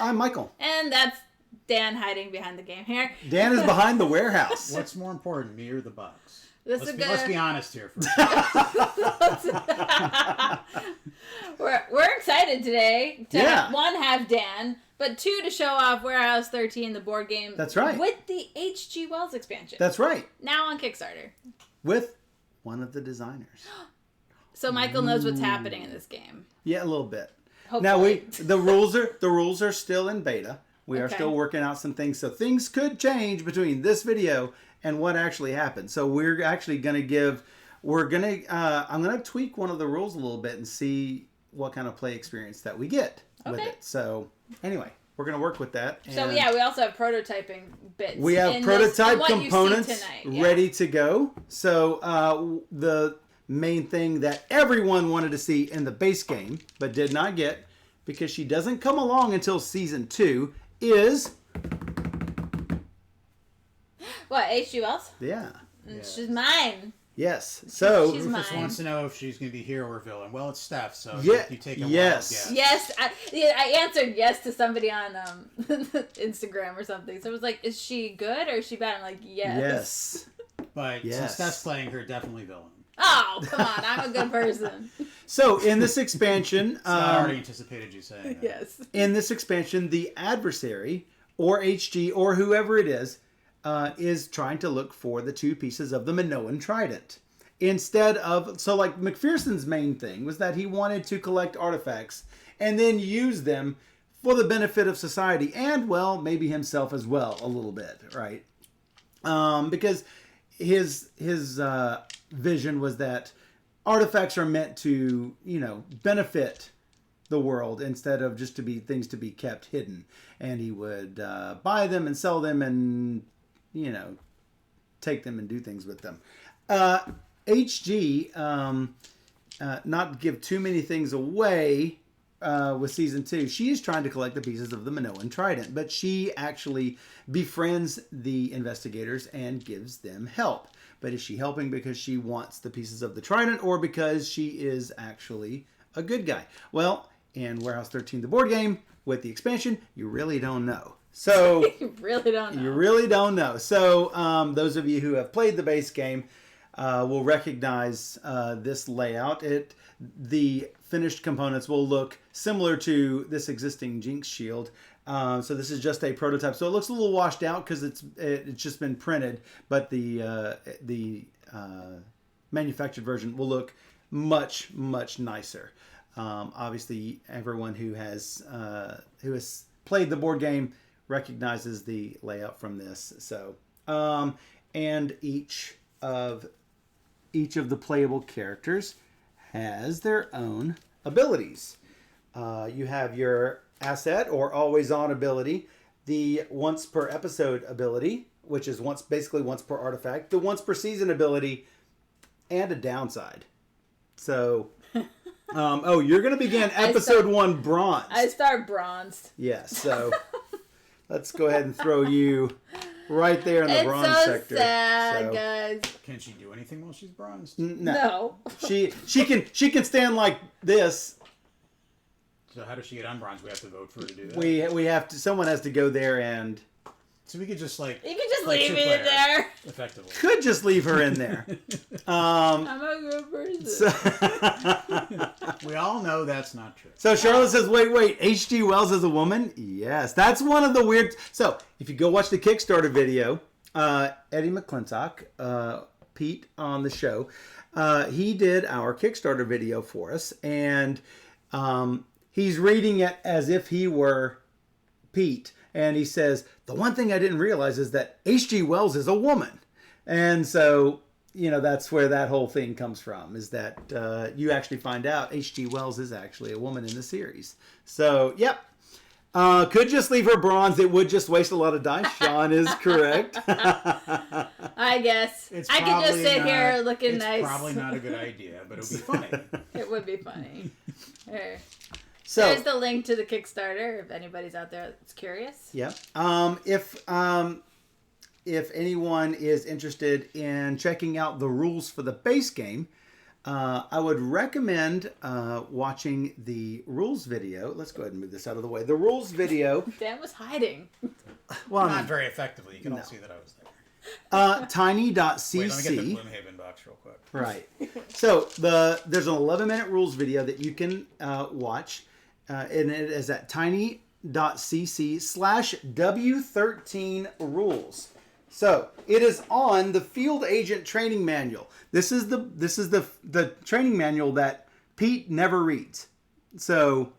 I'm Michael. And that's Dan hiding behind the game here. Dan is behind the warehouse. What's more important, me or the Bucks? Let's be honest here. We're excited today to have Dan, but 2 to show off Warehouse 13, the board game. That's right. With the H.G. Wells expansion. That's right. Now on Kickstarter. With one of the designers. So Michael knows what's happening in this game. Yeah, a little bit. Hopefully. Now the rules are still in beta. We are still working out some things, so things could change between this video and what actually happened. So we're actually going to I'm going to tweak one of the rules a little bit and see what kind of play experience that we get with it. So anyway, we're going to work with that. So we also have prototyping bits. We have prototype components ready to go. So the main thing that everyone wanted to see in the base game, but did not get, because she doesn't come along until Season 2, is... What, H.G. Wells? Yeah. She's mine. Yes. So she's Rufus wants to know if she's going to be hero or villain. Well, it's Steph, so you take a wild guess. Yes. I answered yes to somebody on Instagram or something. So it was like, is she good or is she bad? I'm like, yes. Yes. But since Steph's playing her, definitely villain. Oh, come on. I'm a good person. So in this expansion... I already anticipated you saying that. Yes. In this expansion, the adversary, or HG, or whoever it is trying to look for the 2 pieces of the Minoan trident. Instead of... So like McPherson's main thing was that he wanted to collect artifacts and then use them for the benefit of society and, well, maybe himself as well a little bit, right? Because his vision was that artifacts are meant to, benefit the world instead of just to be things to be kept hidden. And he would buy them and sell them and, take them and do things with them. HG, not give too many things away with Season 2, she is trying to collect the pieces of the Minoan trident, but she actually befriends the investigators and gives them help. But is she helping because she wants the pieces of the trident or because she is actually a good guy? Well, in Warehouse 13, the board game, with the expansion, you really don't know. So You really don't know. You really don't know. So those of you who have played the base game will recognize this layout. The finished components will look similar to this existing Jinx shield. So this is just a prototype. So it looks a little washed out because it's just been printed, but the manufactured version will look much, much nicer. Obviously, everyone who has played the board game recognizes the layout from this. So and each of the playable characters has their own abilities. You have your asset or always on ability, the once per episode ability, which is basically once per artifact, the once per season ability, and a downside. So, you're going to begin episode 1 bronze. I start bronzed. Yes, so let's go ahead and throw you right there in the bronze sector. It's so sad, guys. Can she do anything while she's bronzed? No. She can stand like this. So how does she get unbronzed? We have to vote for her to do that? We have to. Someone has to go there and... So we could just You could just leave me in there. Effectively. Could just leave her in there. I'm a good person. We all know that's not true. So Charlotte says, wait, H.G. Wells is a woman? Yes, that's one of the weird... So, if you go watch the Kickstarter video, Eddie McClintock, Pete on the show, he did our Kickstarter video for us, and he's reading it as if he were Pete, and he says, the one thing I didn't realize is that H.G. Wells is a woman. And so... that's where that whole thing comes from, is that you actually find out H.G. Wells is actually a woman in the series. So, yep. Could just leave her bronze. It would just waste a lot of dice. Sean is correct. I guess. I could just sit here looking nice. It's probably not a good idea, but it would be funny. It would be funny. There. So, there's the link to the Kickstarter if anybody's out there that's curious. Yep. If anyone is interested in checking out the rules for the base game, I would recommend watching the rules video. Let's go ahead and move this out of the way. The rules video. Dan was hiding. Well, Not very effectively. You can all see that I was there. Tiny.cc. Wait, let me get the Gloomhaven box real quick. Right. So there's an 11-minute rules video that you can watch, and it is at tiny.cc/W13rules. So it is on the Field Agent Training Manual. This is the training manual that Pete never reads. So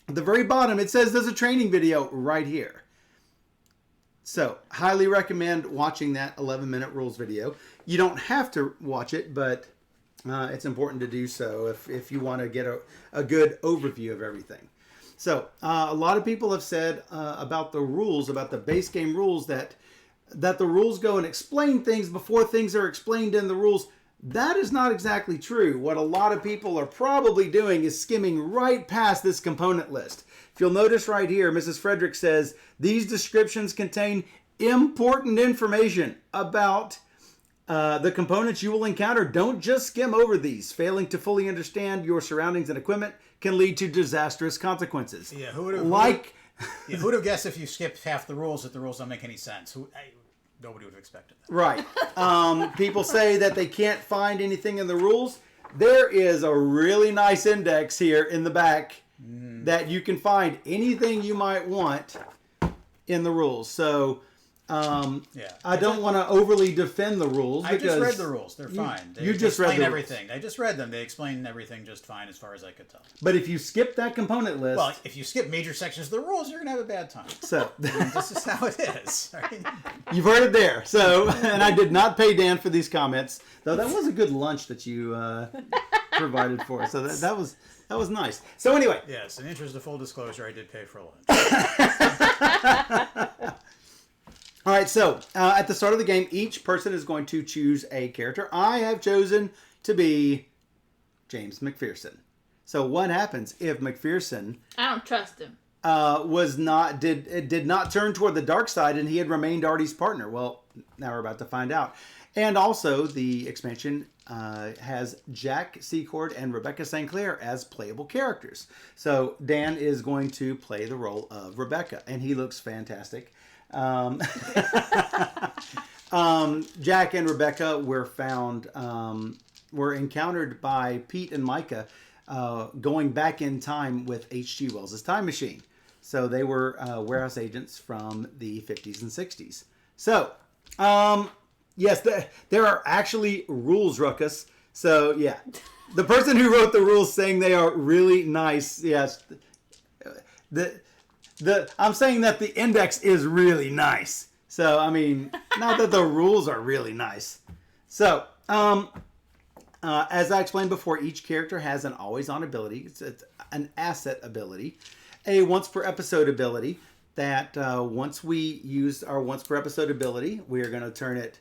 at the very bottom it says there's a training video right here. So highly recommend watching that 11-minute rules video. You don't have to watch it, but it's important to do so if you want to get a good overview of everything. So a lot of people have said about the rules, about the base game rules, that the rules go and explain things before things are explained in the rules. That is not exactly true. What a lot of people are probably doing is skimming right past this component list. If you'll notice right here, Mrs. Frederick says, these descriptions contain important information about the components you will encounter. Don't just skim over these. Failing to fully understand your surroundings and equipment can lead to disastrous consequences. Yeah, who would have guessed if you skipped half the rules that the rules don't make any sense? Nobody would have expected that. Right. People say that they can't find anything in the rules. There is a really nice index here in the back that you can find anything you might want in the rules. So I don't want to overly defend the rules. I just read the rules. They're fine. You just read the everything. I just read them. They explain everything just fine as far as I could tell. But if you skip that component list... Well, if you skip major sections of the rules, you're going to have a bad time. So this is how it is. Right? You've heard it there. So, and I did not pay Dan for these comments, though that was a good lunch that you provided for us. So that was nice. So anyway. Yes, in interest of full disclosure, I did pay for lunch. All right, so at the start of the game, each person is going to choose a character. I have chosen to be James McPherson. So what happens if McPherson... I don't trust him. did not turn toward the dark side and he had remained Artie's partner? Well, now we're about to find out. And also, the expansion has Jack Secord and Rebecca St. Clair as playable characters. So Dan is going to play the role of Rebecca, and he looks fantastic. Jack and Rebecca were encountered by Pete and Micah going back in time with H.G. Wells' time machine. So they were warehouse agents from the 50s and 60s. So, yes, there are actually rules, Ruckus. So, yeah. The person who wrote the rules saying they are really nice, yes. I'm saying that the index is really nice. So, I mean, not that the rules are really nice. So, as I explained before, each character has an always-on ability. It's an asset ability. A once-per-episode ability that once we use our once-per-episode ability, we are going to turn it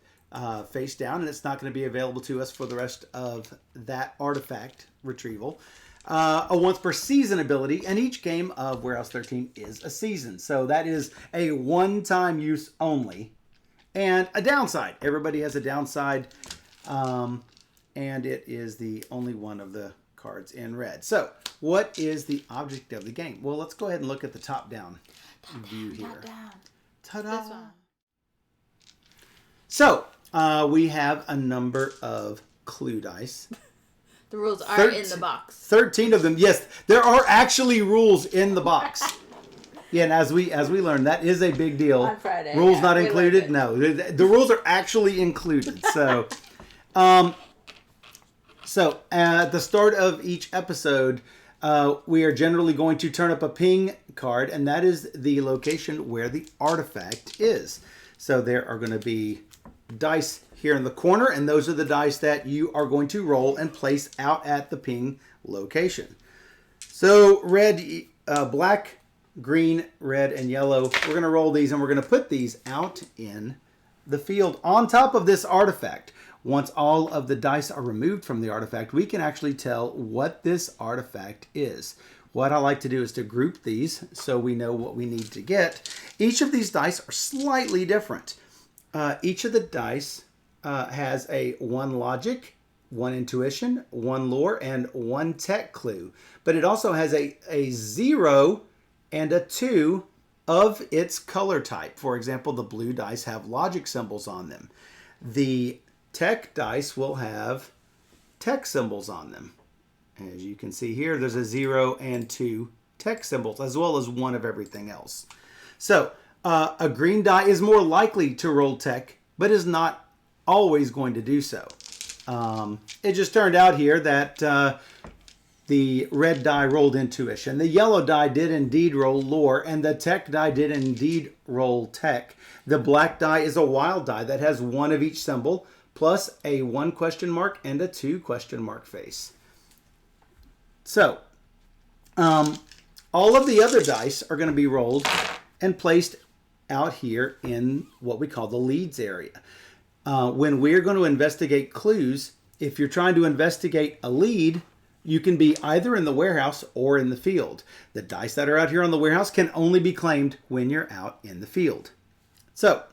face down, and it's not going to be available to us for the rest of that artifact retrieval. A once-per-season ability, and each game of Warehouse 13 is a season. So that is a one-time use only. And a downside. Everybody has a downside, and it is the only one of the cards in red. So, what is the object of the game? Well, let's go ahead and look at the top-down view here. Top-down. Ta-da! This one. So, we have a number of clue dice. The rules are in the box. 13 of them. Yes, there are actually rules in the box. Yeah, and as we learned, that is a big deal. On Friday. Rules yeah, not included? No. The rules are actually included. So, at the start of each episode, we are generally going to turn up a ping card, and that is the location where the artifact is. So there are going to be dice here in the corner, and those are the dice that you are going to roll and place out at the ping location. So black, green, red, and yellow. We're going to roll these, and we're going to put these out in the field on top of this artifact. Once all of the dice are removed from the artifact, we can actually tell what this artifact is. What I like to do is to group these so we know what we need to get. Each of these dice are slightly different. Each of the dice has a 1 logic, 1 intuition, 1 lore, and 1 tech clue. But it also has a 0 and a 2 of its color type. For example, the blue dice have logic symbols on them. The tech dice will have tech symbols on them. As you can see here, there's a 0 and 2 tech symbols, as well as 1 of everything else. So a green die is more likely to roll tech, but is not always going to do so. It just turned out here that the red die rolled intuition. The yellow die did indeed roll lore, and the tech die did indeed roll tech. The black die is a wild die that has 1 of each symbol, plus a 1 question mark and a 2 question mark face. So, all of the other dice are going to be rolled and placed out here in what we call the leads area. When we're going to investigate clues, if you're trying to investigate a lead, you can be either in the warehouse or in the field. The dice that are out here on the warehouse can only be claimed when you're out in the field. So,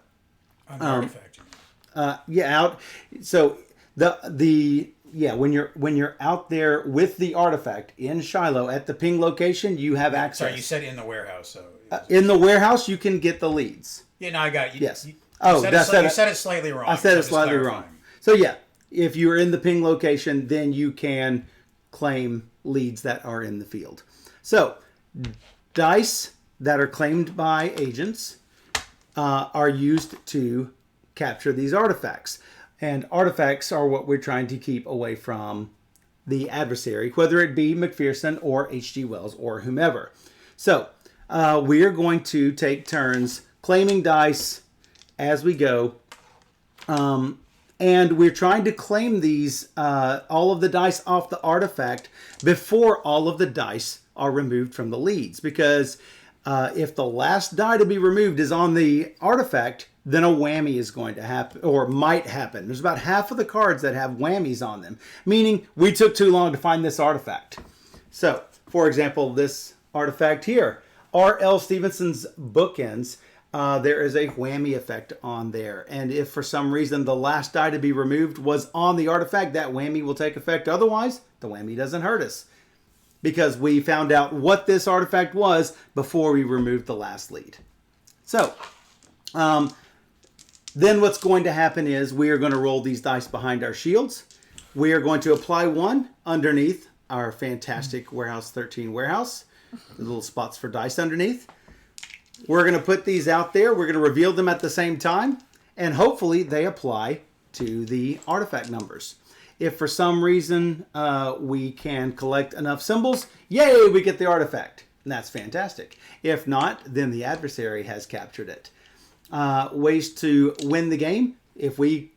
On the artifact. out. So when you're out there with the artifact in Shiloh at the ping location, you have access. Sorry, you said in the warehouse. So in the warehouse, you can get the leads. yeah, no, I got it. Yes. You said it slightly wrong. I said so it just slightly clarifying. wrong. So yeah, if you're in the ping location, then you can claim leads that are in the field. So dice that are claimed by agents are used to capture these artifacts. And artifacts are what we're trying to keep away from the adversary, whether it be McPherson or H.G. Wells or whomever. So we are going to take turns claiming dice as we go. And we're trying to claim these, all of the dice off the artifact before all of the dice are removed from the leads. Because if the last die to be removed is on the artifact, then a whammy is going to happen, or might happen. There's about half of the cards that have whammies on them, meaning we took too long to find this artifact. So, for example, this artifact here, R.L. Stevenson's Bookends, there is a whammy effect on there. And if for some reason the last die to be removed was on the artifact, that whammy will take effect. Otherwise, the whammy doesn't hurt us, because we found out what this artifact was before we removed the last lead. So, then what's going to happen is we are going to roll these dice behind our shields. We are going to apply 1 underneath our fantastic Warehouse 13 warehouse. The little spots for dice underneath. We're going to put these out there. We're going to reveal them at the same time. And hopefully they apply to the artifact numbers. If for some reason we can collect enough symbols, yay, we get the artifact. And that's fantastic. If not, then the adversary has captured it. Ways to win the game: if we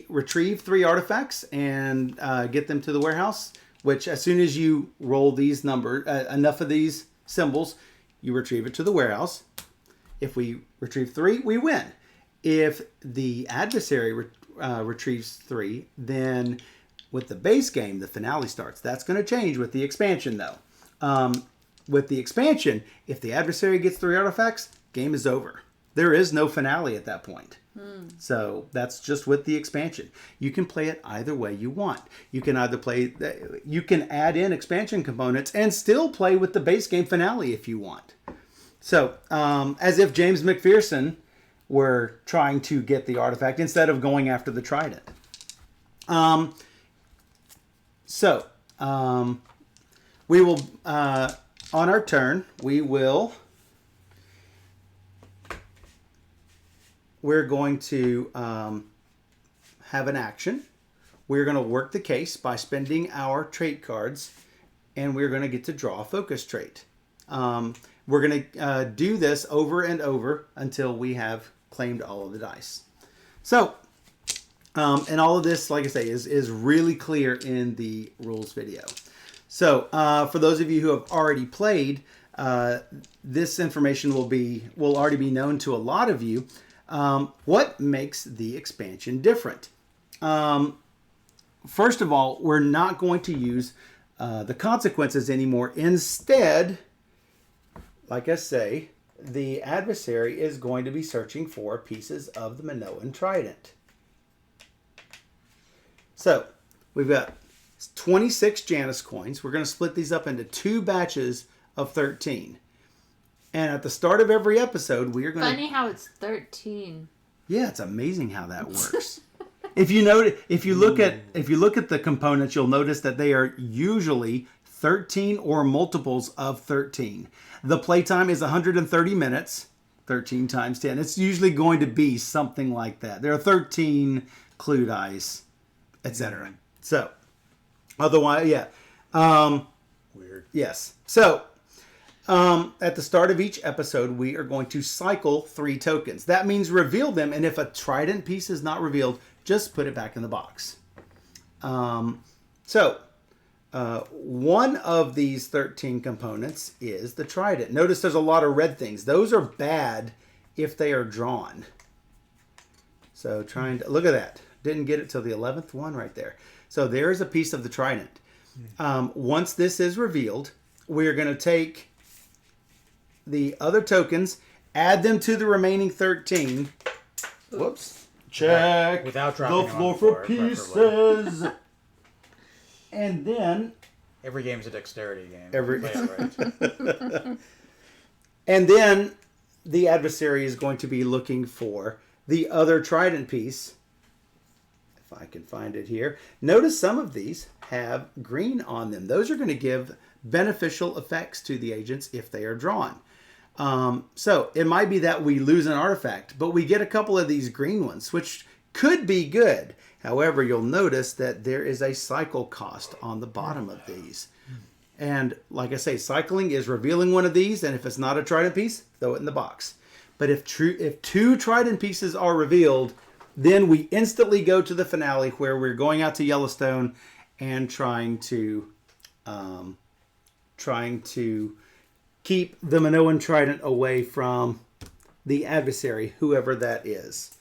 retrieve 3 artifacts and get them to the warehouse, which as soon as you roll these enough of these symbols, you retrieve it to the warehouse. If we retrieve 3, we win. If the adversary retrieves 3, then with the base game, the finale starts. That's going to change with the expansion, though. With the expansion, if the adversary gets 3 artifacts, game is over. There is no finale at that point. So that's just with the expansion. You can play it either way you want. You can you can add in expansion components and still play with the base game finale if you want. So as if James McPherson were trying to get the artifact instead of going after the trident. We will, on our turn, we're going to have an action. We're going to work the case by spending our trait cards, and we're going to get to draw a focus trait. We're going to do this over and over until we have claimed all of the dice. So, and all of this, like I say, is really clear in the rules video. So, for those of you who have already played, this information will already be known to a lot of you. What makes the expansion different? First of all, we're not going to use the consequences anymore. Instead, like I say, the adversary is going to be searching for pieces of the Minoan trident. So, we've got 26 Janus coins. We're going to split these up into 2 batches of 13. And at the start of every episode, we are going to... Funny how it's 13. Yeah, it's amazing how that works. If you look at the components, you'll notice that they are usually 13 or multiples of 13. The playtime is 130 minutes, 13 times 10. It's usually going to be something like that. There are 13 clue dice, etc. So, otherwise, yeah. Weird. Yes. So, at the start of each episode, we are going to cycle 3 tokens. That means reveal them, and if a trident piece is not revealed, just put it back in the box. One of these 13 components is the trident. Notice there's a lot of red things. Those are bad if they are drawn. So trying to... Look at that. Didn't get it till the 11th one right there. So there is a piece of the trident. Once this is revealed, we're going to take the other tokens, add them to the remaining 13. Whoops. Check without dropping the floor for pieces. And then... Every game's a dexterity game. Every... Right. And then the adversary is going to be looking for the other trident piece. If I can find it here. Notice some of these have green on them. Those are going to give beneficial effects to the agents if they are drawn. So it might be that we lose an artifact, but we get a couple of these green ones, which could be good. However, you'll notice that there is a cycle cost on the bottom of these. And like I say, cycling is revealing one of these, and if it's not a trident piece, throw it in the box. But if 2 trident pieces are revealed, then we instantly go to the finale where we're going out to Yellowstone and trying to keep the Minoan trident away from the adversary, whoever that is.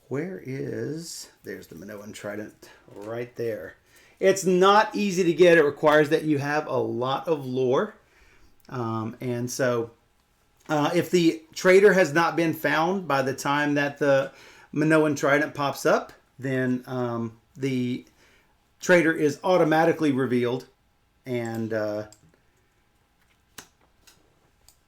There's the Minoan trident right there. It's not easy to get. It requires that you have a lot of lore. And so if the traitor has not been found by the time that the Minoan trident pops up, then the traitor is automatically revealed and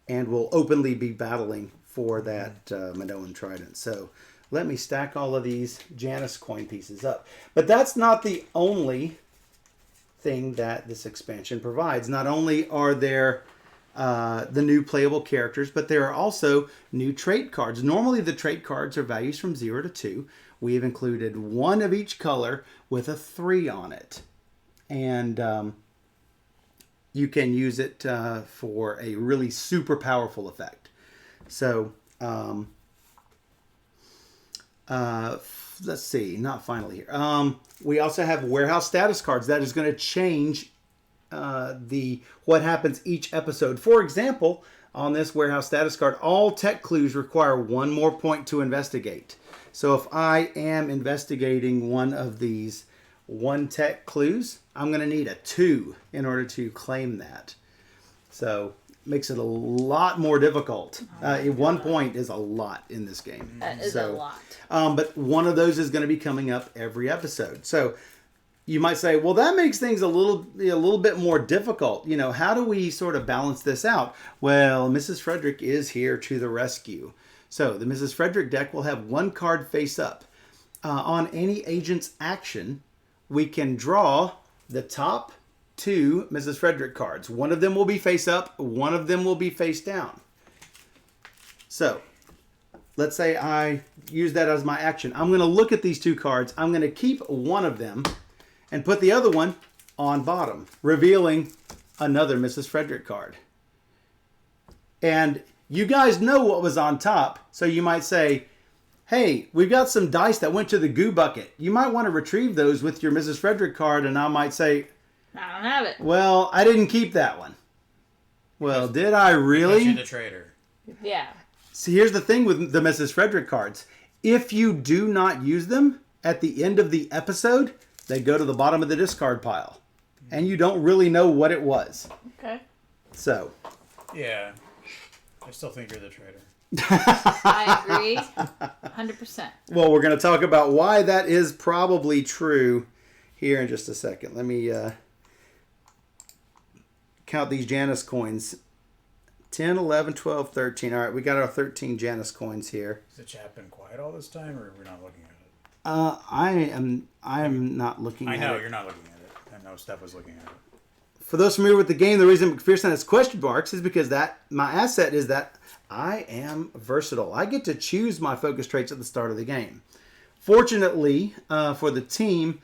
will openly be battling for that Minoan trident. So let me stack all of these Janus coin pieces up. But that's not the only thing that this expansion provides. Not only are there the new playable characters, but there are also new trait cards. Normally the trait cards are values from 0 to 2. We have included 1 of each color with a 3 on it. And you can use it for a really super powerful effect. So, let's see, not finally here. We also have warehouse status cards that is going to change what happens each episode. For example, on this warehouse status card, all tech clues require 1 more point to investigate. So if I am investigating one of these 1 tech clues, I'm going to need a 2 in order to claim that. So it makes it a lot more difficult. 1 point is a lot in this game. That is a lot. But one of those is going to be coming up every episode. So you might say, well, that makes things a little bit more difficult. You know, how do we sort of balance this out? Well, Mrs. Frederick is here to the rescue. So the Mrs. Frederick deck will have 1 card face up. On any agent's action, we can draw the top 2 Mrs. Frederick cards. One of them will be face up, one of them will be face down. So let's say I use that as my action. I'm going to look at these 2 cards. I'm going to keep one of them and put the other one on bottom, revealing another Mrs. Frederick card. And you guys know what was on top, so you might say, hey, we've got some dice that went to the goo bucket. You might want to retrieve those with your Mrs. Frederick card, and I might say, I don't have it. well, I didn't keep that one. Well, did I really? You're the traitor. Yeah. See, here's the thing with the Mrs. Frederick cards. If you do not use them at the end of the episode, they go to the bottom of the discard pile. And you don't really know what it was. Okay. So. Yeah. I still think you're the traitor. I agree. 100%. Well, we're going to talk about why that is probably true here in just a second. Let me count these Janus coins. 10, 11, 12, 13. All right, we got our 13 Janus coins here. Has the chat been quiet all this time, or we're not looking at it? I am not looking at it. I know, you're not looking at it. I know Steph was looking at it. For those familiar with the game, the reason McPherson has question marks is because that my asset is that I am versatile. I get to choose my focus traits at the start of the game. Fortunately for the team,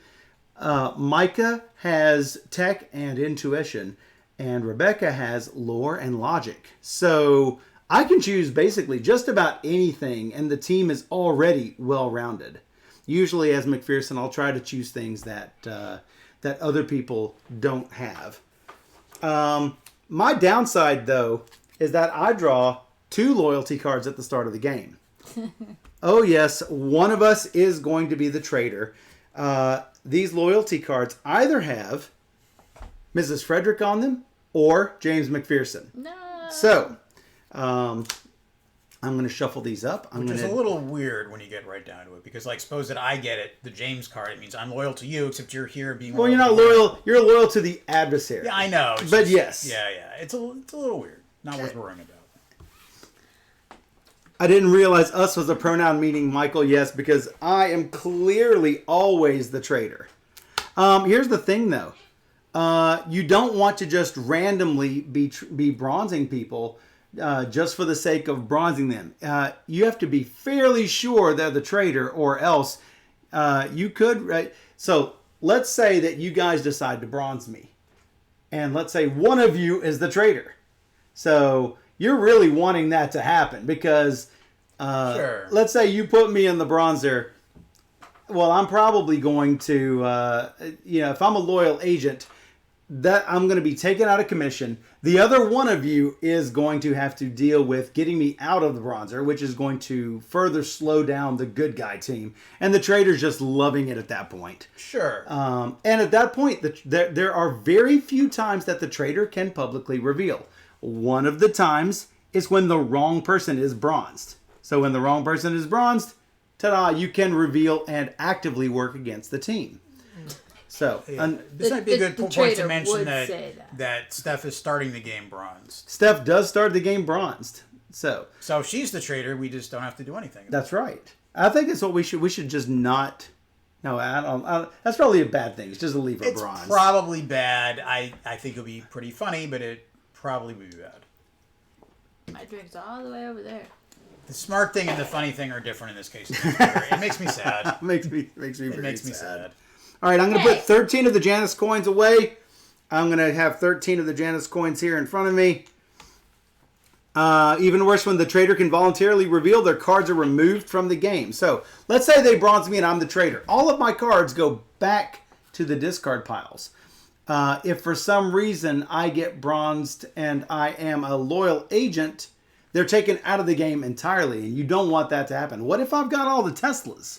Micah has tech and intuition, and Rebecca has lore and logic. So I can choose basically just about anything, and the team is already well-rounded. Usually, as McPherson, I'll try to choose things that that other people don't have. My downside, though, is that I draw 2 loyalty cards at the start of the game. Oh, yes, one of us is going to be the traitor. These loyalty cards either have Mrs. Frederick on them or James McPherson. No. So, I'm going to shuffle these up. Which is a little weird when you get right down to it, because like suppose that I get it, the James card, it means I'm loyal to you, except you're here being. Well, you're not loyal. You're loyal to the adversary. Yeah, I know. But yes. Yeah. It's a little weird. Not worth worrying about. I didn't realize us was a pronoun meaning Michael. Yes, because I am clearly always the traitor. Here's the thing, though. You don't want to just randomly be bronzing people. Just for the sake of bronzing them. You have to be fairly sure they're the traitor, or else you could... Right? So let's say that you guys decide to bronze me. And let's say one of you is the traitor. So you're really wanting that to happen because Sure. Let's say you put me in the bronzer. Well, I'm probably going to... if I'm a loyal agent... that I'm going to be taken out of commission. The other one of you is going to have to deal with getting me out of the bronzer, which is going to further slow down the good guy team. And the traitor's just loving it at that point. Sure. And at that point, there are very few times that the traitor can publicly reveal. One of the times is when the wrong person is bronzed. So when the wrong person is bronzed, ta-da, you can reveal and actively work against the team. So, this might be a good point to mention that Steph is starting the game bronzed. Steph does start the game bronzed. So she's the traitor. We just don't have to do anything. That's right. I think it's what we should just not. No, I don't. That's probably a bad thing. It's just to leave her bronze. It's probably bad. I think it'll be pretty funny, but it probably will be bad. My drink's all the way over there. The smart thing and the funny thing are different in this case. It makes me sad. makes me sad. All right, I'm going to put 13 of the Janus coins away. I'm going to have 13 of the Janus coins here in front of me. Even worse, when the traitor can voluntarily reveal, their cards are removed from the game. So let's say they bronze me and I'm the traitor. All of my cards go back to the discard piles. If for some reason I get bronzed and I am a loyal agent, they're taken out of the game entirely. And you don't want that to happen. What if I've got all the Teslas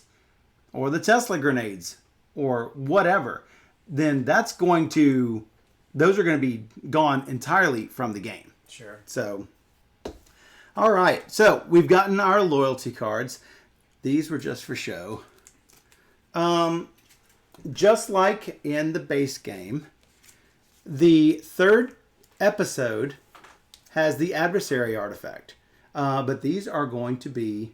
or the Tesla grenades? Or whatever, then those are going to be gone entirely from the game. Sure. So, all right. So we've gotten our loyalty cards. These were just for show. Just like in the base game, the third episode has the adversary artifact. But these are going to be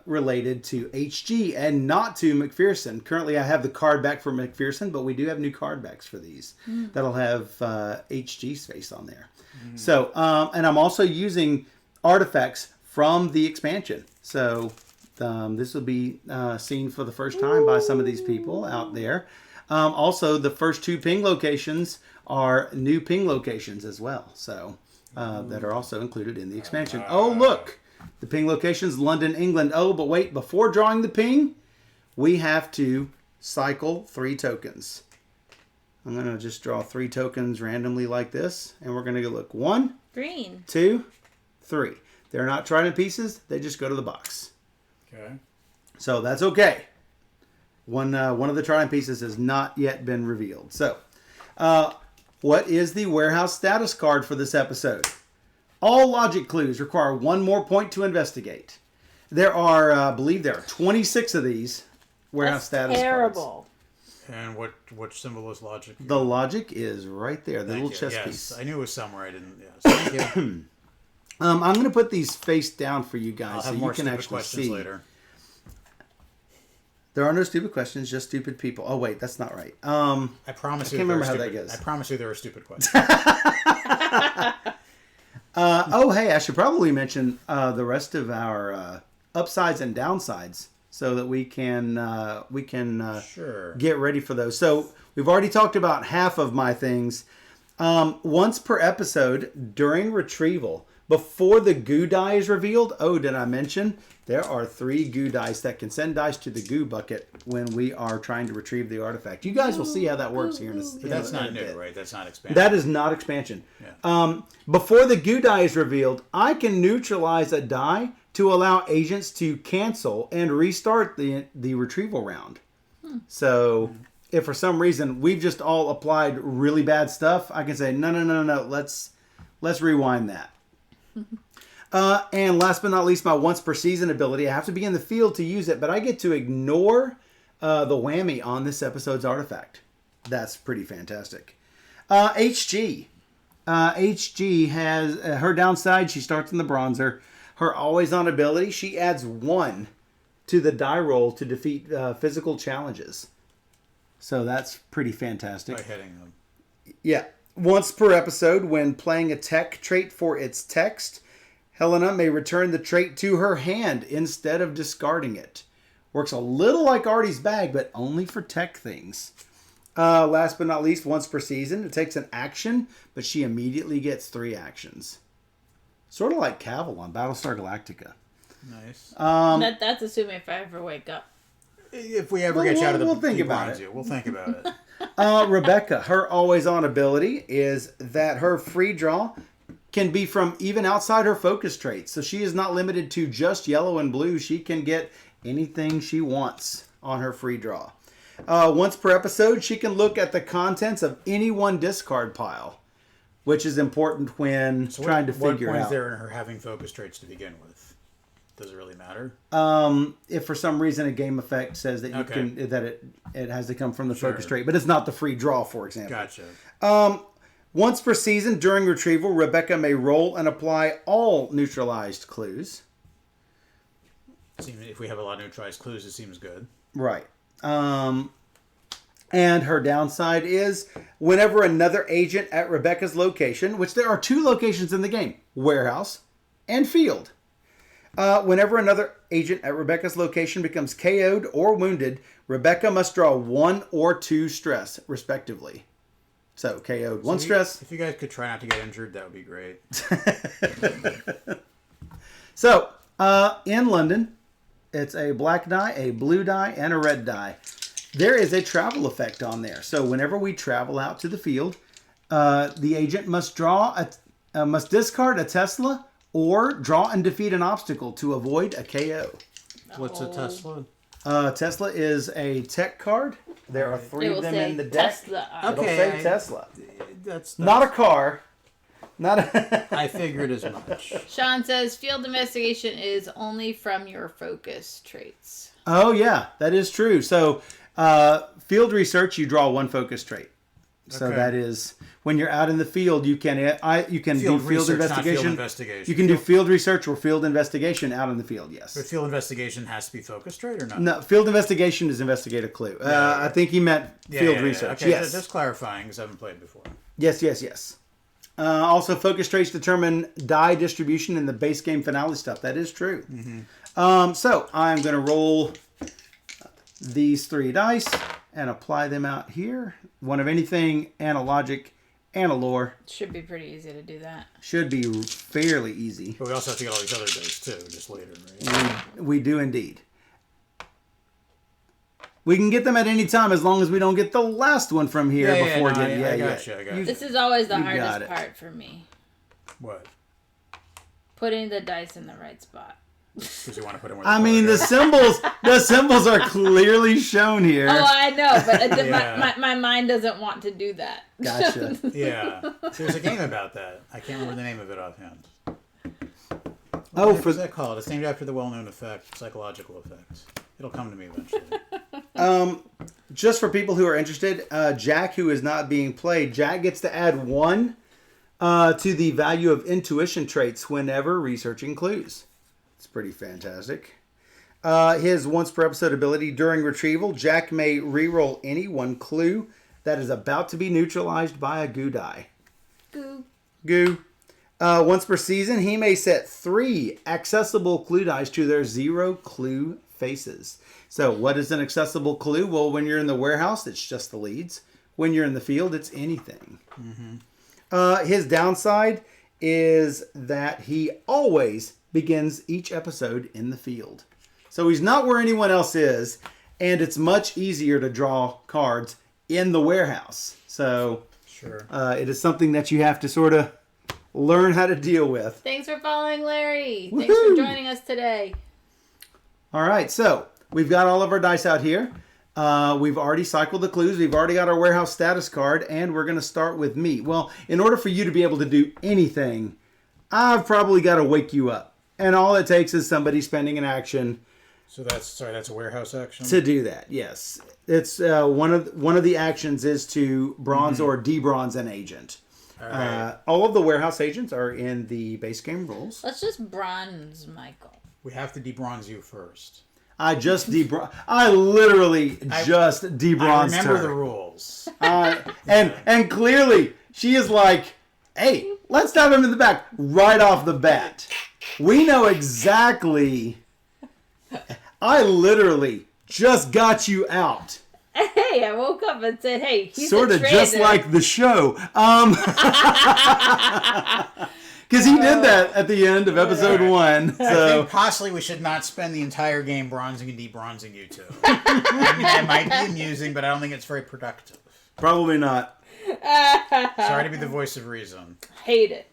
related to HG and not to McPherson. Currently, I have the card back for McPherson, but we do have new card backs for these that'll have HG's face on there. So, and I'm also using artifacts from the expansion. So, this will be seen for the first time by some of these people out there. Also, the first 2 ping locations are new ping locations as well. So, that are also included in the expansion. Oh, look! The ping location's London, England. Oh, but wait, before drawing the ping, we have to cycle 3 tokens. I'm going to just draw 3 tokens randomly like this, and we're going to look 1, Green. 2, 3. They're not trident pieces. They just go to the box. Okay. So that's okay. One of the trident pieces has not yet been revealed. So, what is the warehouse status card for this episode? All logic clues require 1 more point to investigate. There are, I believe there are 26 of these warehouse status terrible. cards. And which symbol is logic? The logic is right there, the Thank little you. chess Yes, piece. I knew it was somewhere. I didn't. Yes. Thank you. I'm going to put these face down for you I'll guys so have you more can stupid actually questions see. later. There are no stupid questions, just stupid people. Oh wait, that's not right. I promise you. can't remember how stupid, that goes. I promise you there are stupid questions. Oh hey, I should probably mention the rest of our upsides and downsides so that we can Sure. get ready for those. So we've already talked about half of my things. Once per episode during retrieval, before the goo die is revealed. Oh, did I mention there are 3 goo dice that can send dice to the goo bucket when we are trying to retrieve the artifact. You guys will see how that works here in a But that's not in a new, bit. right? That's not expansion. That is not expansion. Yeah. Before the goo die is revealed, I can neutralize a die to allow agents to cancel and restart the retrieval round. So if for some reason we've just all applied really bad stuff, I can say, no, let's rewind that. And last but not least, my once per season ability. I have to be in the field to use it, but I get to ignore the whammy on this episode's artifact. That's pretty fantastic. HG. HG has her downside. She starts in the bronzer. Her always on ability. She adds 1 to the die roll to defeat physical challenges. So that's pretty fantastic. By hitting them. Yeah. Once per episode, when playing a tech trait for its text, Helena may return the trait to her hand instead of discarding it. Works a little like Artie's bag, but only for tech things. Last but not least, once per season, it takes an action, but she immediately gets 3 actions. Sort of like Cavill on Battlestar Galactica. Nice. That's assuming if I ever wake up. If we ever get you out of the we'll think deep about lines, we'll think about it. Rebecca, her always on ability is that her free draw can be from even outside her focus traits. So she is not limited to just yellow and blue. She can get anything she wants on her free draw. Once per episode, she can look at the contents of any one discard pile, which is important when trying to figure What point out. is there in her having focus traits to begin with? Does it really matter? If for some reason a game effect says that you Okay. can that it has to come from the Sure. focus trait, but it's not the free draw, for example. Gotcha. Once per season during retrieval, Rebecca may roll and apply all neutralized clues. If we have a lot of neutralized clues, it seems good. Right. And her downside is whenever another agent at Rebecca's location, which there are 2 locations in the game, warehouse and field. Whenever another agent at Rebecca's location becomes KO'd or wounded, Rebecca must draw 1 or 2 stress, respectively. So, KO'd, 1 stress. If you guys could try not to get injured, that would be great. So, in London, it's a black die, a blue die, and a red die. There is a travel effect on there. So, whenever we travel out to the field, the agent must must discard a Tesla or draw and defeat an obstacle to avoid a KO. What's a Tesla? Tesla is a tech card. There are 3 It of will them say in the deck. Tesla. It'll Okay, say Tesla. That's Not a car. Not a... I figured as much. Sean says field investigation is only from your focus traits. Oh, yeah, that is true. So, field research, you draw 1 focus trait. So Okay. that is when you're out in the field, you can do field research, not investigation. field investigation. You can do field research or field investigation out in the field. Yes. But field investigation has to be focus trait or not? No, field investigation is investigate a clue. I think he meant field research. Okay, Yes. just clarifying because I haven't played before. Yes. Also, focus traits determine die distribution in the base game finale stuff. That is true. So I'm going to roll these 3 dice and apply them out here. One of anything, and a logic, and a lore. Should be pretty easy to do that. Should be fairly easy. But we also have to get all these other dice too, just later, right? We do indeed. We can get them at any time as long as we don't get the last one from here before getting. I got you. This is always the You got hardest it. part for me. What? Putting the dice in the right spot. Because you want to put in where I mean, the symbols are clearly shown here. Oh, I know, but Yeah. my mind doesn't want to do that. Gotcha. Yeah. There's a game about that. I can't remember the name of it offhand. Oh, What's that called? It's named after the well-known effect, psychological effect. It'll come to me eventually. just for people who are interested, Jack, who is not being played, Jack gets to add 1 to the value of intuition traits whenever researching clues. It's pretty fantastic. His once per episode ability during retrieval, Jack may reroll any 1 clue that is about to be neutralized by a goo die. Goo. Once per season, he may set 3 accessible clue dice to their 0 clue faces. So what is an accessible clue? Well, when you're in the warehouse, it's just the leads. When you're in the field, it's anything. His downside is that he always begins each episode in the field. So he's not where anyone else is, and it's much easier to draw cards in the warehouse. So Sure. It is something that you have to sort of learn how to deal with. Thanks for following, Larry. Woohoo! Thanks for joining us today. All right, so we've got all of our dice out here. We've already cycled the clues. We've already got our warehouse status card, and we're going to start with me. Well, in order for you to be able to do anything, I've probably got to wake you up. And all it takes is somebody spending an action So that's a warehouse action. to do that. Yes, it's one of the actions is to bronze or debronze an agent. All right. All of the warehouse agents are in the base game rules. Let's just bronze Michael. We have to debronze you first. I literally just I debronzed remember her. the rules. And clearly she is like, hey, let's stab him in the back right off the bat. We know exactly. I literally just got you out. Hey, I woke up and said, hey, he's Sort a of traitor. just like the show. Because he did that at the end of episode 1. I So think possibly we should not spend the entire game bronzing and debronzing you two. I mean, that might be amusing, but I don't think it's very productive. probably not. Sorry to be the voice of reason. Hate it.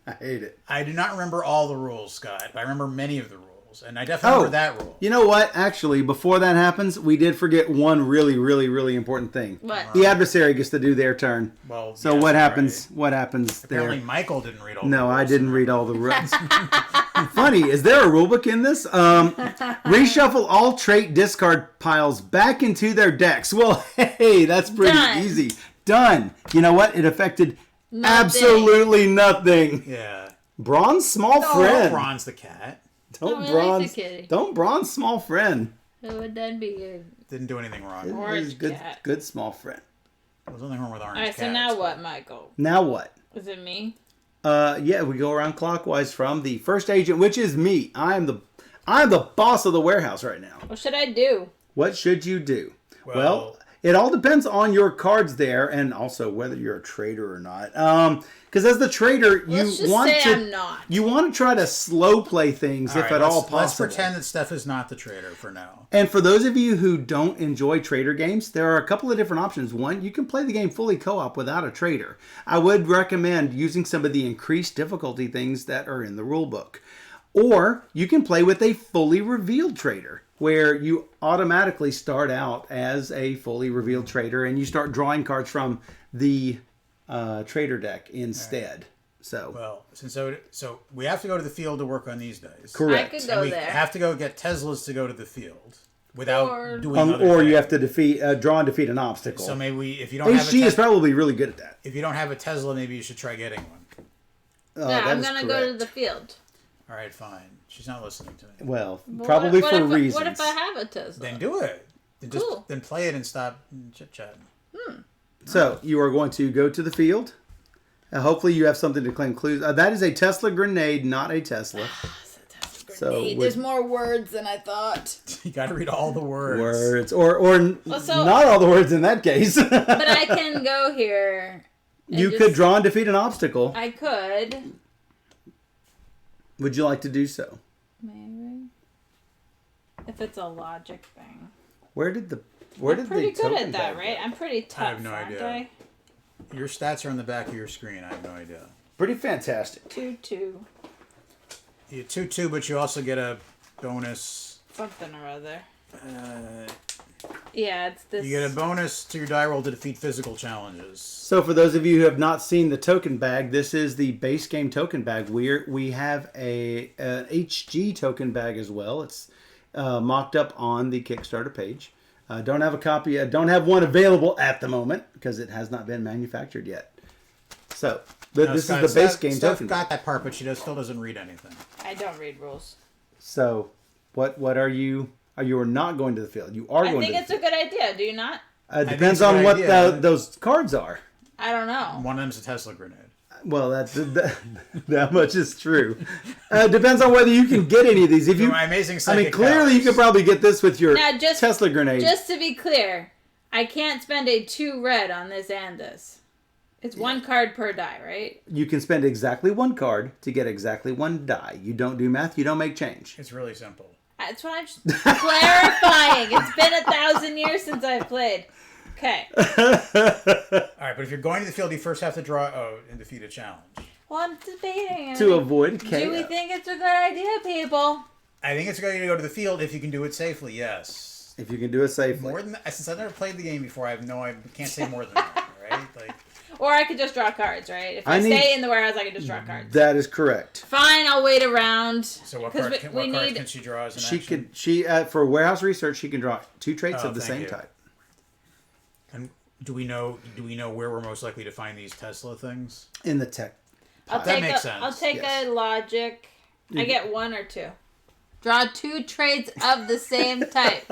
I hate it. I do not remember all the rules, Scott, but I remember many of the rules. And I definitely remember that rule. You know what? Actually, before that happens, we did forget one really, really, really important thing. What? The adversary gets to do their turn. Well, So yes, what happens? right. What happens Apparently there? Michael didn't read all the No, rules. I didn't read all the rules. Funny, is there a rule book in this? Reshuffle all trait discard piles back into their decks. Well, hey, that's pretty Done. easy. Done. You know what? It affected Nothing. absolutely nothing. Yeah. Bronze small Don't friend. bronze the cat. Don't Oh, I like bronze. the kitty. Don't bronze small friend. Who would that be? Didn't do anything wrong. Orange He's good, cat. good small friend. There's nothing wrong with orange All right, cats. so now what, Michael? Now what? Is it me? Yeah, we go around clockwise from the first agent, which is me. I'm the boss of the warehouse right now. What should I do? What should you do? Well, It all depends on your cards there, and also whether you're a trader or not. Because as the trader, Let's you just want say to I'm not. you want to try to slow play things if at all possible. Let's pretend that Steph is not the trader for now. And for those of you who don't enjoy trader games, there are a couple of different options. One, you can play the game fully co-op without a trader. I would recommend using some of the increased difficulty things that are in the rule book. Or you can play with a fully revealed trader, where you automatically start out as a fully revealed trader and you start drawing cards from the trader deck instead. So Well, so we have to go to the field to work on these dice. correct. I could And go we there. have to go get Teslas to go to the field without Or- doing other Or you things. have to defeat draw and defeat an obstacle. So maybe if you don't have HG a is probably really good at that. if you don't have a Tesla, maybe you should try getting one. Yeah, That I'm is gonna go to correct. the field. All right, fine. She's not listening to me. Well, But probably what for if, reasons. What if I have a Tesla? Then do it. Then just Cool. then play it and stop chit chatting. So you are going to go to the field. Hopefully you have something to claim clues. That is a Tesla grenade, not a Tesla. So Grenade. There's more words than I thought. You got to read all the words. words or so- not all the words in that case. But I can go here. and You just- could draw and defeat an obstacle. I could. Would you like to do so? Maybe. If it's a logic thing. Where did the I'm pretty good token at that, bag right? go? I'm pretty tough, I have no aren't idea. I? Your stats are on the back of your screen. I have no idea. Pretty fantastic. 2-2. You 2-2, but you also get a bonus. Something or other. Uh, Yeah, it's this. you get a bonus to your die roll to defeat physical challenges. So for those of you who have not seen the token bag, this is the base game token bag. We have an HG token bag as well. It's mocked up on the Kickstarter page. Don't have a copy. Don't have one available at the moment because it has not been manufactured yet. So, this is the base game Steph token. got that part, but she still doesn't read anything. I don't read rules. So, what are you? You are not going to the field. You are I going to think the it's a good idea. Do you not? field. Depends on what those cards are. I don't know. One of them's a Tesla grenade. Well, that much is true. Depends on whether you can get any of these. If you, My amazing I mean, clearly you could probably get this with your Now, Tesla grenade. Just to be clear, I can't spend a 2 red on this and this. It's 1 card per die, right? You can spend exactly 1 card to get exactly 1 die. You don't do math. You don't make change. It's really simple. That's what I'm just clarifying. It's been 1,000 years since I've played. Okay. All right, but if you're going to the field, you first have to draw and defeat a challenge. Well, I'm debating. To avoid chaos. Do we think it's a good idea, people? I think it's a good idea to go to the field if you can do it safely. Yes. If you can do it safely. More than that, since I've never played the game before, I can't say more than that. Right? Like. Or I could just draw cards, right? If I stay in the warehouse, I can just draw cards. That is correct. Fine, I'll wait around. So what cards can she draw as an action? For warehouse research, she can draw 2 traits of the same type. And do we know where we're most likely to find these Tesla things? In the tech. That makes sense. I'll take a logic. I get 1 or 2. Draw 2 traits of the same type.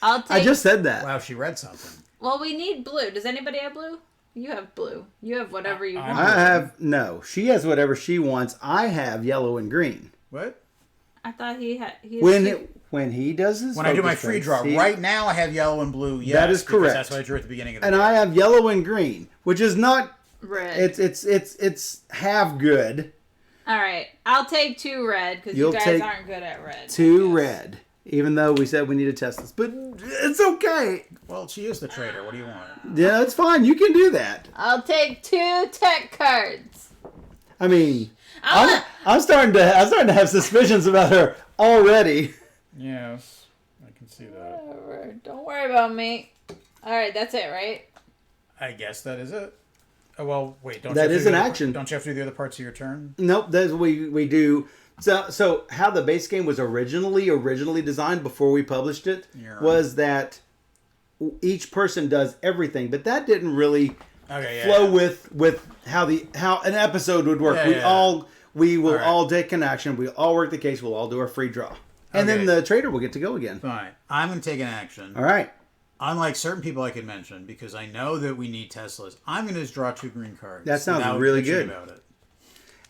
I just said that. Wow, she read something. Well, we need blue. Does anybody have blue? You have blue. You have whatever you want. I have no. She has whatever she wants. I have yellow and green. What? I thought he had. When he does his I do my free draw right now, I have yellow and blue. Yes, that is correct. That's what I drew at the beginning of the game. And I have yellow and green, which is not red. It's half good. All right, I'll take 2 red because you guys aren't good at red. 2 red. Even though we said we need to test this. But it's okay. Well, she is the trader. What do you want? Yeah, it's fine. You can do that. I'll take 2 tech cards. I mean, I'm starting to have suspicions about her already. Yes, I can see that. Whatever. Don't worry about me. All right, that's it, right? I guess that is it. Oh, well, wait. That is an action. Don't you have to do the other parts of your turn? Nope. That's we do. So how the base game was originally designed before we published it was that each person does everything, but that didn't really flow with how an episode would work. We will all take an action. We all work the case. We'll all do our free draw, and then the trader will get to go again. Fine. I'm going to take an action. All right. Unlike certain people I could mention, because I know that we need Teslas, I'm going to just draw 2 green cards. That sounds really good. About it.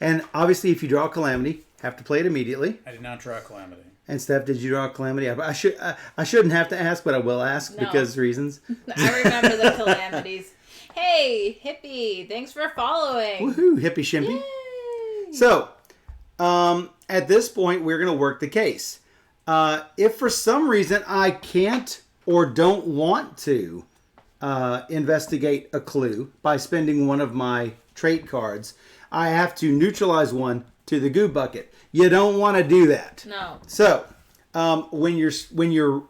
And obviously, if you draw a Calamity, have to play it immediately. I did not draw a Calamity. And Steph, did you draw a Calamity? I shouldn't have to ask, but I will ask because reasons. I remember the Calamities. Hey, Hippie, thanks for following. Woohoo, Hippie Shimpy. Yay. So, at this point, we're going to work the case. If for some reason I can't or don't want to investigate a clue by spending one of my trait cards, I have to neutralize one to the goo bucket. You don't want to do that. No. So, when you're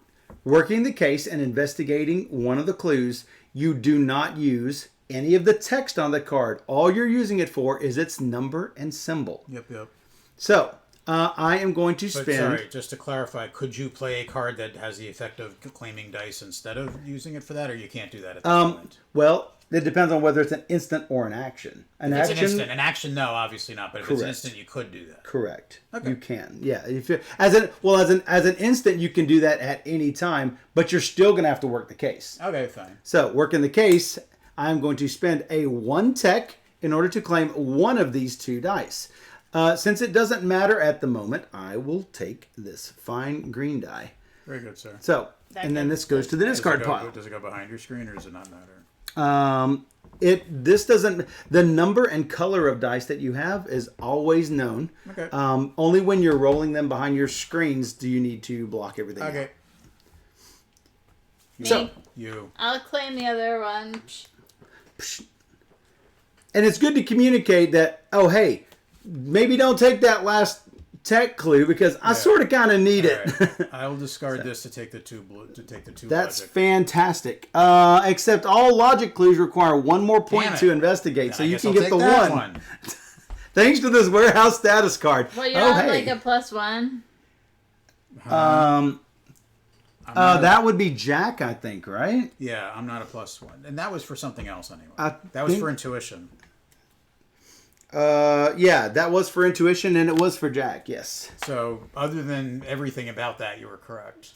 working the case and investigating one of the clues, you do not use any of the text on the card. All you're using it for is its number and symbol. Yep. So, I am going to spend... Sorry, just to clarify, could you play a card that has the effect of claiming dice instead of using it for that, or you can't do that at this point? Well, it depends on whether it's an instant or an action. An action, no, obviously not. But if it's an instant, you could do that. Correct. Okay. You can. Yeah. As an instant, you can do that at any time, but you're still going to have to work the case. Okay, fine. So, working the case, I'm going to spend a 1 tech in order to claim one of these 2 dice. Since it doesn't matter at the moment, I will take this fine green die. Very good, sir. So, and then this goes to the discard pile. Does it go behind your screen, or does it not matter? This doesn't. The number and color of dice that you have is always known. Okay. Only when you're rolling them behind your screens do you need to block everything. Okay. Me? So I'll claim the other one. And it's good to communicate that. Oh, hey, maybe don't take that last tech clue because I sort of kind of need it. Right. I will discard this to take the 2 blue. That's logic. Fantastic. Except all logic clues require 1 more point to investigate, so you can get the 1. Thanks to this warehouse status card. Well, you're on like a +1. That would be Jack, I think, right? Yeah, I'm not a +1. And that was for something else anyway. I That was think- for intuition. Yeah, that was for intuition, and it was for Jack, yes. So, other than everything about that, you were correct.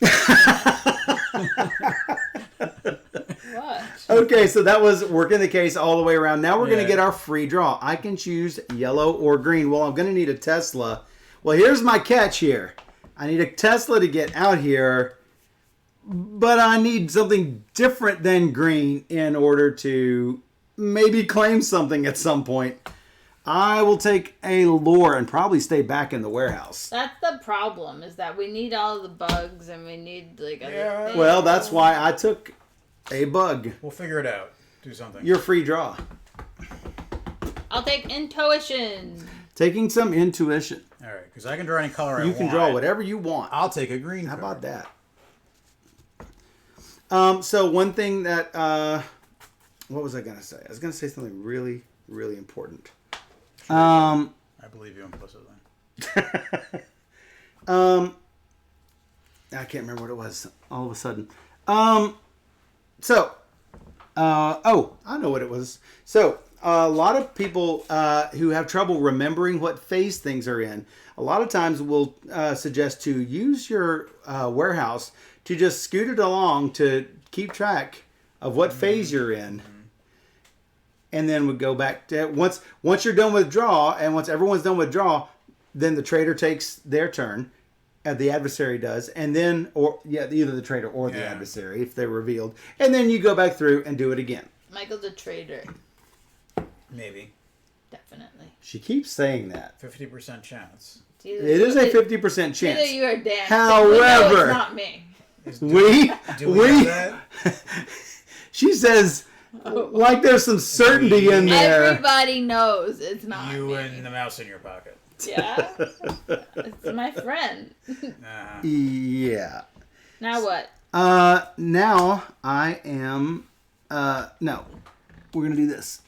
What? Okay, so that was working the case all the way around. Now we're going to Yeah. get our free draw. I can choose yellow or green. Well, I'm going to need a Tesla. Well, here's my catch here. I need a Tesla to get out here, but I need something different than green in order to maybe claim something at some point. I will take a lure and probably stay back in the warehouse. That's the problem, is that we need all the bugs and we need like other things. Well, that's why I took a bug. We'll figure it out. Do something. Your free draw. I'll take intuition. Taking some intuition. All right, because I can draw any color I You want. can draw whatever you want. I'll take a green How card. about that? So one thing that what was I gonna say? I was gonna say something really, really important. I believe you implicitly. I can't remember what it was all of a sudden. I know what it was. So a lot of people who have trouble remembering what phase things are in, a lot of times will suggest to use your warehouse to just scoot it along to keep track of what phase you're in. And then we go back to once you're done with draw, and once everyone's done with draw, then the trader takes their turn, the adversary does, and then either the trader or the adversary if they're revealed, and then you go back through and do it again. Michael's a traitor. Maybe. Definitely. She keeps saying that. 50% chance. It is a 50% chance. Either you are Dan. However- no, it's not me. Do we have that? She says, like there's some certainty in there. Everybody knows it's not You me. and the mouse in your pocket. Yeah. It's my friend. Yeah. Now what? Now I am, no, we're going to do this.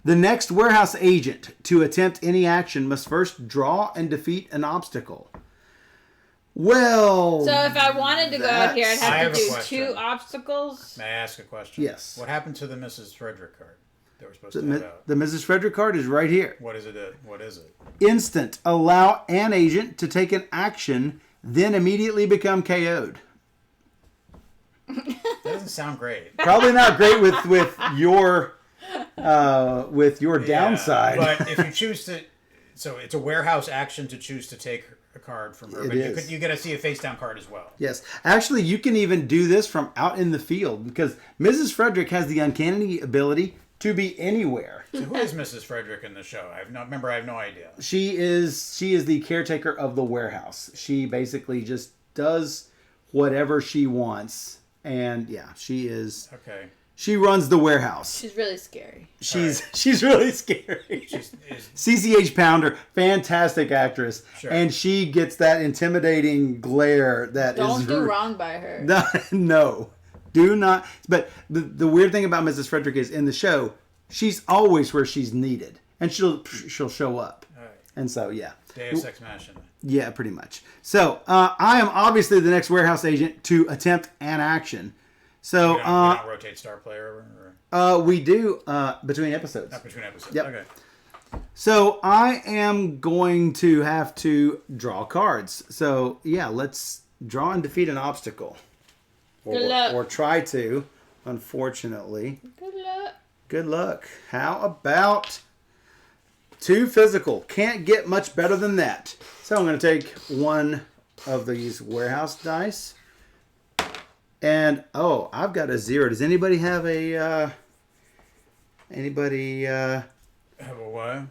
The next warehouse agent to attempt any action must first draw and defeat an obstacle. Well, So if I wanted to go out here, I'd I have have to a do question. 2 obstacles. May I ask a question? Yes. What happened to the Mrs. Frederick card that we're supposed the, to have out? the Mrs. Frederick card is right here. What is it? What is it? Instant. Allow an agent to take an action, then immediately become KO'd. That doesn't sound great. Probably not great with your downside. But if you choose to, so it's a warehouse action to choose to take a card from her. It But is. you get to see a face down card as well. Yes. Actually, you can even do this from out in the field because Mrs. Frederick has the uncanny ability to be anywhere. So who is Mrs. Frederick in the show? I have no idea. She is the caretaker of the warehouse. She basically just does whatever she wants. And yeah, she is. Okay. She runs the warehouse. She's really scary. She's really scary. CCH Pounder, fantastic actress, Sure. and she gets that intimidating glare that Don't is. do wrong by her. No, do not. But the weird thing about Mrs. Frederick is in the show, she's always where she's needed, and she'll show up. All right. And so yeah, Deus Ex Machina. yeah, pretty much. So I am obviously the next warehouse agent to attempt an action. So We don't rotate star player or we do between episodes. not between episodes. Yep. Okay. So I am going to have to draw cards. So yeah, let's draw and defeat an obstacle. Good luck. Or try to, unfortunately. Good luck. Good luck. How about 2 physical? Can't get much better than that. So I'm going to take one of these warehouse dice. And, I've got a 0. Does anybody have a, Have a what?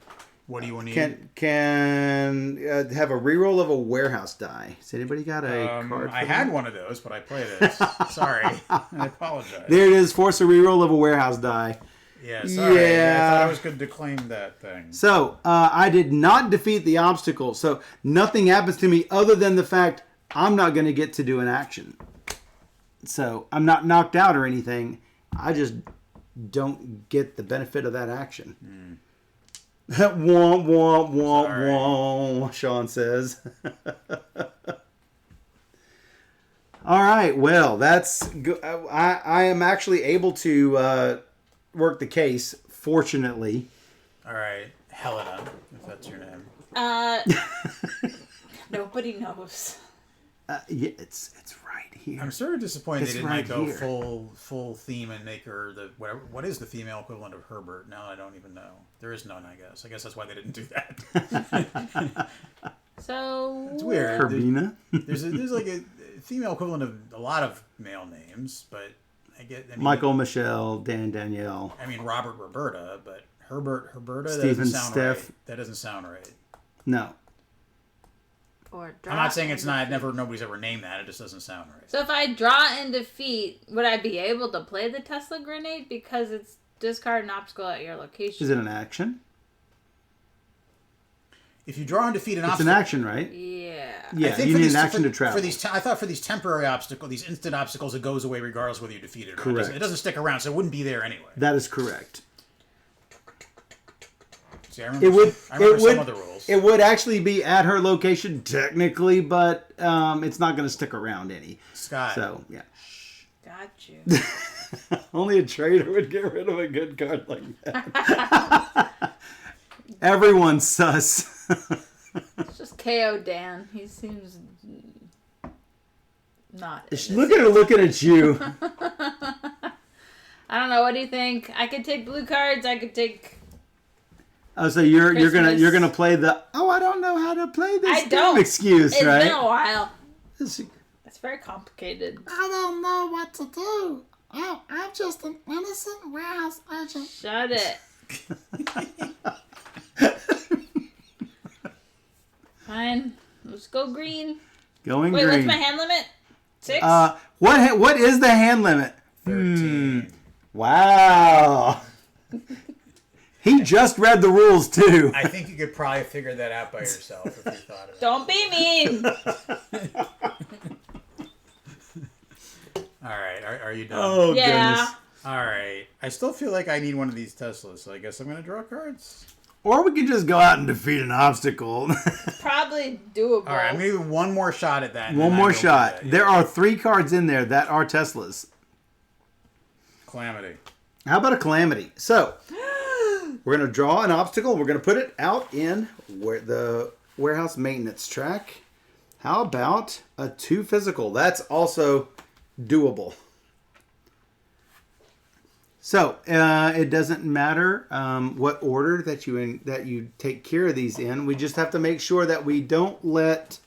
What do you need? can have a reroll of a warehouse die? Has anybody got a card for I that? had one of those, but I played it. Sorry. I apologize. There it is. Force a reroll of a warehouse die. Yeah, sorry. Yeah. I thought I was good to claim that thing. So, I did not defeat the obstacle. So, nothing happens to me other than the fact I'm not going to get to do an action. So, I'm not knocked out or anything. I just don't get the benefit of that action. Womp, womp, womp, Sorry. womp, Sean says. All right. Well, that's good. I am actually able to work the case. Fortunately. All right, Helena, if that's your name. Nobody knows. Yeah, it's right here. I'm sort of disappointed It's they didn't right go here. full theme and make her the whatever. What is the female equivalent of Herbert? Now I don't even know. There is none, I guess. I guess that's why they didn't do that. So It's weird. Herbina. There's like a female equivalent of a lot of male names, but I mean, Michael, Michelle, Dan, Danielle. I mean Robert, Roberta, but Herbert, Herberta. Stephen, that doesn't sound Steph. right. That doesn't sound right. No. or I'm not saying it's not. Nobody's ever named that. It just doesn't sound right. So if I draw and defeat, would I be able to play the Tesla grenade because it's discard an obstacle at your location? Is it an action? If you draw and defeat an It's obstacle, an action, right? Yeah. Yeah, I think you for need these, an action for, to travel. For these, I thought for these temporary obstacles, these instant obstacles, it goes away regardless whether you defeat it or Correct. not. It doesn't stick around, so it wouldn't be there anyway. That is correct. See, I remember, It would. I remember It some would. of the rules. It would actually be at her location technically, but it's not going to stick around any. Scott, So yeah, Got you. only a trader would get rid of a good card like that. Everyone's sus. It's just KO Dan. He seems not. Look at her looking at you. I don't know. What do you think? I could take blue cards. I could take. Oh, so you're Christmas. gonna play the I don't know how to play this I game don't. excuse, It's right? been a while. It's- It's very complicated. I don't know what to do. Oh, I'm just an innocent warehouse agent. Shut it. Fine. Let's go green. Going Wait, green. what's my hand limit? 6? What is the hand limit? 13. Wow. He just read the rules too. I think you could probably figure that out by yourself if you thought of it. Don't be mean. All right, are you done? Oh Yeah. goodness. All right. I still feel like I need one of these Teslas, so I guess I'm going to draw cards. Or we can just go out and defeat an obstacle. Probably doable. All right, I'm going to give you one more shot at that. and One then more I go shot. with that, There yeah. are 3 cards in there that are Teslas. Calamity. How about a calamity? So we're going to draw an obstacle. We're going to put it out in the warehouse maintenance track. How about a 2 physical? That's also doable. So it doesn't matter what order that you take care of these in. We just have to make sure that we don't let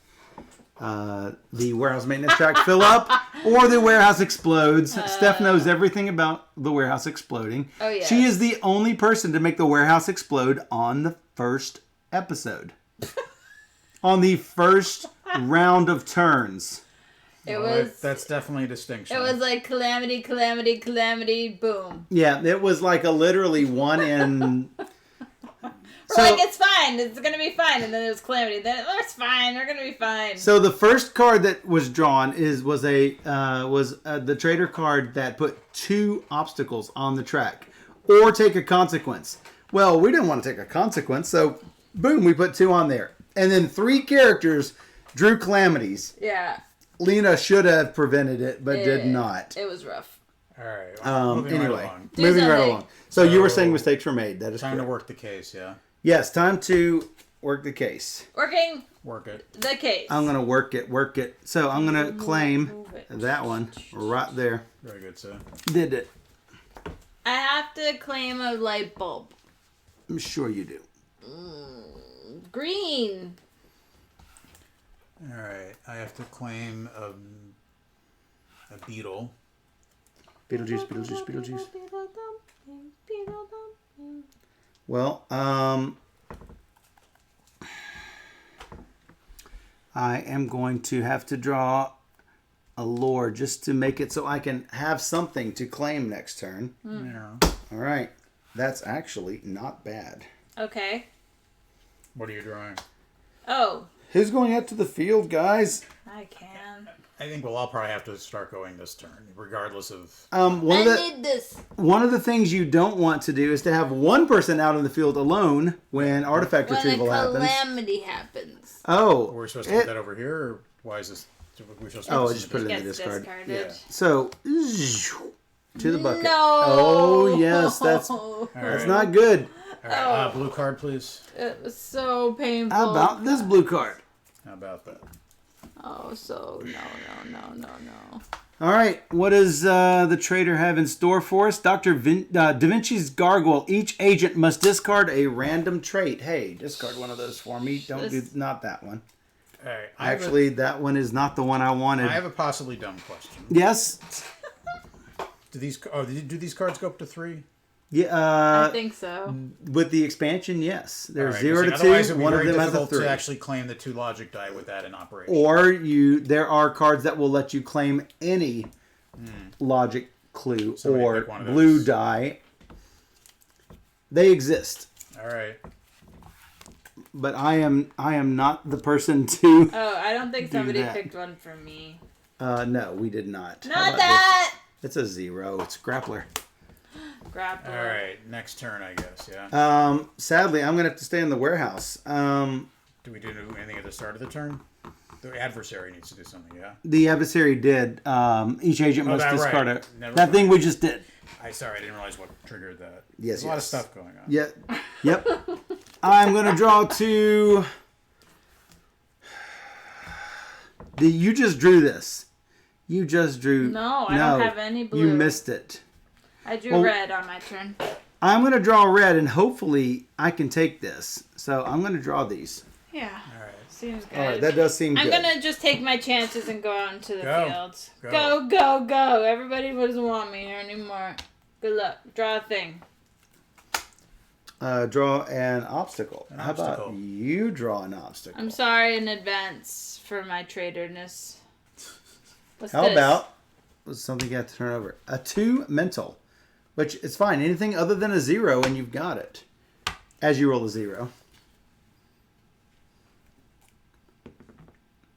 the warehouse maintenance track fill up or the warehouse explodes. Steph knows everything about the warehouse exploding. Oh, yes. She is the only person to make the warehouse explode on the first episode. On the first round of turns. It Well, was. that's definitely a distinction. It was like calamity, calamity, calamity, boom. Yeah, it was like a literally 1 in... We're like, it's fine. It's gonna be fine. And then it was calamity. Then it's fine. We're gonna be fine. So the first card that was drawn was the trader card that put 2 obstacles on the track, or take a consequence. Well, we didn't want to take a consequence, so boom, we put 2 on there, and then 3 characters drew calamities. Yeah. Lena should have prevented it, but did Yeah. not. It was rough. All right. Well, moving right Anyway, along. Do moving right something. along. So you were So- saying mistakes were made. That is Time to correct. work the case, yeah? Yes, time to work the case. Working Work it. the case. I'm gonna work it. So I'm gonna claim Move it. that one right there. Very good, sir. Did it? I have to claim a light bulb. I'm sure you do. Green. All right. I have to claim a beetle. Beetlejuice, Beetlejuice, Beetlejuice. Well, I am going to have to draw a lore just to make it so I can have something to claim next turn. Yeah. All right. That's actually not bad. Okay. What are you drawing? Oh, Who's going out to the field, guys? I can. I think we'll all probably have to start going this turn, regardless of... One need this. of the things you don't want to do is to have one person out in the field alone when artifact When a retrieval happens. calamity happens. Oh, We're supposed to put that over here, or why is this... Oh, I just put it in the Gets discard. discarded. Yeah. So, to the bucket. No. Oh, yes, that's Alright. not good. All right, blue card, please. It was so painful. How about this blue card? How about that? Oh, so no. All right, what does the trader have in store for us? Da Vinci's Gargoyle. Each agent must discard a random trait. Hey, discard one of those for me. Not that one. All right. Actually, that one is not the one I wanted. I have a possibly dumb question. Yes. Do these cards go up to 3? Yeah. I think so. With the expansion, yes. There's All right, 0 to otherwise 2. it'd be One of very them has a difficult 3. to actually claim the 2 logic die with that in operation. Or there are cards that will let you claim any logic clue Somebody or pick one of blue those. die. They exist, All right. but I am not the person to. Oh, I don't think somebody that. picked one for me. No, we did not. How Not about that! this? It's a 0. It's grappler. Grappler. All right. Next turn, I guess. Yeah. Sadly, I'm gonna have to stay in the warehouse. Do we do anything at the start of the turn? The adversary needs to do something. Yeah. The adversary did. Each agent must that discard right. it. Never That mind. thing we just did. I didn't realize what triggered that. Yes, There's a lot of yes. stuff going on. Yeah. Yep. I'm gonna draw 2. You just drew this. You just drew. No, I don't have any blue. You missed it. I drew red on my turn. I'm gonna draw red, and hopefully I can take this. So I'm gonna draw these. Yeah. All right. Seems good. All right, that does seem I'm good. gonna just take my chances and go out into the Go. fields. Go. Go. Everybody doesn't want me here anymore. Good luck. Draw a thing. Draw an obstacle. An How obstacle. about you draw an obstacle? I'm sorry in advance for my traiterness. What's How this? about something you have to turn over? A 2 mental, which is fine. Anything other than a 0, and you've got it. As you roll a 0.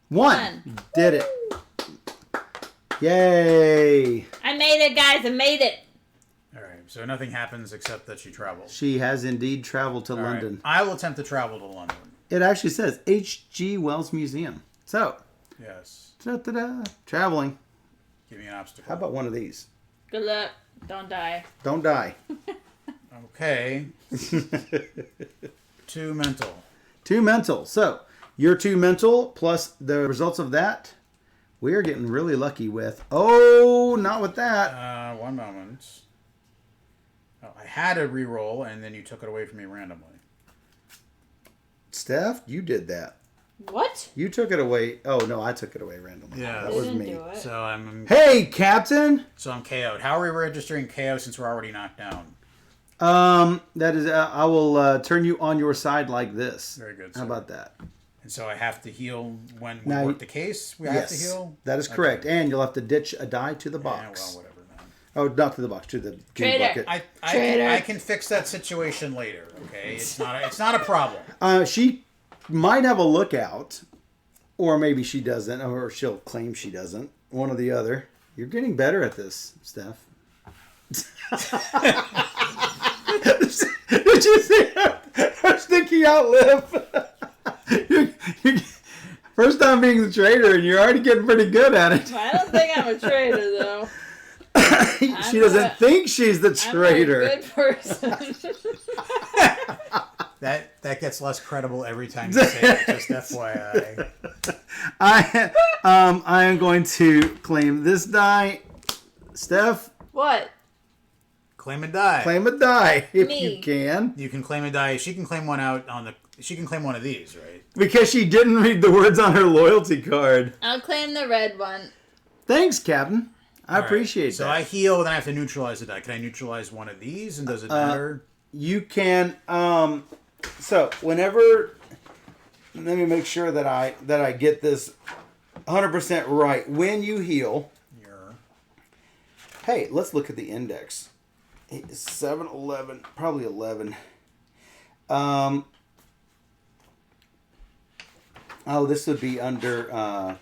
1. Did it. Yay. I made it, guys. I made it. All right. So nothing happens except that she travels. She has indeed traveled to All right. London. I will attempt to travel to London. It actually says H.G. Wells Museum. So, Yes. da-da-da, traveling. Give me an obstacle. How about one of these? Good luck. Don't die. Don't die. Okay. 2 mental. 2 mental. So, your 2 mental plus the results of that, we are getting really lucky with. Oh, not with that. 1 moment. Oh, I had a reroll, and then you took it away from me randomly. Steph, you did that. What? You took it away. Oh, no, I took it away randomly. Yeah. That was Didn't me. do it. So I'm Hey, Captain. KO'd. How are we registering KO since we're already knocked down? That is, I will turn you on your side like this. Very good. How sir. about that? And so I have to heal when we Now- work the case. We have to Yes, heal. that is Okay. correct. And you'll have to ditch a die to the Yeah, box. well, whatever then. Oh, not to the box, to the Traitor. bucket. I can fix that situation later. Okay, it's not a problem. She might have a lookout, or maybe she doesn't, or she'll claim she doesn't. One or the other. You're getting better at this, Steph. Did you see her sticky out lip? First time being the traitor, and you're already getting pretty good at it. I don't think I'm a traitor, though. She doesn't think she's the traitor. I'm a good person. That gets less credible every time you say it. Just FYI. I am going to claim this die. Steph, What? Claim a die. claim a die if Me. you can. You can claim a die. She can claim one out on the. She can claim one of these, right? Because she didn't read the words on her loyalty card. I'll claim the red one. Thanks, Captain. I All right. appreciate So that. I heal, then I have to neutralize the die. Can I neutralize one of these? And does it matter? You can. So whenever, let me make sure that I get this 100% right. When you heal, Your hey, let's look at the index. 7, 11, probably 11. Oh, this would be under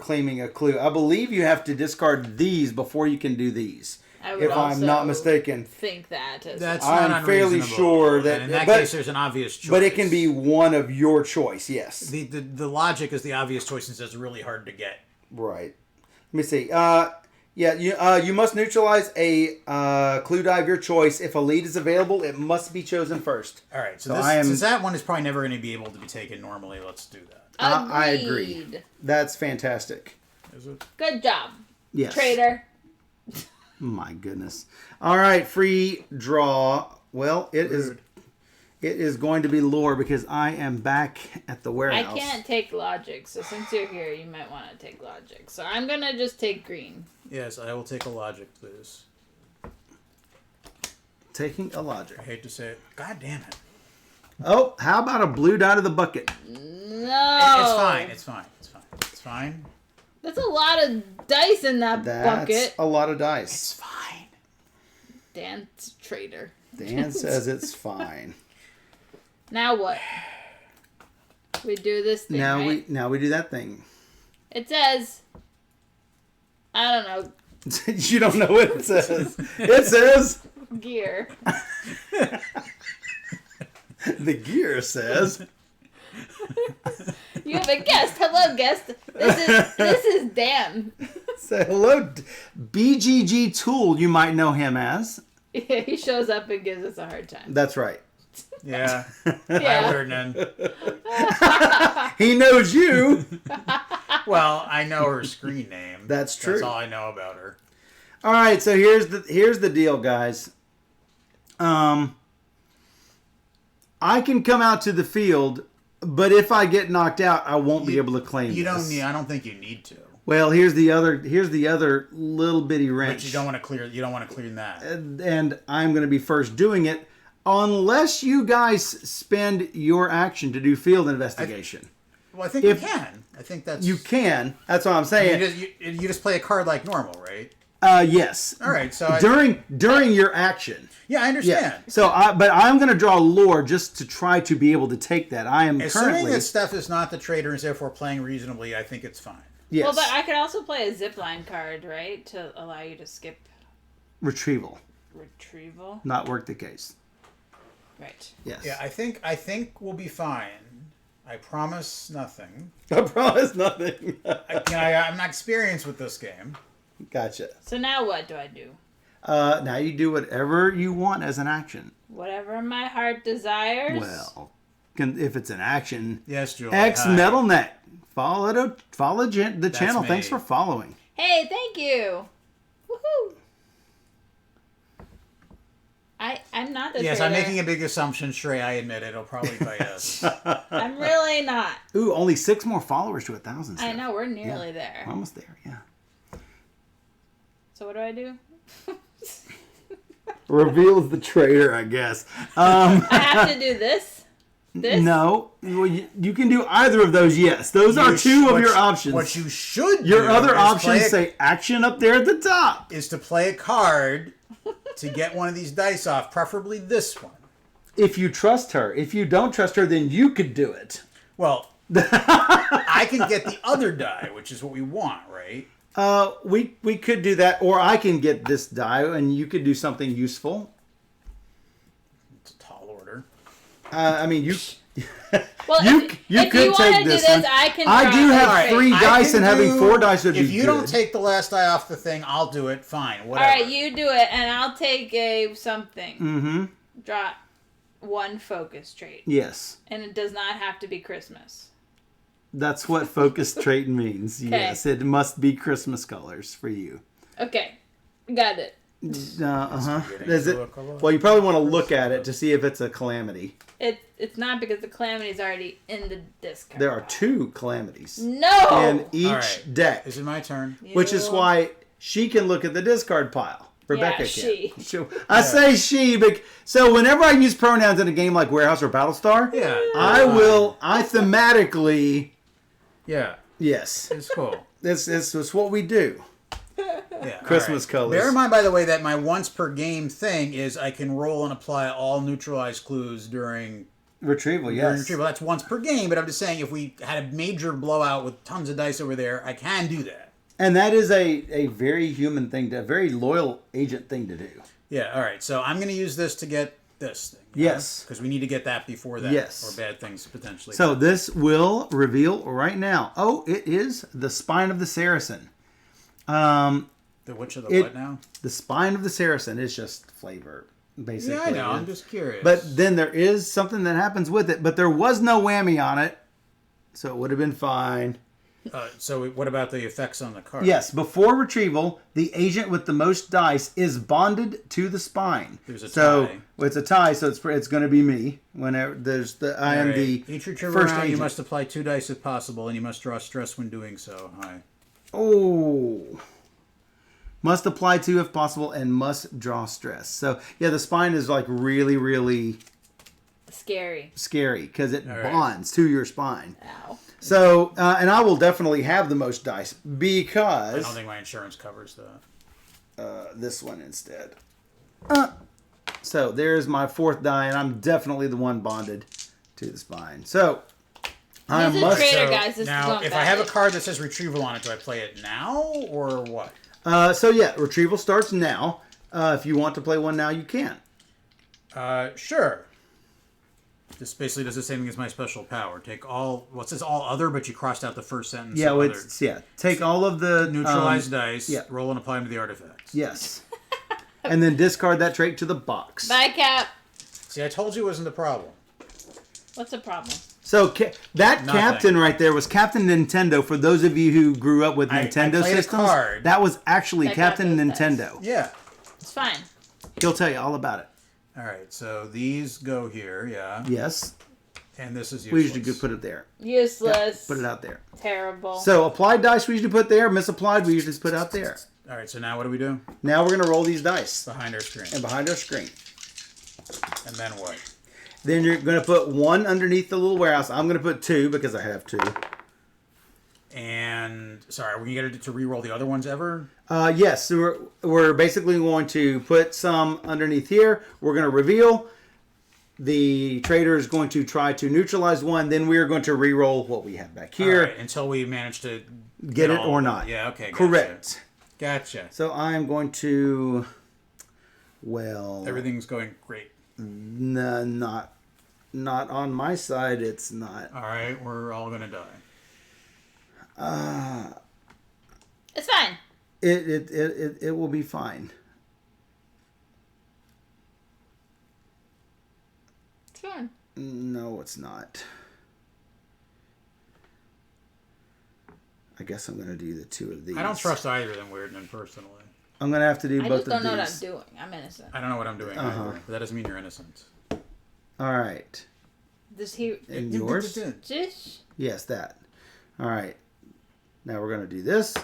claiming a clue. I believe you have to discard these before you can do these. I would If I'm not also mistaken. think that. That's I'm not fairly unreasonable. sure that- And in that but- case, there's an obvious choice. But it can be one of your choice, yes. The logic is the obvious choice, since it's really hard to get. Right. Let me see. You must neutralize a clue die of your choice. If a lead is available, it must be chosen first. All right. So since that one is probably never going to be able to be taken normally, let's do that. I agree. Agreed. That's fantastic. Is it? Good job. Yes. Traitor. My goodness. All right, free draw. Well, it is going to be lore because I am back at the warehouse. I can't take logic, so since you're here, you might want to take logic. So I'm going to just take green. Yes, I will take a logic, please. Taking a logic. I hate to say it. God damn it. Oh, how about a blue die to the bucket? No. It's fine. It's fine. It's fine. It's fine. That's a lot of dice in that That's bucket. a lot of dice. It's fine. Dan's traitor. Dan says it's fine. Now what? We do this thing, right? Now we do that thing. It says, I don't know, You don't know what it says. It says gear. the gear says. You have a guest. Hello, guest. This is Dan. Say hello, BGG Tool. You might know him as. Yeah, he shows up and gives us a hard time. That's right. Yeah. Yeah. Hi, Lernan. He knows you. Well, I know her screen name. That's true. That's all I know about her. All right, so here's the deal, guys. I can come out to the field, but if I get knocked out, I won't be able to claim You this. don't need. I don't think you need to. Well, here's the other little bitty wrench. But you don't want to clear. You don't want to clean that. And I'm going to be first doing it, unless you guys spend your action to do field investigation. Well, I think you can. I think that's. You can. That's what I'm saying. You just play a card like normal, right? Yes. All right. So during your action. Yeah, I understand. Yeah. So, but I'm going to draw lore just to try to be able to take that. I am Assuming currently. that Steph is not the traitor and is therefore playing reasonably, I think it's fine. Yes. Well, but I could also play a zipline card, right? To allow you to skip Retrieval. Not work the case. Right. Yes. Yeah, I think we'll be fine. I promise nothing. I promise nothing. I'm not experienced with this game. Gotcha. So now what do I do? Now you do whatever you want as an action. Whatever my heart desires. Well, if it's an action. Yes, Julie. X hi. Metal Neck. Follow the channel. me. Thanks for following. Hey, thank you. Woohoo. I'm not the Yes, traitor. I'm making a big assumption, Shrey. I admit it. It'll probably bite us. I'm really not. Ooh, only 6 more followers to 1,000. I know, we're nearly there. We're almost there, yeah. So what do I do? Reveals the traitor, I guess. I have to do this? This? No. Well, you can do either of those, yes. Those are two of your options. What you should Your do other is options say action up there at the top. is to play a card to get one of these dice off, preferably this one. If you trust her. If you don't trust her, then you could do it. Well, I can get the other die, which is what we want, right? We could do that, or I can get this die, and you could do something useful. It's a tall order. I mean, you. Well, if you could want take to do this this, one. I can I do draw have straight. 3 dice, and having 4 dice would be good. If you don't take the last die off the thing, I'll do it. Fine, whatever. All right, you do it, and I'll take a something. Mm-hmm. Draw 1 focus trait. Yes. And it does not have to be Christmas. That's what focus trait means. Yes, it must be Christmas colors for you. Okay, got it. Is it? Well, you probably want to look at it to see if it's a calamity. It's not because the calamity's already in the discard. There are 2 calamities No. in each deck, Is it my turn? which is why she can look at the discard pile. Rebecca she. can. I say she, but so whenever I use pronouns in a game like Warehouse or Battlestar, Yeah. I thematically. Yeah. Yes, It's cool. it's what we do. Yeah. Christmas colors. Bear in mind, by the way, that my once per game thing is I can roll and apply all neutralized clues during Retrieval, yes. retrieval. That's once per game, but I'm just saying if we had a major blowout with tons of dice over there, I can do that. And that is a very human thing, a very loyal agent thing to do. Yeah, all right. So I'm going to use this to get this thing. Yes. Because we need to get that before that. Yes. Or bad things potentially. So this will reveal right now. Oh, it is the spine of the Saracen. The which of the what now? The spine of the Saracen is just flavor, basically. Yeah, I know. I'm just curious. But then there is something that happens with it. But there was no whammy on it, so it would have been fine. So what about the effects on the card? Yes, before retrieval, the agent with the most dice is bonded to the spine. There's a so tie. It's a tie, so it's going to be me. Whenever there's I am the Each retrieval first round, agent. you must apply 2 dice if possible, and you must draw stress when doing so. Hi. Oh. Must apply 2 if possible, and must draw stress. So yeah, the spine is like really, really scary because it right. bonds to your spine. Ow. So, and I will definitely have the most dice because... I don't think my insurance covers that. this one instead. So, there's my 4th die, and I'm definitely the one bonded to the spine. So, I He's a must... traitor, guys. This is now, going if badly. I have a card that says retrieval on it, do I play it now, or what? So, yeah, retrieval starts now. If you want to play one now, you can. Sure. This basically does the same thing as my special power. Take all, well, it says all other, but you crossed out the first sentence. Yeah, so well, other. take all of the... Neutralize dice, yeah. roll and apply them to the artifacts. Yes. And then discard that trait to the box. Bye, Cap. See, I told you it wasn't the problem. What's the problem? So that Nothing. captain right there was Captain Nintendo. For those of you who grew up with Nintendo I played a systems, card. that was actually That Captain got those Nintendo. Yeah. It's fine. He'll tell you all about it. All right, so these go here, yeah. Yes. And this is useless. We usually could put it there. Useless. Put it out there. Terrible. So applied dice we usually put there. Misapplied we usually just put out there. All right, so now what do we do? Now we're going to roll these dice. Behind our screen. And behind our screen. And then what? Then you're going to put 1 underneath the little warehouse. I'm going to put 2 because I have 2. And, sorry, are we going to re-roll the other ones ever? Yes. So we're basically going to put some underneath here. We're going to reveal. The trader is going to try to neutralize 1. Then we are going to re-roll what we have back here. All right, until we manage to Get it all or of them. not. Yeah, okay. Gotcha. Correct. Gotcha. So I'm going to... Well... Everything's going great. No, not on my side. It's not. All right, we're all going to die. It's fine. It will be fine. It's fine. No, it's not. I guess I'm going to do the 2 of these. I don't trust either of them, Weirdman, personally. I'm going to have to do I both just of don't know these. what I'm doing. I'm innocent. I don't know what I'm doing either, but that doesn't mean you're innocent. All right. Does he... And yours? Jish? Yes, that. All right. Now we're going to do this.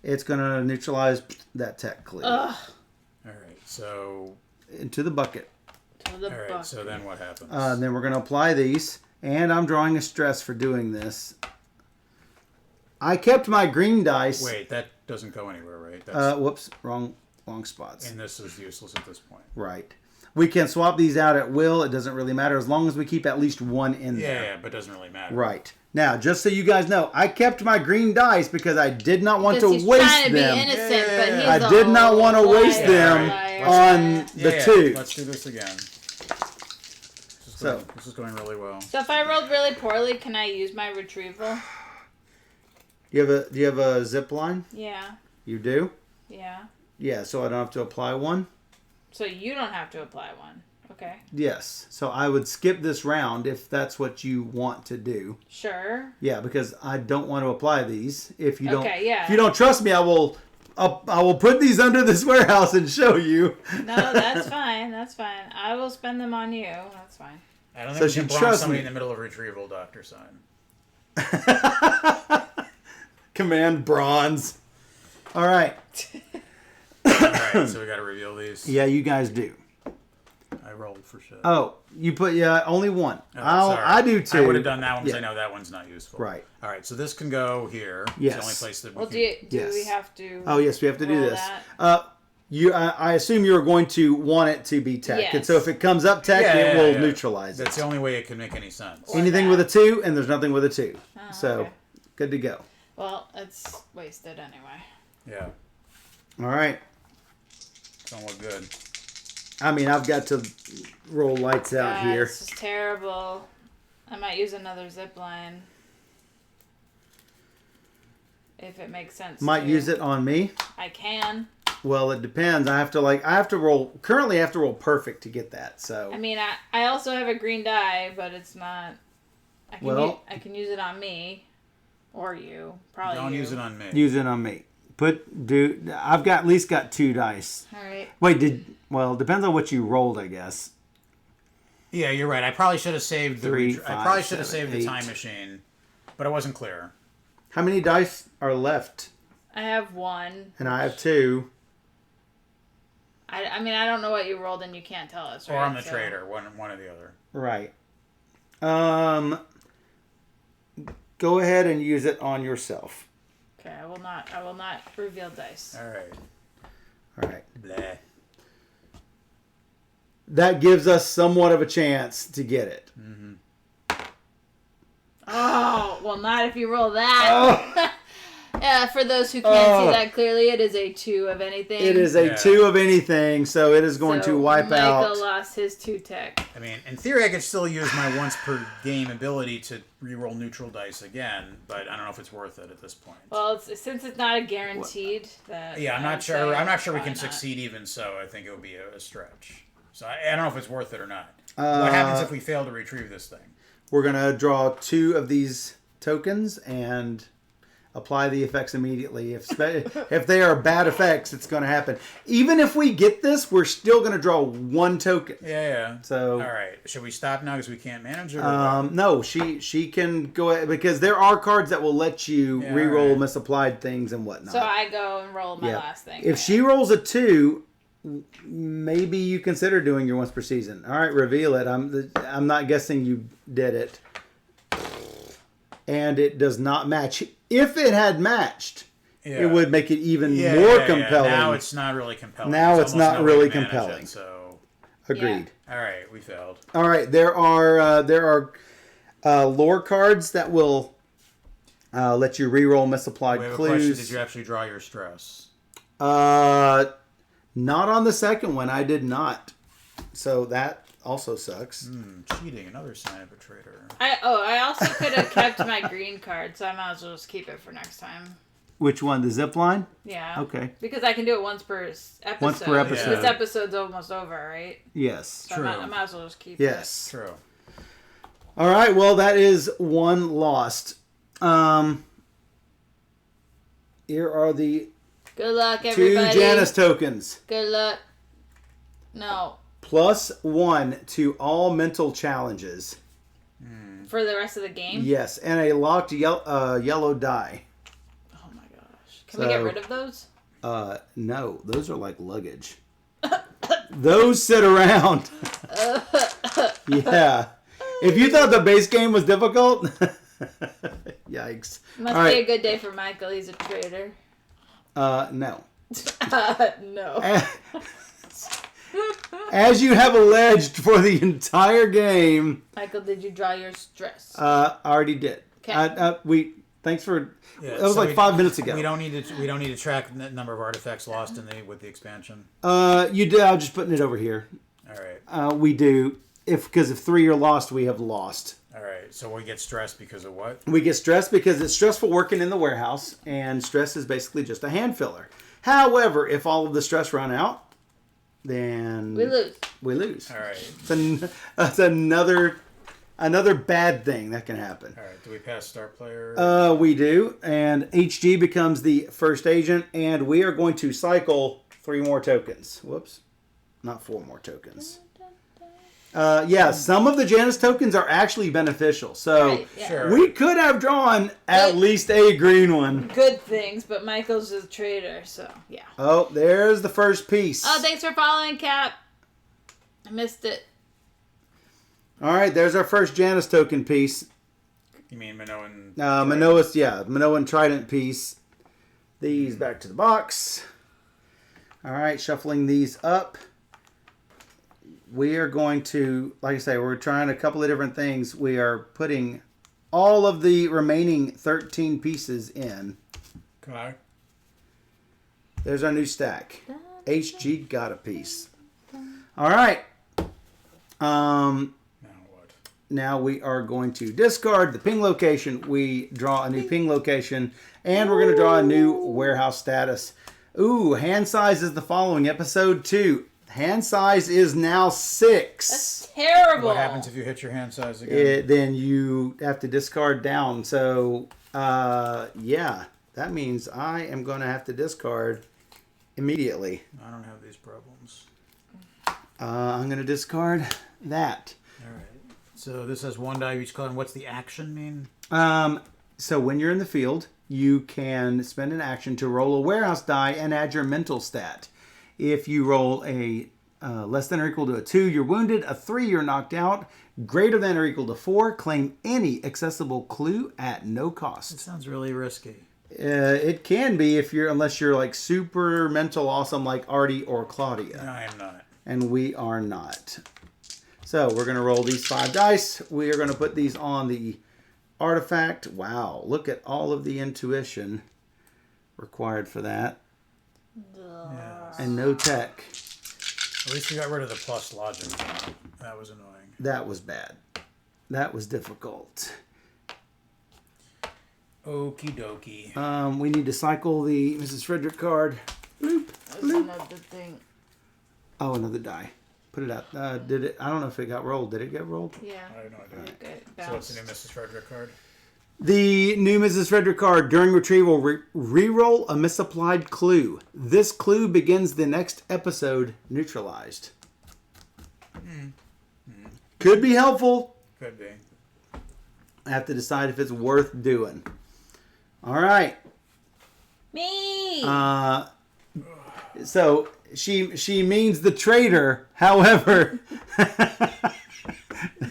It's going to neutralize that tech clear. Ugh. All right, so... Into the bucket. To the All right, bucket. so then what happens? Then we're going to apply these. And I'm drawing a stress for doing this. I kept my green dice. Wait, that doesn't go anywhere, right? That's, Whoops. Wrong spots. and this is useless at this point. Right. We can swap these out at will. It doesn't really matter as long as we keep at least 1 in there. Yeah, but it doesn't really matter. Right. Now, just so you guys know, I kept my green dice because I did not want Because to he's waste trying to them. be innocent, but he's I did not want to waste liar, them liar. on the Yeah, 2. let's do this again. This is going really well. So if I rolled really poorly, can I use my retrieval? Do you have a zip line? Yeah. You do? Yeah. Yeah, so I don't have to apply one? So you don't have to apply one. Okay. Yes. So I would skip this round if that's what you want to do. Sure. Yeah, because I don't want to apply these. If you don't yeah. If you don't trust me, I will put these under this warehouse and show you. No, that's fine. That's fine. I will spend them on you. That's fine. I don't So think she we can bronze trusts somebody me. in the middle of retrieval, Dr. Sign. Command bronze. All right. Alright, so we gotta reveal these. Yeah, you guys do. I rolled for shit. Oh, you put only 1. Oh, sorry. I do 2. I would have done that one because Yeah. I know that one's not useful. Right. Alright, so this can go here. Yes. It's the only place that we Well, can... do Yes. we have to? Oh yes, we have to do roll this. that? I assume you're going to want it to be tech, and Yes. so if it comes up tech, it will neutralize That's it. the only way it can make any sense. Anything that. with a 2, and there's nothing with a 2. So okay. good to go. Well, it's wasted anyway. Yeah. All right. Don't look good. I mean, I've got to roll lights out here. This is terrible. I might use another zip line. If it makes sense. Might use it on me. I can. Well, it depends. I have to roll. Currently, I have to roll perfect to get that. So. I mean, I also have a green die, but it's not. I can use it on me, or you. Probably. Don't you. use it on me. Use it on me. I've got at least got 2 dice. All right. Wait, depends on what you rolled, I guess. Yeah, you're right. I probably should have saved the. 3, I 5, probably should have 7, saved the 8. time machine, but it wasn't clear. How many dice are left? I have 1. And I have 2. I mean, I don't know what you rolled, and you can't tell us, right? Or I'm the traitor, one or the other. Right. Go ahead and use it on yourself. Okay, I will not reveal dice. All right. All right. Bleh. That gives us somewhat of a chance to get it. Mm-hmm. Oh, well, not if you roll that. Yeah, for those who can't see that clearly, it is a 2 of anything. It is a 2 of anything, so it is going to wipe out. Michael lost his 2 tech. I mean, in theory, I could still use my once per game ability to reroll neutral dice again, but I don't know if it's worth it at this point. Well, since it's not a guaranteed, that Yeah, I'm I not would sure. say I'm not sure we can probably not. succeed even so. I think it would be a stretch. So I don't know if it's worth it or not. What happens if we fail to retrieve this thing? We're going to draw 2 of these tokens and apply the effects immediately. If they are bad effects, it's going to happen. Even if we get this, we're still going to draw 1 token. Yeah. So, all right. Should we stop now because we can't manage it? No, she can go ahead because there are cards that will let you reroll misapplied things and whatnot. So I go and roll my last thing. If she rolls a 2, maybe you consider doing your once per season. All right, reveal it. I'm not guessing you did it. And it does not match. If it had matched, it would make it even more compelling. Now it's not really compelling. Now it's not really compelling. So agreed. All right, we failed. All right, there are lore cards that will let you reroll misapplied We have clues. a question. Did you actually draw your stress? Not on the second one. I did not. So that also sucks. Cheating, another sign of a traitor. I also could have kept my green card, so I might as well just keep it for next time. Which one? The zip line? Yeah. Okay. Because I can do it once per episode. Once per episode. This episode's almost over, right? Yes. So True. I might as well just keep Yes. True. All right. Well, that is 1 lost. Here are the it. Good luck, everybody. 2 Janus tokens. Good luck. No. +1 to all mental challenges. For the rest of the game? Yes, and a locked yellow die. Oh my gosh. Can we get rid of those? No, those are like luggage. Those sit around. Yeah. If you thought the base game was difficult, yikes. Must be a good day for Michael. He's a traitor. No. No. As you have alleged for the entire game. Michael, did you draw your stress? I already did. Okay. Thanks for. Yeah, that was like 5 minutes ago. We don't need to track the number of artifacts lost with the expansion. You do. I'm just putting it over here. All right. We do. Because if 3 are lost, we have lost. All right. So we get stressed because of what? We get stressed because it's stressful working in the warehouse, and stress is basically just a hand filler. However, if all of the stress run out, then we lose. All right. That's another bad thing that can happen. All right. Do we pass start player? We do, and HG becomes the first agent, and we are going to cycle 3 more tokens. Whoops, not 4 more tokens. Some of the Janus tokens are actually beneficial. So Sure. we could have drawn at least a green one. Good things, but Michael's a traitor, so yeah. Oh, there's the first piece. Oh, thanks for following, Cap. I missed it. All right, there's our first Janus token piece. You mean Minoan? Minoan Trident piece. These back to the box. All right, shuffling these up. We are going to, like I say, we're trying a couple of different things. We are putting all of the remaining 13 pieces in. Okay. There's our new stack. HG got a piece. All right. Now what? Now we are going to discard the ping location. We draw a new ping location, and we're going to draw a new warehouse status. Ooh, hand size is the following. Episode 2. Hand size is now 6. That's terrible. What happens if you hit your hand size again? Then you have to discard down. So, yeah, that means I am going to have to discard immediately. I don't have these problems. I'm going to discard that. All right. So this has 1 die each color. And what's the action mean? So when you're in the field, you can spend an action to roll a warehouse die and add your mental stat. If you roll a less than or equal to a 2, you're wounded. A 3, you're knocked out. Greater than or equal to 4, claim any accessible clue at no It cost. sounds really risky. It can be unless you're like super mental awesome like Artie or Claudia. No, I am not. And we are not. So we're going to roll these 5 dice. We are going to put these on the artifact. Wow, look at all of the intuition required for that. Yes. And no tech. At least we got rid of the plus logic. That was annoying. That was bad. That was difficult. Okie dokie. We need to cycle the Mrs. Frederick card. That's another thing. Oh, another die. Put it out. Did it? I don't know if it got rolled. Did it get rolled? Yeah. I have no idea. Good. So what's the new Mrs. Frederick card? The new Mrs. Frederick card, during retrieval, re-roll a misapplied clue. This clue begins the next episode neutralized. Could be helpful. Could be. I have to decide if it's worth doing. All right. Me. So she means the traitor. However,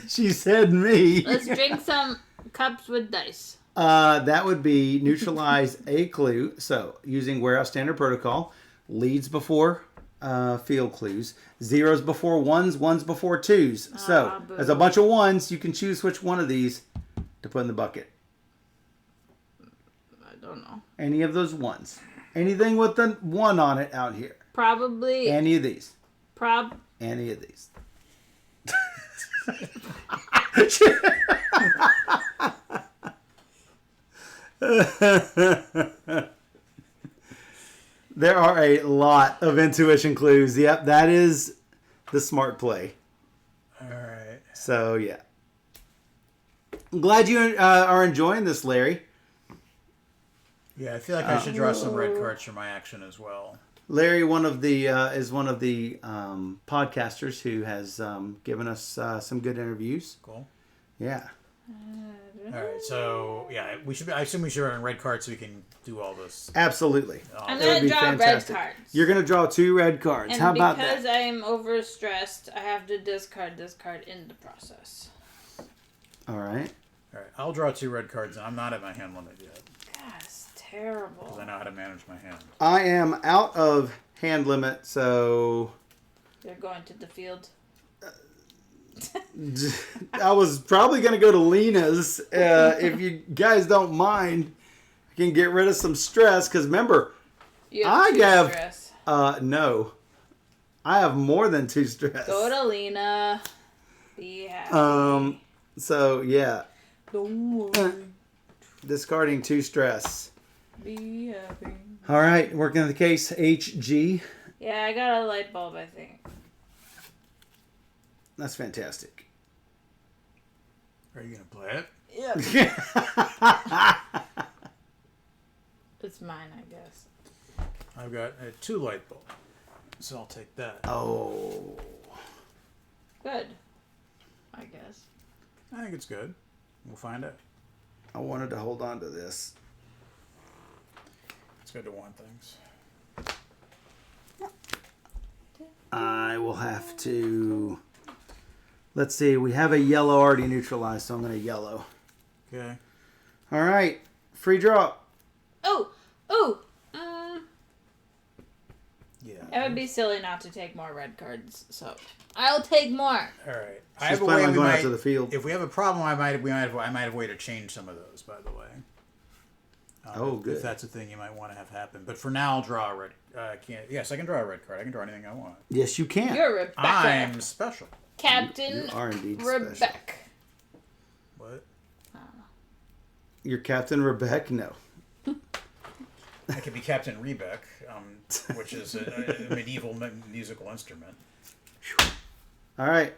she said me. Let's drink some cups with dice. That would be neutralize a clue. So using warehouse standard protocol, leads before field clues, zeros before ones, ones before twos. So boo. there's a bunch of ones. You can choose which one of these to put in the bucket. I don't know. Any of those ones. Anything with the 1 on it out here. Probably. Any of these. Any of these. There are a lot of intuition clues. Yep, that is the smart play. All right. So, yeah. I'm glad you are enjoying this, Larry. Yeah, I feel like I should draw some red cards for my action as well. Larry, one of the is one of the podcasters who has given us some good interviews. Cool. Yeah. All right, so yeah, we should. I assume we should run red cards so we can do all this. Absolutely. I'm That would gonna be draw fantastic. red cards. You're gonna draw 2 red cards. And How about because that? I am overstressed, I have to discard this card in the process. All right. All right, I'll draw 2 red cards, and I'm not at my hand limit yet God, it's terrible. because I know how to manage my hand. I am out of hand limit, so You're going to the field. I was probably going to go to Lena's. If you guys don't mind, I can get rid of some stress. Because remember, You have two stress. no. I have more than 2 stress. Go to Lena. Be happy. So, yeah. Don't worry. Discarding 2 stress. Be happy. All right. Working on the case, HG. Yeah, I got a light bulb, I think. That's fantastic. Are you gonna play it? Yeah. It's mine, I guess. I've got 2 light bulbs, so I'll take that. Oh. Good. I guess. I think it's good. We'll find out. I wanted to hold on to this. It's good to want things. I will have to... Let's see. We have a yellow already neutralized, so I'm going to yellow. Okay. All right. Free draw. Oh! Yeah. It would be silly not to take more red cards, so I'll take more. All right. I She's have a planning way on we going might. out to the field. If we have a problem, I might have a way to change some of those. By the way. Good. If that's a thing you might want to have happen. But for now, I'll draw a red. Yes, I can draw a red card. I can draw anything I want. Yes, you can. You're Rebecca. I'm special. Captain You are indeed Rebecca. special. What? You're Captain Rebecca? No. I could be Captain Rebec, which is a medieval musical instrument. All right.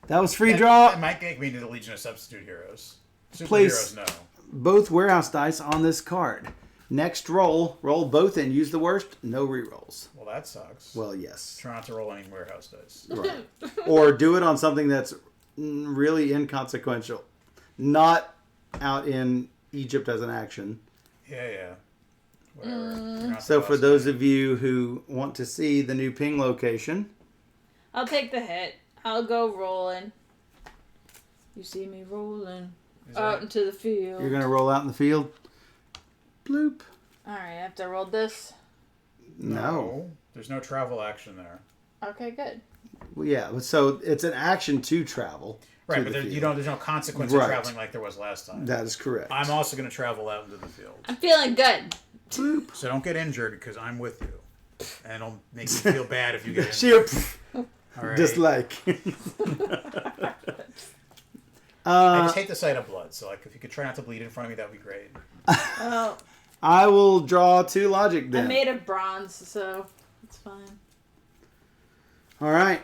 That was free draw. That might make me into the Legion of Substitute Heroes. Place Superheroes, no. both warehouse dice on this card. Next roll both and use the worst. No rerolls. Well, that sucks. Well, yes. Try not to roll any warehouse dice. Right. Or do it on something that's really inconsequential. Not out in Egypt as an action. Yeah. Whatever. So for those of you who want to see the new ping location, I'll take the hit. I'll go rolling. You see me rolling out into the field. you're going to roll out in the field. Bloop. Alright, I have to roll this. No. There's no travel action there. Okay, good. Well, yeah, so it's an action to travel. Right, to but the there's field. no consequence Right. of traveling like there was last time. That is correct. I'm also going to travel out into the field. I'm feeling good. Bloop. So don't get injured because I'm with you. And it'll make me feel bad if you get injured. Sheer All right. dislike. I just hate the sight of blood. So like, if you could try not to bleed in front of me, that would be great. Well, I will draw 2 logic I then. made of bronze, so it's fine. All right.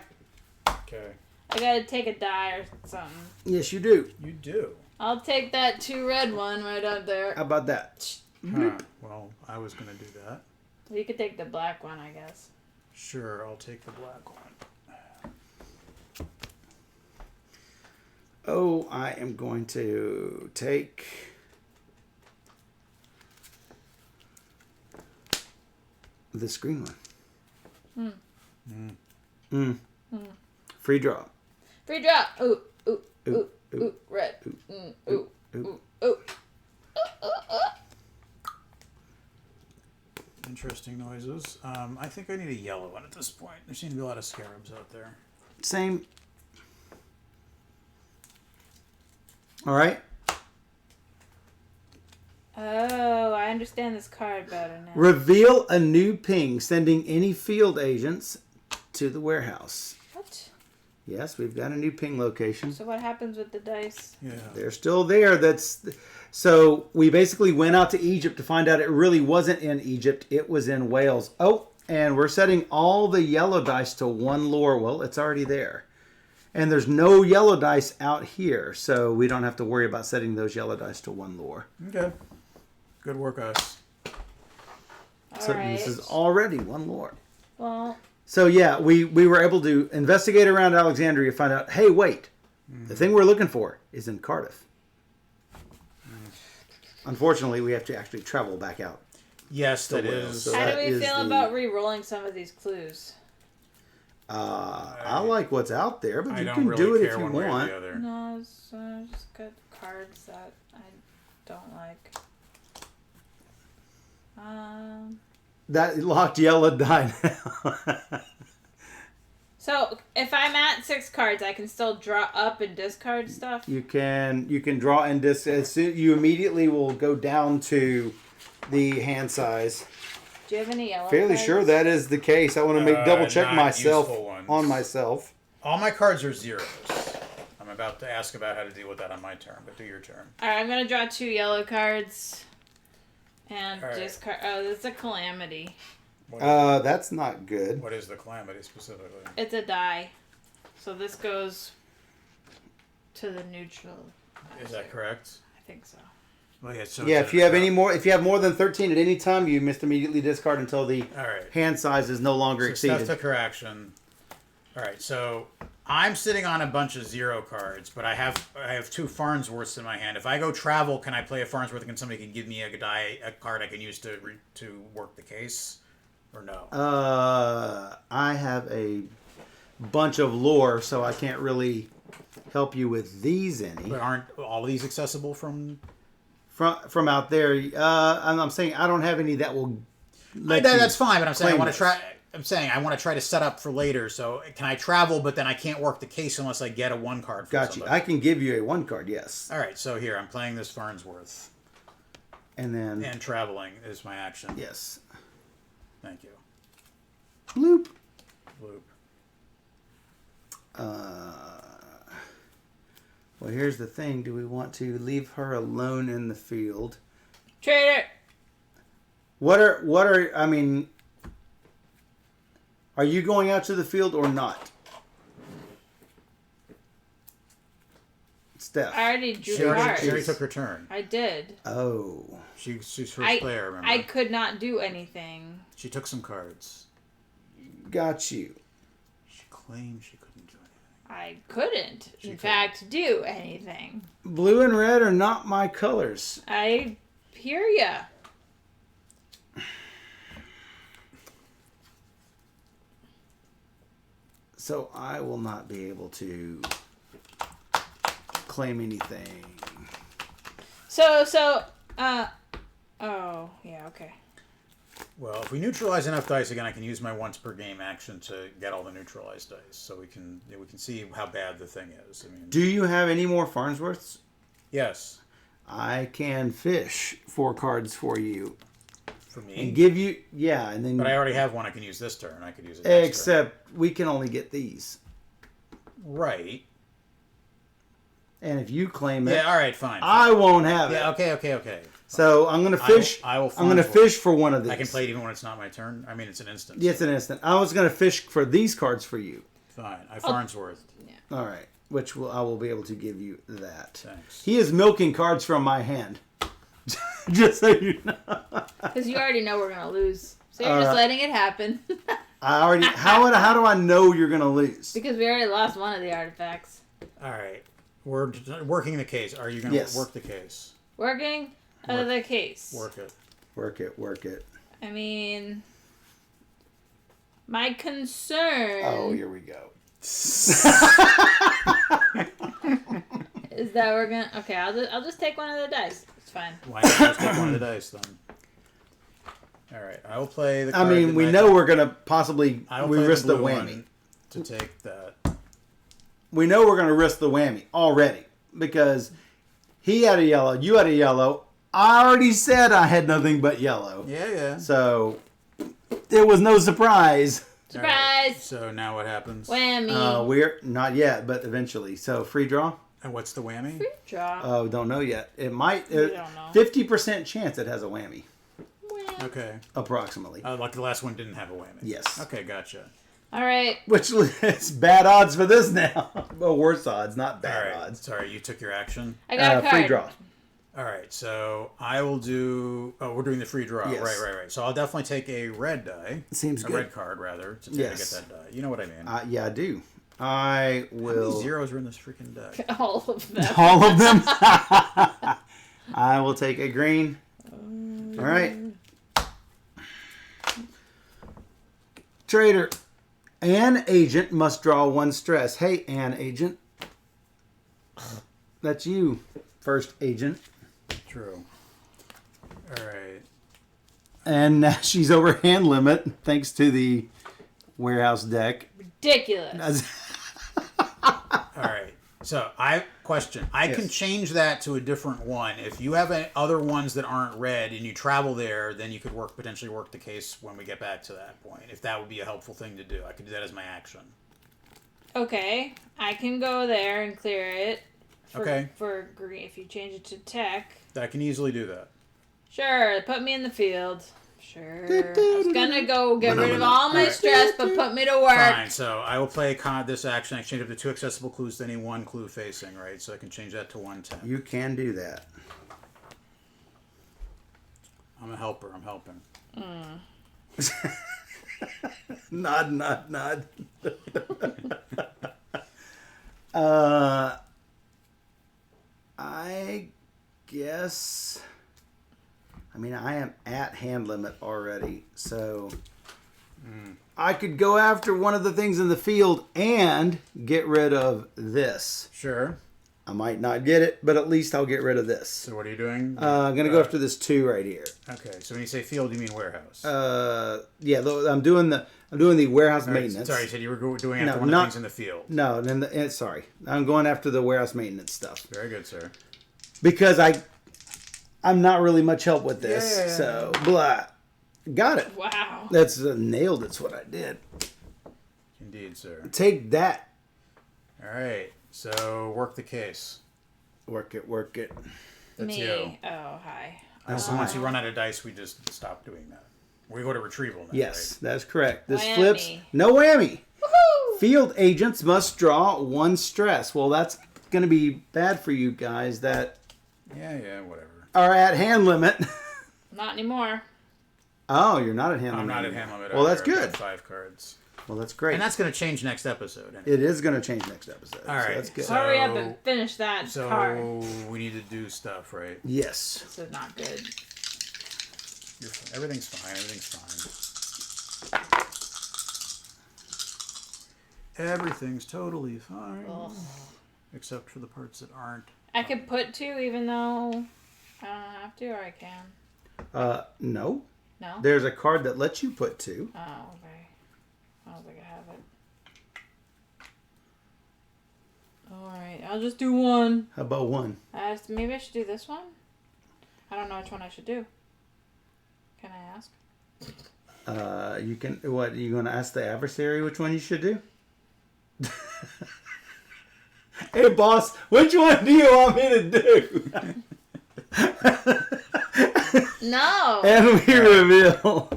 Okay. I gotta take a die or something. Yes, you do. You do. I'll take that 2 red one right up there. How about that? Huh. Well, I was going to do that. You could take the black one, I guess. Sure, I'll take the black one. Oh, I am going to take this green one. Free draw. Free drop. Ooh, ooh, ooh, Ooh, ooh, ooh, red. ooh, Ooh, ooh, ooh. Interesting noises. I think I need a yellow one at this point. There seem to be a lot of scarabs out there. Same. All right. Oh, I understand this card better now. Reveal a new ping, sending any field agents to the warehouse. What? Yes, we've got a new ping location. So what happens with the dice? Yeah. They're still there. So we basically went out to Egypt to find out it really wasn't in Egypt. It was in Wales. Oh, and we're setting all the yellow dice to 1 lore. Well, it's already there. And there's no yellow dice out here, so we don't have to worry about setting those yellow dice to 1 lore. Okay. Good work, us. So Alright. this is already 1 lore. Well, So yeah, we were able to investigate around Alexandria, find out, hey, wait, the thing we're looking for is in Cardiff. Unfortunately, we have to actually travel back out. Yes, that Wales. is. So how do that we is feel the- about re-rolling some of these clues? I like what's out there, but I you don't can really do it care if you one way or want. the other. No, it's just good cards that I don't like. That locked yellow die now. So if I'm at 6 cards, I can still draw up and discard stuff. You can draw and you immediately will go down to the hand size. Do you have any yellow Fairly cards? sure that is the case. I want to double check not myself useful ones. on myself. All my cards are zeros. I'm about to ask about how to deal with that on my turn, but do your turn. All right, I'm gonna draw 2 yellow cards and All right. discard. Oh, it's a calamity. That's not good. What is the calamity specifically? It's a die, so this goes to the neutral. Is that correct? I think so. Well, yeah. So Yeah, if you have more than 13 at any time, you must immediately discard until the All right. hand size is no longer So exceeded. Steph took her action. All right, so I'm sitting on a bunch of 0 cards, but I have 2 Farnsworths in my hand. If I go travel, can I play a Farnsworth and somebody can give me a card I can use to work the case, or no? I have a bunch of lore, so I can't really help you with these any. But aren't all of these accessible from? From out there, I'm saying I don't have any that will. Let you That's fine, but I'm saying I claim want this. to try. I'm saying I want to try to set up for later. So can I travel, but then I can't work the case unless I get a 1 card. From Got you. somebody. I can give you a 1 card. Yes. All right, so here I'm playing this Farnsworth. And then... And traveling is my action. Yes. Thank you. Bloop. Bloop. Well, here's the thing. Do we want to leave her alone in the field? Traitor. I mean, are you going out to the field or not? Steph. I already drew She already cards. took her turn. I did. Oh. She's first player, remember? I could not do anything. She took some cards. Got you. She claimed she couldn't do anything. I couldn't, in fact, do anything. Blue and red are not my colors. I hear ya. So I will not be able to claim anything. Oh, yeah, okay. Well, if we neutralize enough dice again, I can use my once per game action to get all the neutralized dice, so we can see how bad the thing is. I mean, Do you have any more Farnsworths? yes, I can fish 4 cards for you for me. and give you and then. But I already have one I can use this turn. I could use it next turn. Except we can only get these, Right. and if you claim it, Yeah. All right. Fine. I won't have Yeah. it. Okay. So I'm gonna fish. I will I'm gonna Farnsworth. fish for one of these. I can play it even when it's not my turn. I mean, it's an instant. Yeah, it's an instant. I was gonna fish for these cards for you. Fine. I Farnsworth. All right, I will be able to give you that. Thanks. He is milking cards from my hand. Just so you know. Because you already know we're going to lose. So you're just letting it happen. I already. How do I know you're gonna lose? Because we already lost one of the artifacts. All right. We're working the case. Are you going to work the case? Working out of the case. Work it. Work it. I mean, my concern Oh, here we go. is that we're gonna. Okay, I'll just take one of the dice. It's fine. Why not just take one of the dice then? All right. I will play the I card. mean, we know we're gonna possibly I'll we play risk the blue whammy. one to take that. We know we're gonna risk the whammy already because he had a yellow, you had a yellow. I already said I had nothing but yellow, Yeah. so it was no surprise. All right, Surprise! so now what happens? Whammy. We're not yet, but eventually. So free draw. And what's the whammy? Draw. Oh, don't know yet. It might. We don't know. 50% chance it has a whammy, Okay. approximately. Like the last one didn't have a whammy. Yes. Okay, gotcha. All right. Which is bad odds for this now. Well, worse odds, not All bad right. odds. Sorry, you took your action. I got a card. Free draw. All right, so I will do. Oh, we're doing the free draw. Yes. Right. So I'll definitely take a red die. Seems a good. red card rather to Yes. get that die. You know what I mean? Yeah, I do. I How many will. zeros are in this freaking deck? All of them. All of them. I will take a green. All right. Trader. An agent must draw 1 stress. Hey, an agent. That's you, first agent. True. All right. And now she's over hand limit thanks to the warehouse deck. Ridiculous. All right. So I can change that to a different one. If you have other ones that aren't red and you travel there, then you could potentially work the case when we get back to that point. If that would be a helpful thing to do, I could do that as my action. Okay, I can go there and clear it. Okay. For green, if you change it to tech. I can easily do that. Sure, put me in the field. Sure. I was gonna go get rid of all my stress, but put me to work. Fine. So I will play this action. I exchange up to 2 accessible clues to any 1 clue facing, right? So I can change that to 110. You can do that. I'm a helper. I'm helping. Nod. I guess. I mean, I am at hand limit already, so I could go after one of the things in the field and get rid of this. Sure. I might not get it, but at least I'll get rid of this. So what are you doing? I'm gonna go after this 2 right here. Okay. So when you say field, you mean warehouse? Yeah, I'm doing the warehouse maintenance. Sorry, you said you were doing after No, one of the things in the field. No, sorry, I'm going after the warehouse maintenance stuff Very good, sir. because I I'm not really much help with this. Yeah. So, blah. Got it. Wow. That's nailed. It's what I did. Indeed, sir. Take that. All right. So work the case. Work it, work it. That's Me. you. Oh, hi. So once you run out of dice, we just stop doing that. We go to retrieval now. Yes, Right? that's correct. This Whammy. flips. No whammy. Woohoo! Field agents must draw 1 stress. Well, that's going to be bad for you guys that Yeah, whatever. are at hand limit. Not anymore. Oh, you're not at hand limit. I'm not at anymore. hand limit. Well, that's either. I've good. got 5 cards. Well, that's great. And that's going to change next episode. Anyway. It is going to change next episode. All right. So that's good. So- Hurry up and finish that So card. we need to do stuff, right? Yes. This is not good. Everything's fine. Everything's fine. Everything's totally fine. Ugh. Except for the parts that aren't. I could put 2 even though I don't have to, or I can. No. No? There's a card that lets you put 2. Oh, okay. I don't think I have it. Alright, I'll just do 1. How about 1? Maybe I should do this one? I don't know which one I should do. Can I ask? You can. What? Are you going to ask the adversary which one you should do? Hey, boss, which one do you want me to do? No! And we reveal.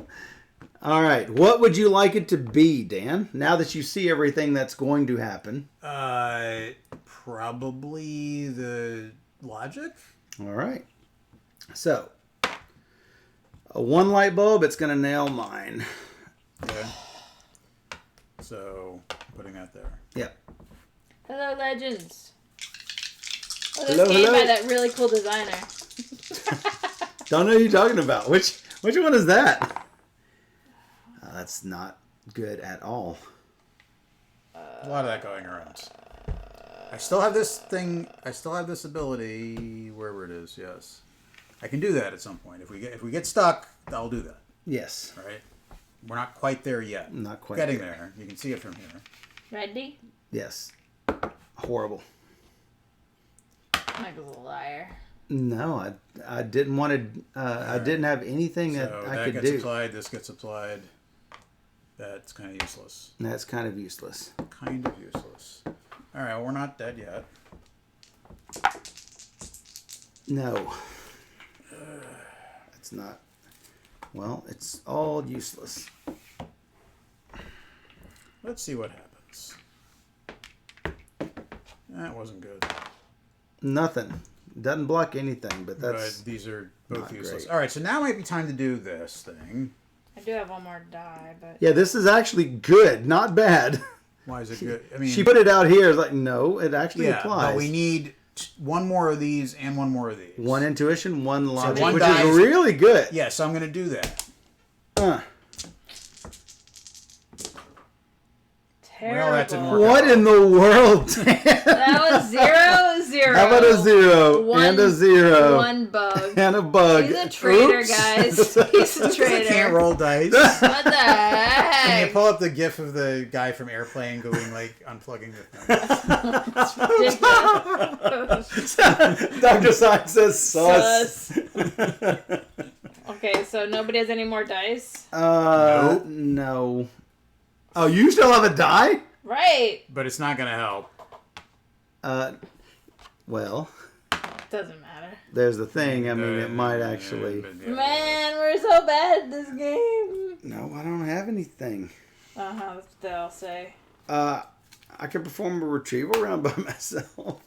All right. What would you like it to be, Dan? Now that you see everything that's going to happen. Probably the logic. All right. So, a 1 light bulb, it's going to nail mine. Okay. So putting that there. Yep. Hello, Legends. Oh, this Hello, game hello. by that really cool designer. Don't know who you're talking about. Which one is that? That's not good at all. A lot of that going around. I still have this thing. I still have this ability wherever it is. Yes, I can do that at some point. If we get stuck, I'll do that. Yes. All right. We're not quite there yet. Not quite Getting there. there. You can see it from here. Ready? Yes. Horrible. Michael's a liar. No, I didn't want to. I didn't have anything that So I that could gets do. applied. This gets applied. That's kind of useless. That's kind of useless. Kind of useless. All right. Well, we're not dead yet. No. It's not. Well, it's all useless. Let's see what happens. That wasn't good. Nothing. Doesn't block anything, but that's. But these are both not useless. great. All right. So now might be time to do this thing. I do have one more die, but Yeah, this is actually good, not bad. Why is it good? I mean, She put it out here. It's like, no, it actually yeah, applies. but we need one more of these and one more of these. 1 intuition, 1 logic, one which die is is- really good. Yeah, so I'm going to do that. terrible. that didn't work. What in the world, Dan? That was 0-0. How about a 0 One- and a 0 One bug. and a bug? He's a traitor, Oops. guys. He's a I can't traitor. roll dice. What the Can you heck? pull up the gif of the guy from Airplane going, like, unplugging the thing? Dr. Science says sus. Okay, so nobody has any more dice? Nope. No. Oh, you still have a die? Right. But it's not going to help. Well, Doesn't matter. there's the thing. I mean, it might actually. Man, we're so bad at this game. No, I don't have anything. Uh-huh, that's what they'll say. I could perform a retrieval round by myself.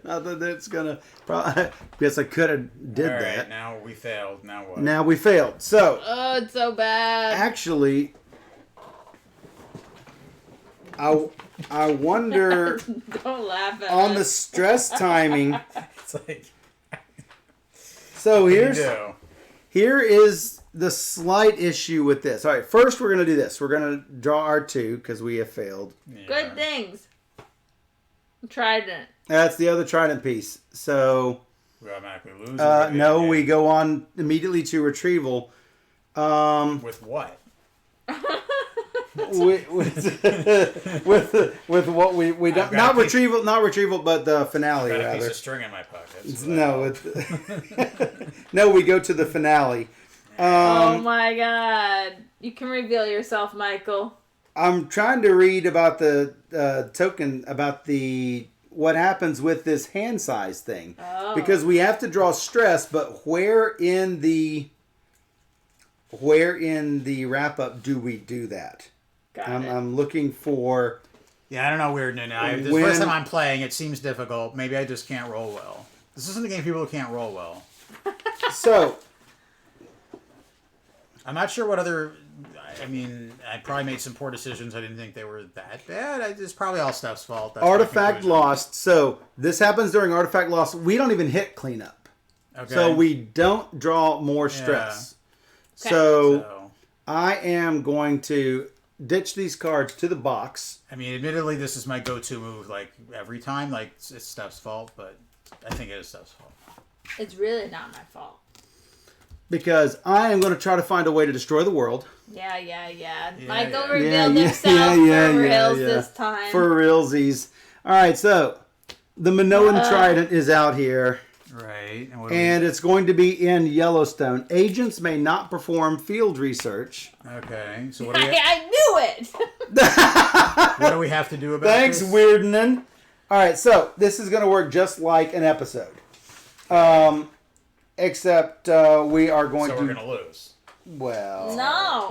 Not that it's gonna. I guess I could have did All right, that. now we failed. Now what? Now we failed. So Oh, it's so bad. actually, I wonder Don't laugh at on the us. stress timing. It's like, So what do you here's do? here is the slight issue with this. All right, first we're gonna do this. We're gonna draw our 2 because we have failed. Yeah. Good things. Trident. That's the other trident piece. So We automatically lose. no, we go on immediately to retrieval. With what? with what we don't not retrieval, but the finale Got a rather. piece of string in my pocket. No, no, we go to the finale. Oh my god! You can reveal yourself, Michael. I'm trying to read about the token about what happens with this hand size thing because we have to draw stress, but where in the wrap up do we do that? I'm looking for. Yeah, I don't know. Weird. This is the first time I'm playing. It seems difficult. Maybe I just can't roll well. This isn't a game people who can't roll well. So. I'm not sure what other. I mean, I probably made some poor decisions. I didn't think they were that bad. It's probably all Steph's fault. That's Artifact lost. So this happens during artifact loss. We don't even hit cleanup. Okay. So we don't draw more stress. Yeah. So I am going to ditch these cards to the box. I mean, admittedly, this is my go-to move. Like every time, like it's Steph's fault, but I think it is Steph's fault. It's really not my fault. Because I am going to try to find a way to destroy the world. Yeah. Michael revealed himself for reals this time. For realsies. All right, so the Minoan Trident is out here. Right. And it's going to be in Yellowstone. Agents may not perform field research. Okay. So what do we I knew it! what do we have to do about Thanks, this? Weirdnan. All right, so this is going to work just like an episode. Except we are going to... So we're going to lose. Well... No!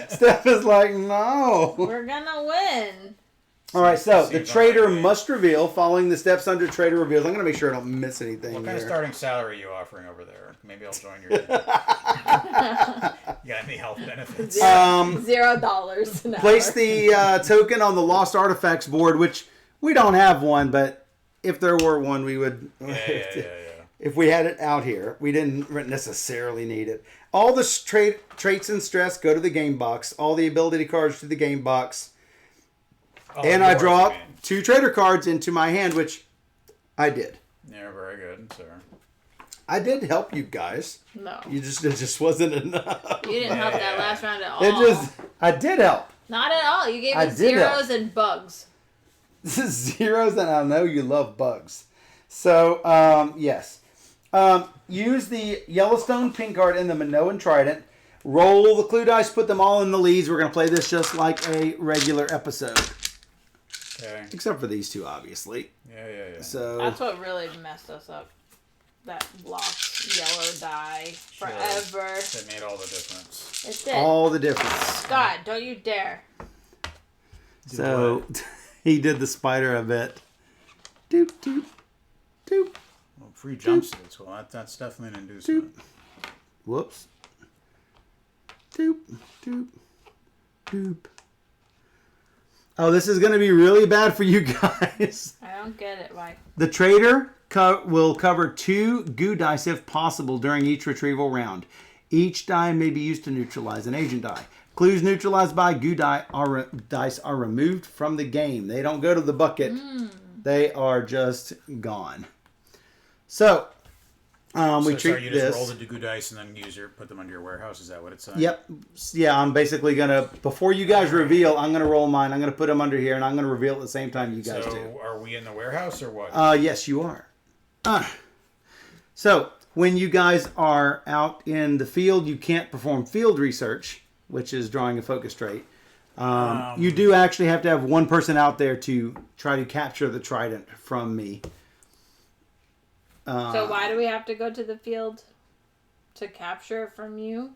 Steph is like, no. We're gonna win. All right, so the trader must reveal, following the steps under trader reveals. I'm going to make sure I don't miss anything What here. kind of starting salary are you offering over there? Maybe I'll join your team. You got any health benefits? $0 an hour. Place the token on the Lost Artifacts board, which we don't have one, but if there were one, we would... Yeah. If we had it out here, we didn't necessarily need it. All the traits and stress go to the game box. All the ability cards to the game box. And I draw 2 trader cards into my hand, which I did. Yeah, very good, sir. I did help you guys. No. It just wasn't enough. You didn't help that last round at all. I did help. Not at all. You gave I me did zeros help. and bugs. Zeros, and I know you love bugs. So, yes. Use the Yellowstone pink card and the Minoan Trident. Roll the clue dice, put them all in the leads. We're going to play this just like a regular episode. Okay. Except for these two, obviously. Yeah. So that's what really messed us up. That blocked yellow die forever. That made all the difference. It did. All the difference. Scott, don't you dare. So he did the spider a bit. Doop, doop, doop. Well, free jumpsuits. Well, that's definitely an inducement. Doop. Whoops. Doop, doop, doop. Oh, this is going to be really bad for you guys. I don't get it, Mike. The trader will cover 2 goo dice if possible during each retrieval round. Each die may be used to neutralize an agent die. Clues neutralized by goo dice are removed from the game. They don't go to the bucket. They are just gone. So, we treat you this. just roll the goo dice and then put them under your warehouse. Is that what it's saying? Yep. Yeah, I'm basically gonna, before you guys reveal, I'm gonna roll mine. I'm gonna put them under here, and I'm gonna reveal at the same time you guys do. So, are we in the warehouse or what? Yes, you are. So, when you guys are out in the field, you can't perform field research, which is drawing a focus trait. You do actually have to have one person out there to try to capture the trident from me. So why do we have to go to the field to capture it from you?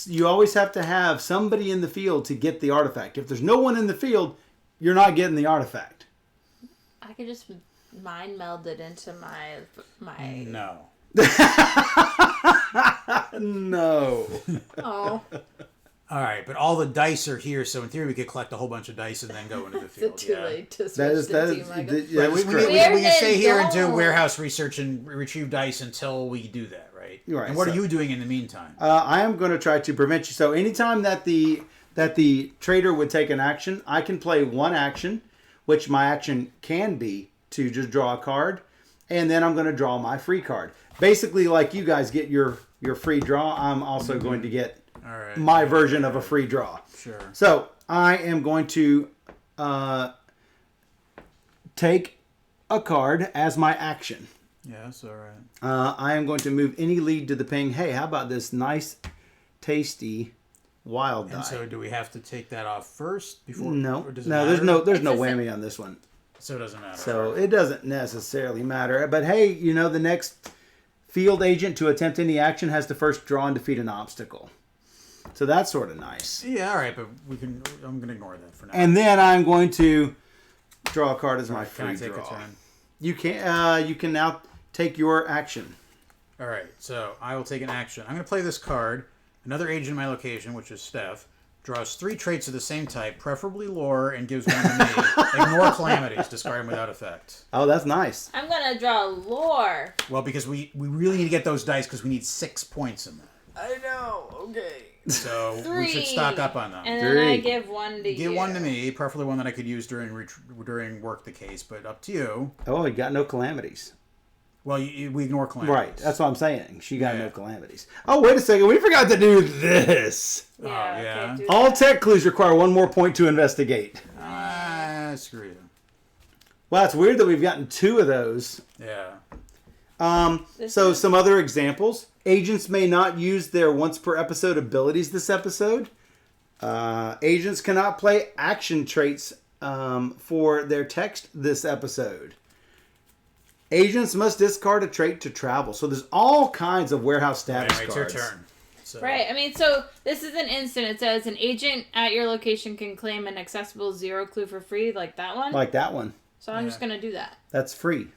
You always have to have somebody in the field to get the artifact. If there's no one in the field, you're not getting the artifact. I could just mind meld it into my. No. No. Oh. All right, but all the dice are here, so in theory we could collect a whole bunch of dice and then go into the Is field. it too late to switch That is the team? Michael? that is We correct. can stay here and do Don't. warehouse research and retrieve dice until we do that, right? Right, And what so- are you doing in the meantime? I am going to try to prevent you. So anytime that the trader would take an action, I can play one action, which my action can be to just draw a card, and then I'm going to draw my free card. Basically, like you guys get your free draw, I'm also going to get right. my version of a free draw. Sure. So I am going to take a card as my action. Yes, all right. I am going to move any lead to the ping. Hey, how about this nice, tasty wild die? And so do we have to take that off first before? No, or does it no, matter? there's no It's the whammy on this one. So it doesn't matter. So it doesn't necessarily matter. But hey, the next field agent to attempt any action has to first draw and defeat an obstacle. So that's sort of nice. Yeah, all right, but I'm going to ignore that for now. And then I'm going to draw a card as my Can I free take draw. a turn? You can now take your action. All right, so I will take an action. I'm going to play this card. Another agent in my location, which is Steph, draws 3 traits of the same type, preferably lore, and gives one to me. Ignore calamities, discard them without effect. Oh, that's nice. I'm gonna draw lore. Well, because we really need to get those dice because we need 6 points in them. I know. Okay. So 3. we should stock up on them. And then I 3. give one to you. Give one to me, preferably one that I could use during work the case, but up to you. Oh, you got no calamities. Well, we ignore calamities. Right, that's what I'm saying. She got Yeah. no calamities. Oh, wait a second. We forgot to do this. Yeah. Oh, yeah. Okay, do All that. tech clues require 1 more point to investigate. Screw you. Well, it's weird that we've gotten 2 of those. Yeah. This So one? some other examples. Agents may not use their once per episode abilities this episode. Agents cannot play action traits for their text this episode. Agents must discard a trait to travel. So there's all kinds of warehouse status Anyway, it's cards. your turn. So, Right. I mean, so this is an instant. It says an agent at your location can claim an accessible 0 clue for free, like that one. Like that one. So I'm just gonna do that. That's free.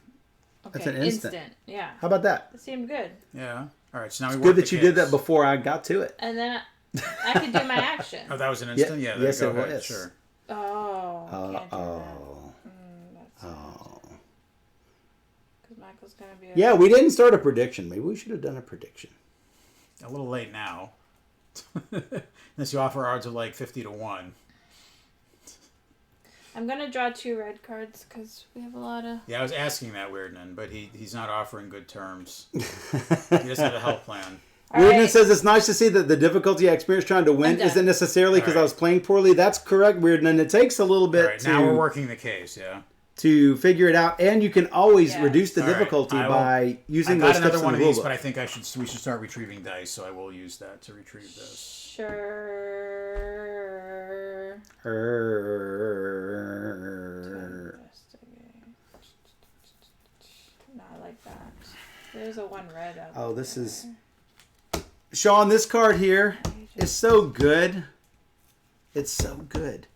Okay. That's an instant. Yeah. How about that? That seemed good. Yeah. All right, so now we Good work that the you did case. that before I got to it. And then I could do my action. Oh, that was an instant? Yeah, yes, go it ahead. was. Sure. Oh. Can't do that. Oh. That's Oh. because Michael's gonna be. Yeah, we didn't start a prediction. Maybe we should have done a prediction. A little late now. Unless you offer odds of like 50 to 1. I'm gonna draw 2 red cards because we have a lot of. Yeah, I was asking that, Weirdman, but he's not offering good terms. He doesn't have a health plan. Weirdman right. says it's nice to see that the difficulty I experienced trying to win I'm done. isn't necessarily because I All was playing poorly. That's correct, Weirdman. It takes a little All bit right, now we're to, working the case, yeah. to figure it out, and you can always Yeah. reduce the All right, difficulty I will- by using I those got steps another in one the of these, rulebook. but I think we should start retrieving dice, so I will use that to retrieve this. Sure. No, I like that. There's a 1 red out. Oh, this is... Sean, this card here is so good. It's so good.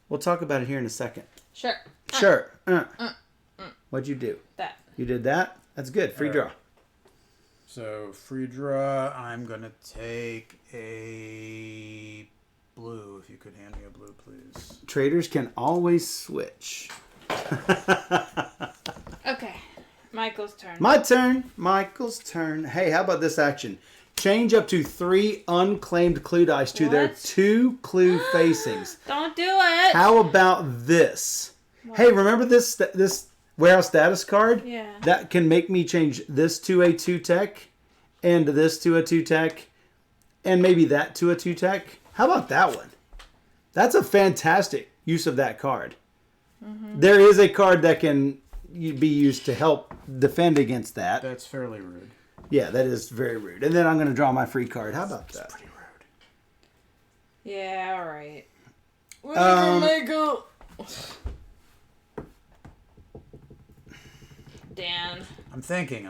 We'll talk about it here in a second. Sure. Sure. What'd you do? That. You did that? That's good. Free draw. So, free draw, I'm going to take a blue, if you could hand me a blue, please. Traders can always switch. Okay. Michael's turn. My turn. Michael's turn. Hey, how about this action? Change up to 3 unclaimed clue dice to their What? 2 clue facings. Don't do it. How about this? Hey, remember this warehouse status card? Yeah. That can make me change this to a 2 tech, and this to a 2 tech, and maybe that to a 2 tech. How about that one? That's a fantastic use of that card. Mm-hmm. There is a card that can be used to help defend against that. That's fairly rude. Yeah, that is very rude. And then I'm going to draw my free card. How about that? Pretty rude. Yeah, alright. Michael. Dan. I'm thinking.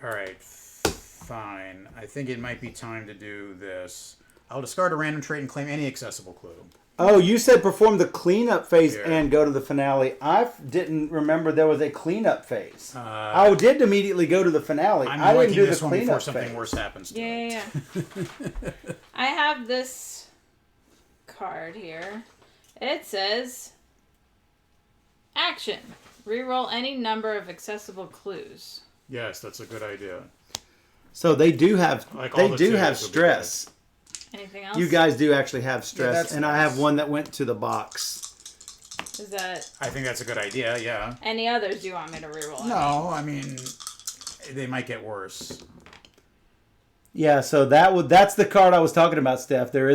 All right, fine. I think it might be time to do this. I'll discard a random trait and claim any accessible clue. Oh, you said perform the cleanup phase Yeah. and go to the finale. I didn't remember there was a cleanup phase. I did immediately go to the finale. I'm I didn't liking do this the one before cleanup something phase. worse happens to it. Yeah. I have this card here. It says action. Reroll any number of accessible clues. Yes, that's a good idea. So they do have Like all the twos have would be stress. Anything else? You guys do actually have stress, that's and I nice. have one that went to the box. Is that I think that's a good idea, yeah. any others you want me to reroll? No, I mean, they might get worse. Yeah, so that's the card I was talking about, Steph. There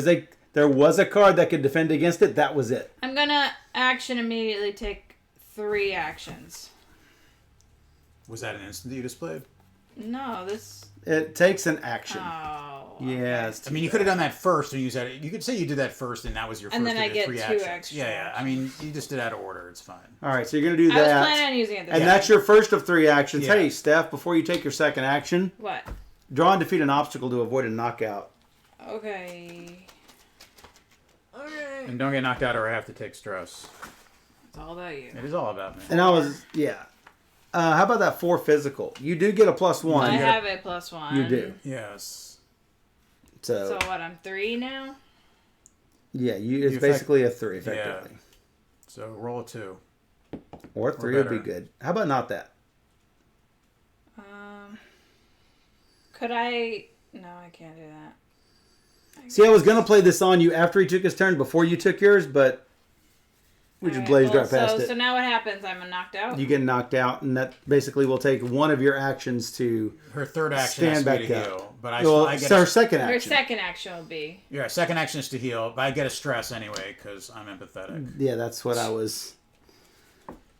was a card that could defend against it. That was it. I'm gonna action immediately take 3 actions. Was that an instant that you displayed? No, this. It takes an action. Oh. Yes. I mean, you could have done that first and used that. You could say you did that first and that was your first. And then of I the get 3 2 actions. extra Yeah. I mean, you just did out of order. It's fine. All right, so you're gonna do I was that, planning on using it this and time. that's your first of 3 actions. Yeah. Hey, Steph, before you take your second action, What? draw and defeat an obstacle to avoid a knockout. Okay. Okay. And don't get knocked out or have to take stress. It's all about you. It is all about me. And how about that 4 physical? You do get a +1. I have a +1. You do. Yes. So what? I'm 3 now. Yeah, it's You basically a 3 effectively. Yeah. So roll a 2. Or 3 would be better. good. How about not that? Could I? No, I can't do that. See, I was gonna play this on you after he took his turn, before you took yours, but we just blazed right past it. So now what happens? I'm knocked out. You get knocked out, and that basically will take one of your actions to Her third action has stand to be back to up. heal. But I It's get our a, second Her action. second action will be. yeah, second action is to heal, but I get a stress anyway because I'm empathetic. Yeah, that's what I was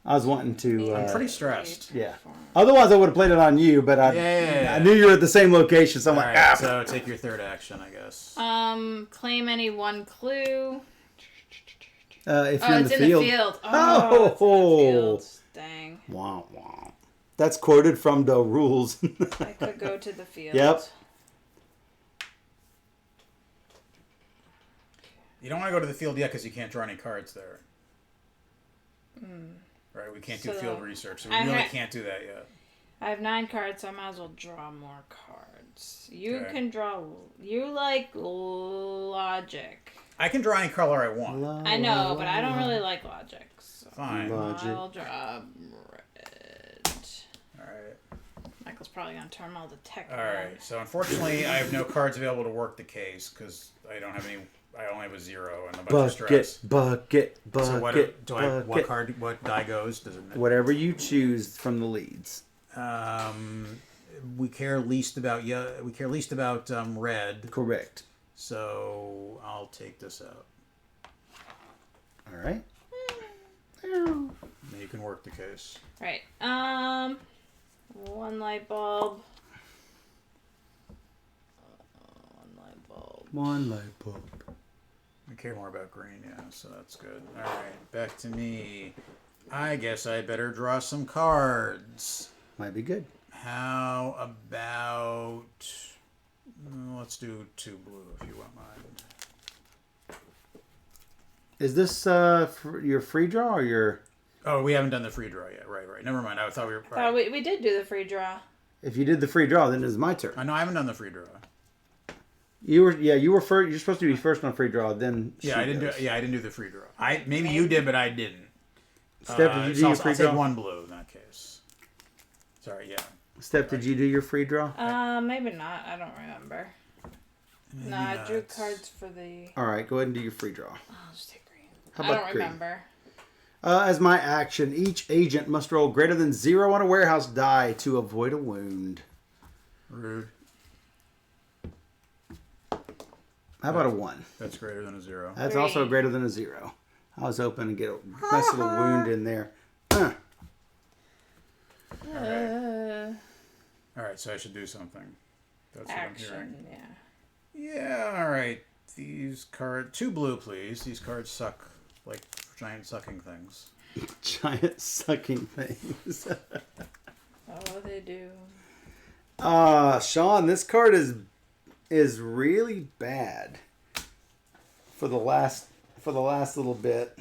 wanting to. I'm pretty stressed. Yeah. Otherwise, I would have played it on you, but I knew you were at the same location, so I'm All like, right, so take your third action, I guess. Claim any 1 clue. if Oh, you're in it's the in field. the field. Oh. It's in the field. Dang. Wah, wah. That's quoted from the rules. I could go to the field. Yep. You don't want to go to the field yet because you can't draw any cards there. Right, we can't do So, field research, so we I really ha- can't do that yet. I have 9 cards, so I might as well draw more cards. You Okay. can draw. You like logic. I can draw any color I want. I know, but I don't really like logic. So Fine. Logic. I'll draw red. Alright. Michael's probably gonna turn all the tech. Alright, so unfortunately I have no cards available to work the case because I don't have any. I only have a 0 and a bunch of Bucket, stress. bucket, So what bucket. what die goes? Does it matter? Whatever you choose from the leads. We care least about red, Correct. so I'll take this out. All right. Then you can work the case. Right. 1 light bulb. 1 light bulb. One light bulb. We care more about green, yeah, so that's good. Alright, back to me. I guess I better draw some cards. Might be good. How about... let's do 2 blue, if you won't mind. Is this your free draw or your... Oh, we haven't done the free draw yet. Right. Never mind. I thought we were... Oh, we did do the free draw. If you did the free draw, then it's my turn. I know I haven't done the free draw. You were first. You're supposed to be first on free draw. Then Yeah, I didn't do the free draw. Maybe you did, but I didn't. Steph, did you do So your free I'll draw? take 1 blue in that case. Sorry, yeah. Steph, did you do your free draw? Maybe not. I don't remember. Maybe No, I not. drew cards for the. All right, go ahead and do your free draw. I'll just take green. How I about don't green? remember. As my action, each agent must roll greater than 0 on a warehouse die to avoid a wound. Rude. How about a 1? That's greater than a 0. That's 3. also greater than a 0. I was hoping to get a nice little wound in there. Alright, so I should do something. That's what I'm hearing. Action, yeah. Yeah, alright. These cards... 2 blue, please. These cards suck like giant sucking things. Giant sucking things. Oh, they do. Sean, this card is really bad for the last little bit.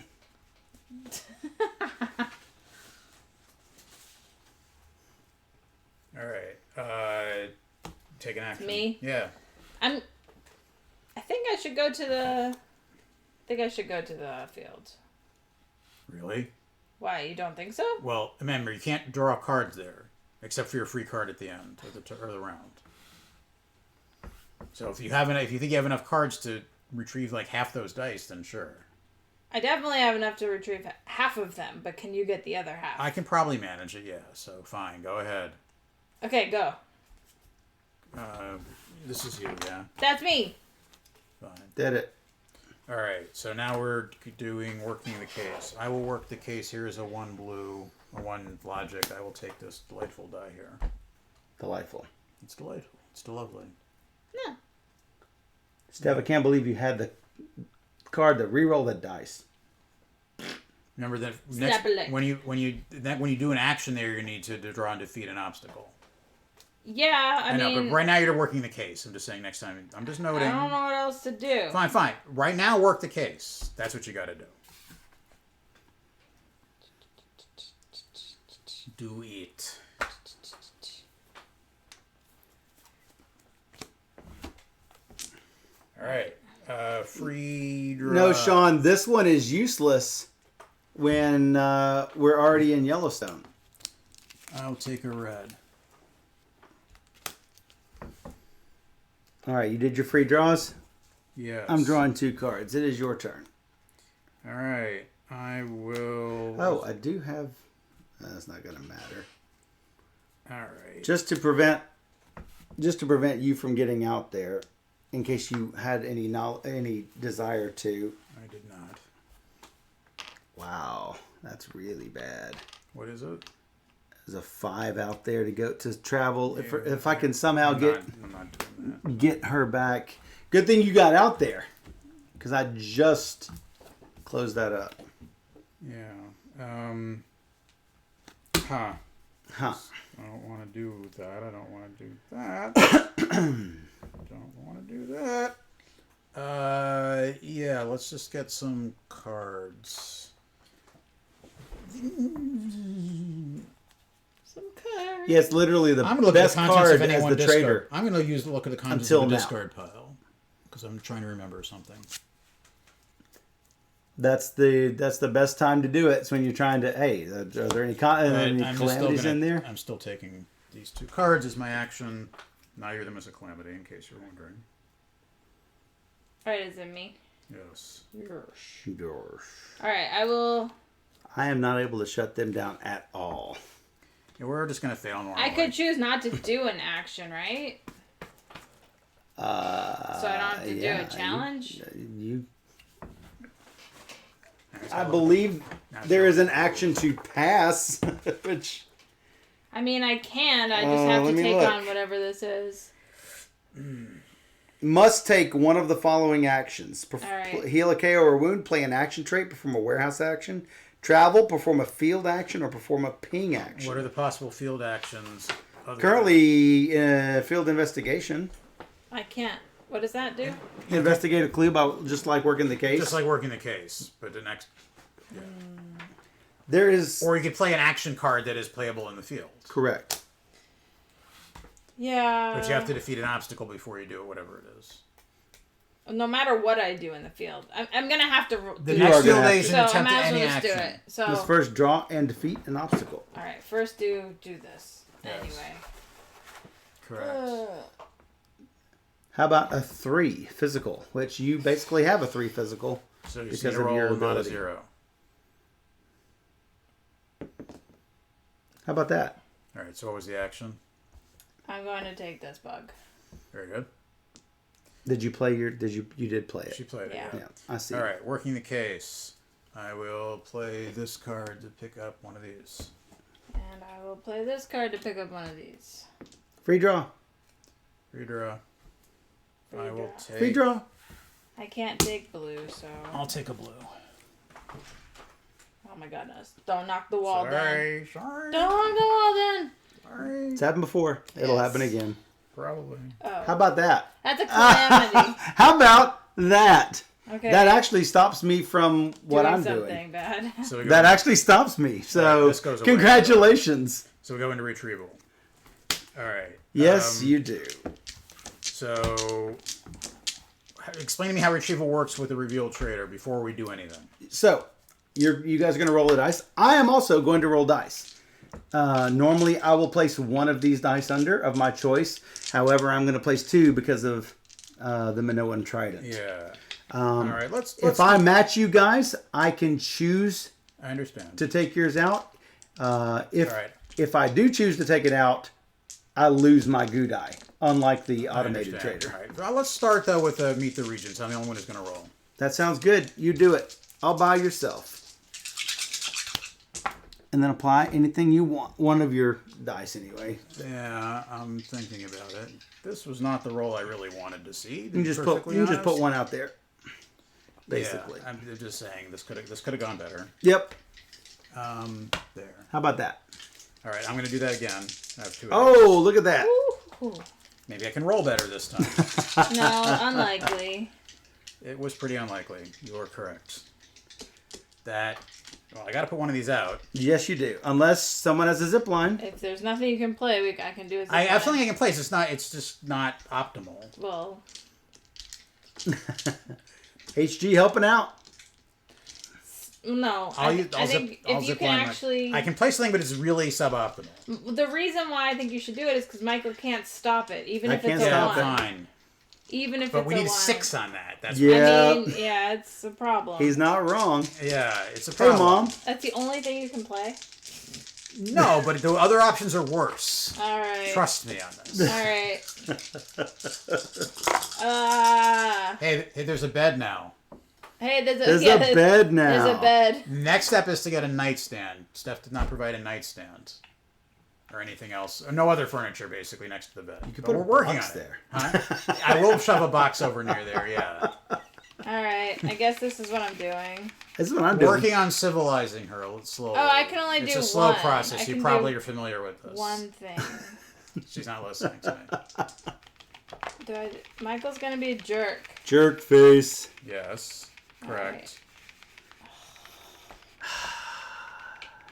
All right. Take an action. Me? Yeah. I think I should go to the. Field. Really? Why? You don't think so? Well, remember, you can't draw cards there, except for your free card at the end of the round. So if you think you have enough cards to retrieve like half those dice, then sure. I definitely have enough to retrieve half of them, but can you get the other half? I can probably manage it, yeah. So fine, go ahead. Okay, go. This is you, yeah. That's me. Fine. Did it. All right, so now we're working the case. I will work the case. Here is a 1 blue, a 1 logic. I will take this delightful die here. Delightful. It's delightful. It's lovely. No. Steph, I can't believe you had the card that re-roll the dice. Remember that when you do an action there, you need to draw and defeat an obstacle. Yeah, I know, mean... but right now you're working the case. I'm just saying next time. I'm just noting. I don't know what else to do. Fine. Right now, work the case. That's what you got to do. Do it. All right. Free draw. No, Sean, this one is useless when we're already in Yellowstone. I'll take a red. All right, you did your free draws? Yes. I'm drawing 2 cards. It is your turn. All right. I will... Oh, I do have... That's not going to matter. All right. Just to prevent you from getting out there, in case you had any desire to. I did not. Wow, that's really bad. What is it? There's a 5 out there to go to travel. Yeah, If I can somehow I'm not doing that. get her back. Good thing you got out there, because I just closed that up. Yeah. Huh. I don't want to do that. I don't want to do that. Don't want to do that. Yeah, let's just get some cards. Yeah, it's literally the I'm gonna look at best the contents card of any as one the discard. trader. I'm going to look at the contents Until of the now. discard pile because I'm trying to remember something. That's the best time to do it. It's when you're trying to. Hey, are there any calamities in there? I'm still taking these 2 cards as my action. Neither of them is a calamity, in case you're wondering. Alright, is it me? Yes. Alright, I will... I am not able to shut them down at all. Yeah, we're just going to fail normally. I could choose not to do an action, right? So I don't have to do a challenge? I believe there is an action to pass, which... I mean, I can. I just have to take on whatever this is. Must take one of the following actions. Alright. Heal a KO or wound, play an action trait, perform a warehouse action, travel, perform a field action, or perform a ping action. What are the possible field actions? Currently, field investigation. I can't. What does that do? Investigate a clue by just like working the case. Just like working the case, but the next... Yeah. There is... Or you could play an action card that is playable in the field. Correct. Yeah. But you have to defeat an obstacle before you do it, whatever it is. No matter what I do in the field. I'm going to have to... The next field is so an I attempt might at as well any just action. do it. So, Let's first draw and defeat an obstacle. Alright, first do this. Yes. Anyway. Correct. How about a 3 physical, which you basically have a 3 physical So you because see a of roll, your not a ability. 0. How about that? All right, so what was the action? I'm going to take this bug. Very good. Did you play your... You did play it. She played Yeah. it. Yeah, I see. All right, working the case. I will play this card to pick up one of these. And I will play this card to pick up one of these. Free draw. Redraw. I will take... Free draw. I can't take blue, so... I'll take a blue. Oh my goodness. Don't knock the wall down. Sorry. Don't knock the wall down! Sorry. It's happened before. It'll happen again. Probably. Oh. How about that? That's a calamity. How about that? Okay. That actually stops me from what doing I'm something doing. bad. So we go, That actually stops me. So, this goes away. congratulations. so we go into retrieval. All right. Yes, you do. So, explain to me how retrieval works with the revealed trader before we do anything. So, you guys are going to roll the dice. I am also going to roll dice. Normally, I will place one of these dice under of my choice. However, I'm going to place 2 because of the Minoan Trident. Yeah. All right. Let's If I match you guys, I can choose I understand. to take yours out. If All right. if I do choose to take it out, I lose my goo die, unlike the automated trader. All right. Well, let's start, though, with Meet the Regents. I'm the only one who's going to roll. That sounds good. You do it. All by yourself. And then apply anything you want. One of your dice, anyway. Yeah, I'm thinking about it. This was not the roll I really wanted to see. You can just put one out there. Basically. Yeah, I'm just saying this could have gone better. Yep. There. How about that? All right, I'm going to do that again. I have 2. Oh, look at that. Ooh. Maybe I can roll better this time. No, unlikely. It was pretty unlikely. You are correct. Well, I got to put one of these out. Yes, you do. Unless someone has a zip line. If there's nothing you can play, I can do a zip I have line. something I can place. It's just not optimal. Well, HG helping out. no. I'll I think if you zip can line actually... I can place something, but it's really suboptimal. The reason why I think you should do it is because Michael can't stop it, even if can't it's a stop one. Fine. Even if But it's we a need one. 6 on that. That's Yeah. I mean, yeah, it's a problem. He's not wrong. Yeah, it's a Hey, problem. Mom. That's the only thing you can play? No, but the other options are worse. All right. Trust me on this. All right. Hey, there's a bed now. Hey, there's There's a bed now. There's a bed. Next step is to get a nightstand. Steph did not provide a nightstand. Or anything else. Or no other furniture, basically, next to the bed. could But put we're a working box on there. it. Huh? I will shove a box over near there, yeah. All right. I guess this is what I'm doing. This is what I'm doing. Working on civilizing her slowly. Oh, I can only it's do a slow one. process. I You can probably do are familiar with this. One thing. She's not listening to me. Michael's gonna be a jerk. Jerk face. Yes, correct.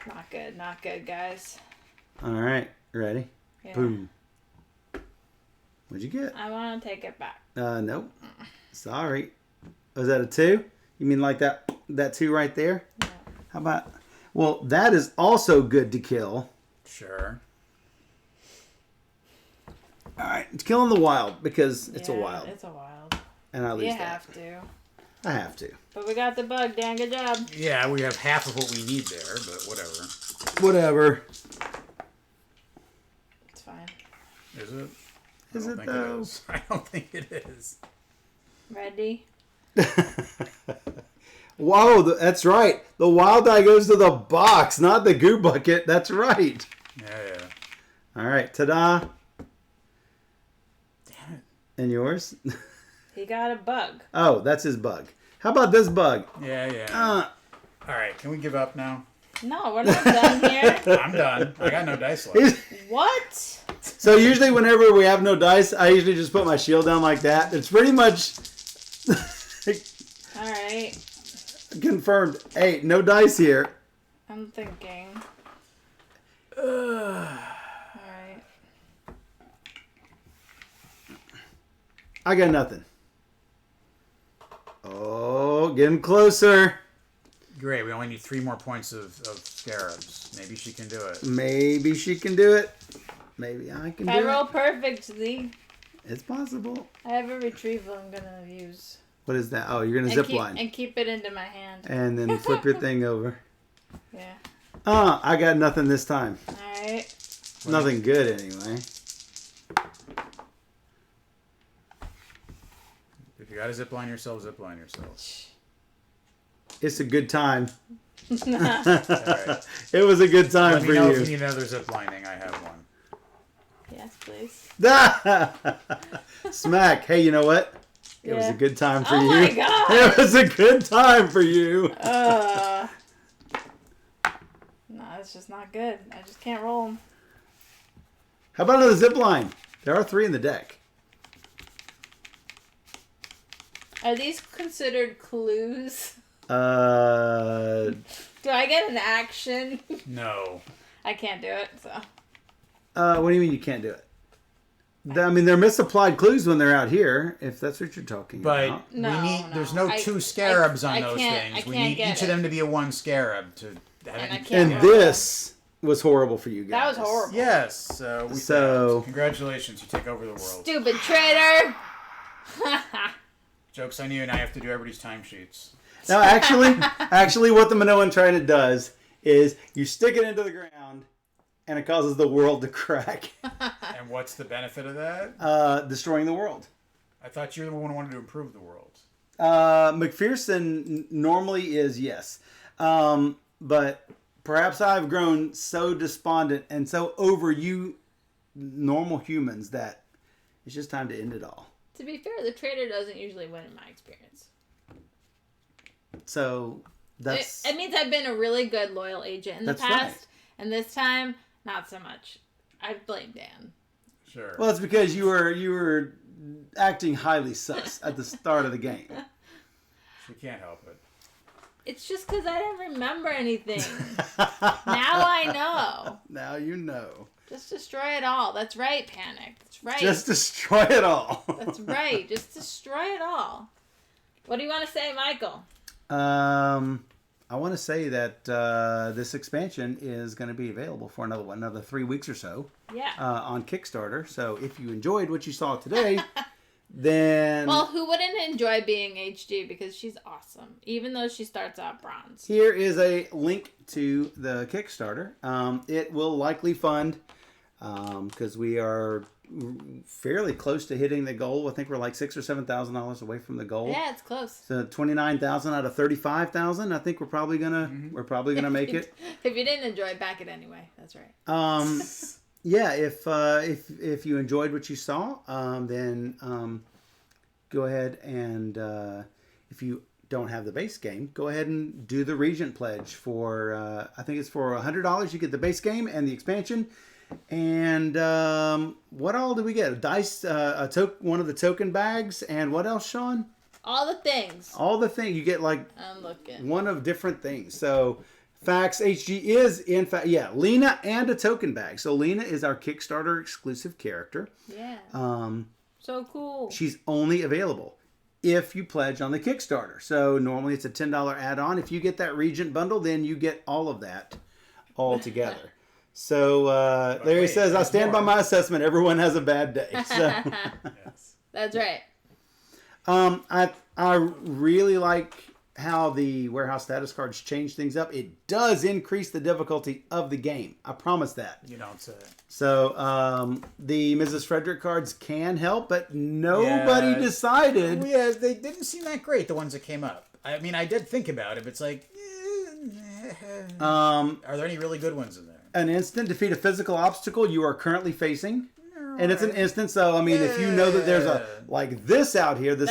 Not good. Not good, guys. All right. Ready? Yeah. Boom. What'd you get? I want to take it back. Nope. Sorry. Was that a 2? You mean like that 2 right there? No. How about... Well, that is also good to kill. Sure. All right. It's killing the wild because it's a Yeah, wild. It's a wild. And I lose You that. have to. I have to. But we got the bug, Dan. Good job. Yeah, we have half of what we need there, but whatever. Whatever. It's fine. Is it? Is I it don't think though? it is. I don't think it is. Ready? Whoa, that's right. The wild die goes to the box, not the goo bucket. That's right. Yeah. All right. Ta-da. Damn it. And yours? He got a bug. Oh, that's his bug. How about this bug? Yeah. All right, can we give up now? No, we're not done here. I'm done. I got no dice left. What? So usually whenever we have no dice, I usually just put my shield down like that. It's pretty much All right. confirmed. Hey, no dice here. I'm thinking. All right. I got nothing. Oh, getting closer. Great, we only need 3 more points of scarabs. Maybe she can do it. Maybe she can do it. Maybe I can I do roll it. perfectly. It's possible. I have a retrieval I'm gonna use. What is that? Oh, you're going to zip line. And keep it into my hand. And then flip your thing over. Yeah. I got nothing this time. All right. Nothing good anyway. If you got to zip line yourself, zip line yourself. It's a good time. All right. It was a good time Let for me know you. if you need another zip lining. I have one. Yes, please. Smack. Hey, you know what? It was a Yeah. good time for Oh you. my God. It was a good time for you. No, it's just not good. I just can't roll them. How about another zip line? There are 3 in the deck. Are these considered clues? Uh, Do I get an action? No. I can't do it, so. what do you mean you can't do it? I mean, they're misapplied clues when they're out here, if that's what you're talking But about. No, we need. no. There's no I- 2 scarabs I on those can't- things. I We can't need get each of it. them to be a 1 scarab to have And I any. can't And roll. this was horrible for you guys. That was horrible. Yes. We So- failed. Congratulations, you take over the world. Stupid traitor! Joke's on you, and I have to do everybody's timesheets. Now, actually, what the Minoan Trident does is you stick it into the ground, and it causes the world to crack. And what's the benefit of that? Destroying the world. I thought you were the one who wanted to improve the world. McPherson normally is, yes. But perhaps I've grown so despondent and so over you normal humans that it's just time to end it all. To be fair, the traitor doesn't usually win in my experience. So that's... It means I've been a really good loyal agent in the past. Right. And this time, not so much. I blame Dan. Sure. Well, it's because you were acting highly sus at the start of the game. She can't help it. It's just because I didn't remember anything. Now I know. Now you know. Just destroy it all. That's right, Panic. That's right. Just destroy it all. That's right. Just destroy it all. What do you want to say, Michael? I want to say that this expansion is going to be available for another 3 weeks or so. Yeah. On Kickstarter. So if you enjoyed what you saw today, then... Well, who wouldn't enjoy being HD? Because she's awesome. Even though she starts out bronze. Here is a link to the Kickstarter. It will likely fund, because we are fairly close to hitting the goal. I think we're like $6,000 or $7,000 away from the goal. Yeah, it's close. So 29,000 out of 35,000. I think we're probably gonna make it. If you didn't enjoy it, back it anyway. That's right. Yeah. If you enjoyed what you saw, then go ahead and if you don't have the base game, go ahead and do the Regent pledge for I think it's for $100. You get the base game and the expansion. And what all did we get? A dice, one of the token bags, and what else, Sean? All the things. All the things. You get like I'm looking. one of different things. So Fax HG is in fact, yeah, Lena and a token bag. So Lena is our Kickstarter exclusive character. Yeah. So cool. She's only available if you pledge on the Kickstarter. So normally it's a $10 add-on. If you get that Regent bundle, then you get all of that all together. So Larry says, I stand by my assessment. Everyone has a bad day. So. Yes. That's right. I really like how the warehouse status cards change things up. It does increase the difficulty of the game. I promise that. You don't say. So the Mrs. Frederick cards can help, but nobody decided. Yeah, they didn't seem that great, the ones that came up. I mean, I did think about it, but it's like... are there any really good ones in there? An instant defeat a physical obstacle you are currently facing. And it's an instant, so I mean, if you know that there's a like this out here, this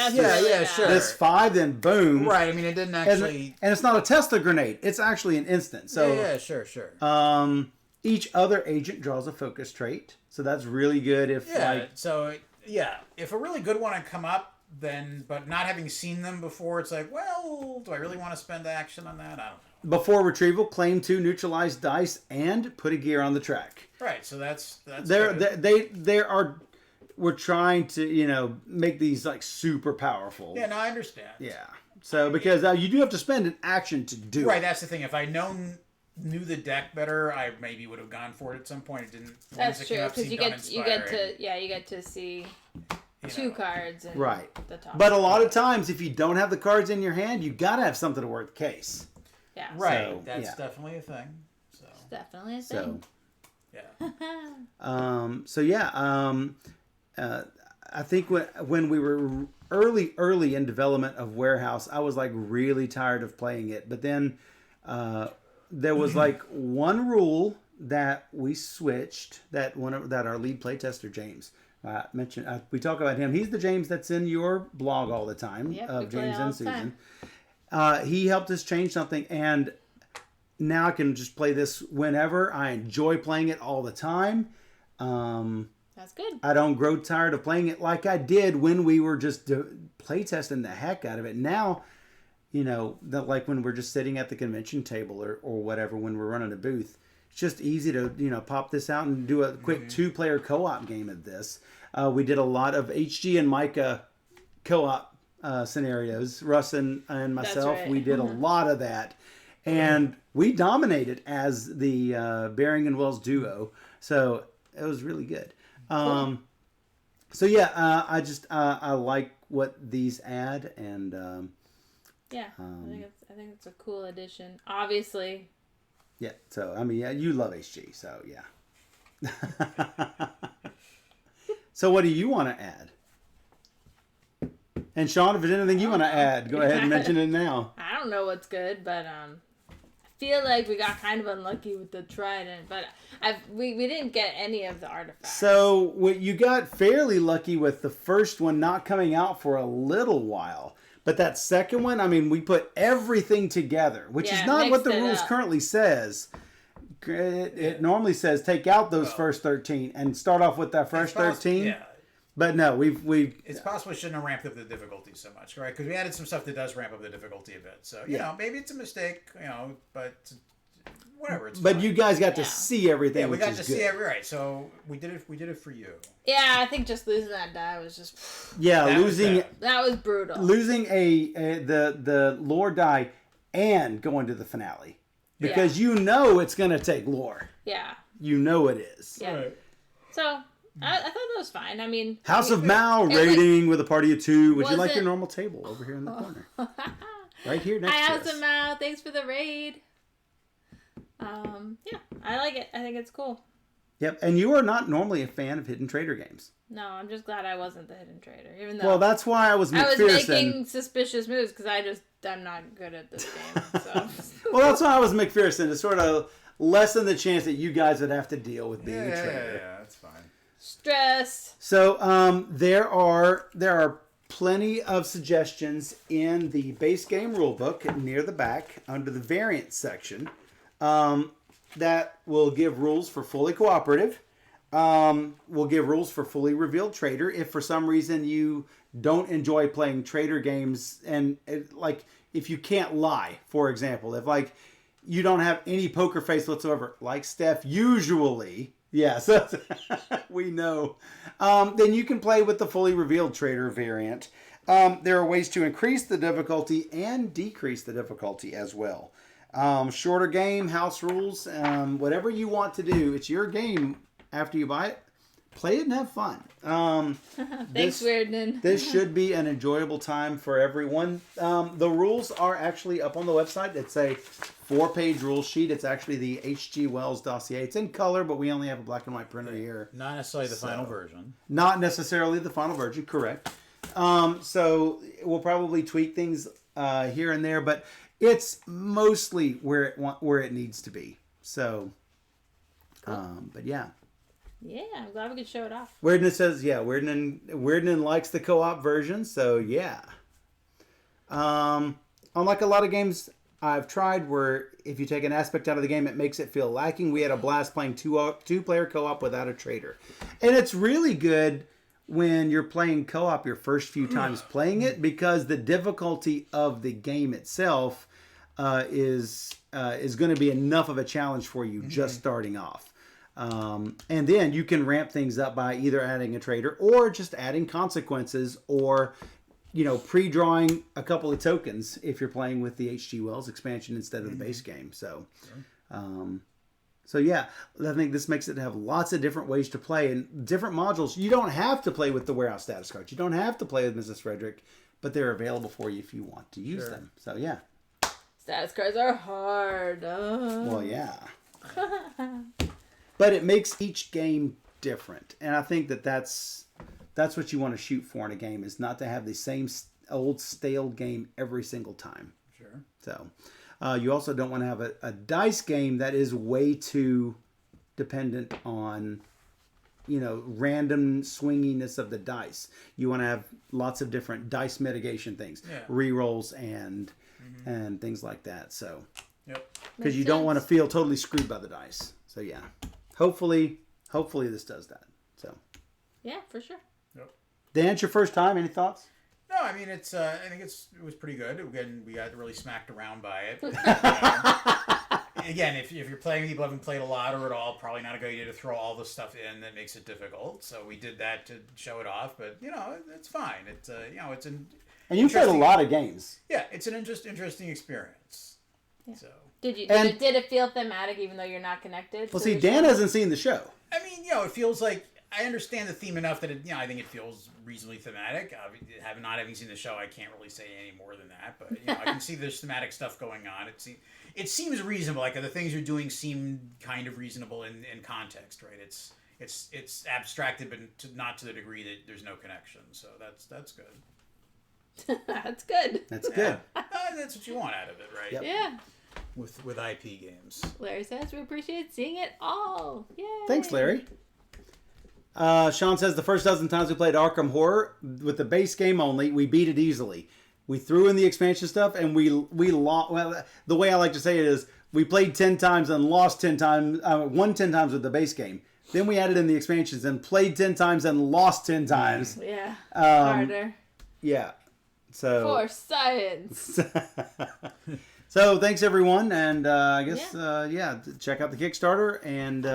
sure. this 5, then boom. Right. I mean, it didn't actually. And it's not a Tesla grenade; it's actually an instant. So sure. Each other agent draws a focus trait, so that's really good. If if a really good one had come up, then but not having seen them before, it's like, well, do I really want to spend action on that? I don't know. Before retrieval, claim 2 neutralized dice and put a gear on the track. Right, so that's we're trying to make these like super powerful. Yeah, no, I understand. Yeah, so because you do have to spend an action to do. Right, it. that's the thing. If I knew the deck better, I maybe would have gone for it at some point. It didn't. That's true because you get to see two cards and right. The top. But a lot of times, if you don't have the cards in your hand, you gotta have something to work the case. Yeah. Right. So, that's definitely a thing. So. It's definitely a thing. I think when we were early in development of Warehouse, I was like really tired of playing it. But then there was like one rule that we switched that our lead playtester James mentioned. We talk about him. He's the James that's in your blog all the time of James and Susan. He helped us change something, and now I can just play this whenever. I enjoy playing it all the time. That's good. I don't grow tired of playing it like I did when we were just playtesting the heck out of it. Now, like when we're just sitting at the convention table or whatever, when we're running a booth, it's just easy to, pop this out and do a quick 2-player co-op game of this. We did a lot of HG and Micah co-op scenarios. Russ and myself, right. We did a lot of that. And we dominated as the Bering and Wells duo. So it was really good. Cool. I like what these add, and I think it's a cool addition. Obviously. Yeah. So I mean, you love HG, so yeah. So what do you want to add? And Sean, if there's anything you want to add, go ahead and mention it now. I don't know what's good, but I feel like we got kind of unlucky with the trident, but we didn't get any of the artifacts. So you got fairly lucky with the first one not coming out for a little while. But that second one, I mean, we put everything together, which is not what the rules currently says. It normally says take out those first 13 and start off with that first 13. Yeah. But no, we've. It's possible we shouldn't have ramped up the difficulty so much, right? Because we added some stuff that does ramp up the difficulty a bit. So you know, maybe it's a mistake, but whatever. It's but fine. you guys got to see everything. Yeah, we which got is to good. see every right. So we did it. We did it for you. Yeah, I think just losing that die was just. Yeah, That was brutal. Losing the lore die and going to the finale because you know it's gonna take lore. Yeah. You know it is. Yeah. Right. So. I thought that was fine. I mean, House of Mao rating with a party of 2. Would you like it- your normal table over here in the corner? Right here next Hi, to House us. of Mao. Thanks for the raid. Yeah, I like it. I think it's cool. Yep, and you are not normally a fan of hidden trader games. No, I'm just glad I wasn't the hidden trader, even though Well, that's why I was I was McPherson. making suspicious moves because I'm not good at this game. So. Well, that's why I was McPherson to sort of lessen the chance that you guys would have to deal with being a trader. Yeah, that's fine. Stress. So there are plenty of suggestions in the base game rulebook near the back under the variant section that will give rules for fully cooperative. Will give rules for fully revealed trader. If for some reason you don't enjoy playing trader games and like if you can't lie, for example, if like you don't have any poker face whatsoever, like Steph usually. Yes, we know. Then you can play with the fully revealed trader variant. There are ways to increase the difficulty and decrease the difficulty as well. Shorter game, house rules, whatever you want to do. It's your game after you buy it. Play it and have fun. Thanks, Weirdman. This should be an enjoyable time for everyone. The rules are actually up on the website. It's a 4-page rule sheet. It's actually the H.G. Wells dossier. It's in color, but we only have a black and white printer here. Not necessarily the final version. Not necessarily the final version, correct. So we'll probably tweak things here and there, but it's mostly where it needs to be. So, but yeah. Yeah, I'm glad we could show it off. Weirden says, yeah, Weirden likes the co-op version, so yeah. Unlike a lot of games I've tried where if you take an aspect out of the game, it makes it feel lacking. We had a blast playing two-player co-op without a trader. And it's really good when you're playing co-op your first few times playing it because the difficulty of the game itself is going to be enough of a challenge for you just starting off. And then you can ramp things up by either adding a trader or just adding consequences or, pre-drawing a couple of tokens if you're playing with the H.G. Wells expansion instead of the base game. So, so yeah, I think this makes it have lots of different ways to play and different modules. You don't have to play with the warehouse status cards. You don't have to play with Mrs. Frederick, but they're available for you if you want to use them. So yeah. Status cards are hard. Well, yeah. But it makes each game different. And I think that's what you want to shoot for in a game is not to have the same old stale game every single time. Sure. So you also don't want to have a dice game that is way too dependent on, random swinginess of the dice. You want to have lots of different dice mitigation things, rerolls and things like that. So, because you don't want to feel totally screwed by the dice. So yeah. Hopefully this does that. So, yeah, for sure. Yep. Dan, it's your first time. Any thoughts? No, I mean I think it was pretty good. Again, we got really smacked around by it. Again, if you're playing people who haven't played a lot or at all, probably not a good idea to throw all the stuff in that makes it difficult. So we did that to show it off, but it's fine. It's it's an and you played a lot of games. Yeah, it's an interesting experience. Yeah. So. Did it feel thematic even though you're not connected? Well, see, Dan hasn't seen the show. I mean, it feels like I understand the theme enough that I think it feels reasonably thematic. Not having seen the show, I can't really say any more than that. But I can see there's thematic stuff going on. It seems reasonable. Like the things you're doing seem kind of reasonable in context, right? It's abstracted, but not to the degree that there's no connection. So that's good. That's good. That's good. That's what you want out of it, right? Yep. Yeah. With IP games. Larry says we appreciate seeing it all. Yay. Thanks, Larry. Sean says the first dozen times we played Arkham Horror with the base game only, we beat it easily. We threw in the expansion stuff and we lost. Well, the way I like to say it is we played 10 times and lost 10 times, won 10 times with the base game. Then we added in the expansions and played 10 times and lost 10 times. Yeah. Harder. Yeah. So For science. So thanks everyone, and I guess check out the Kickstarter, and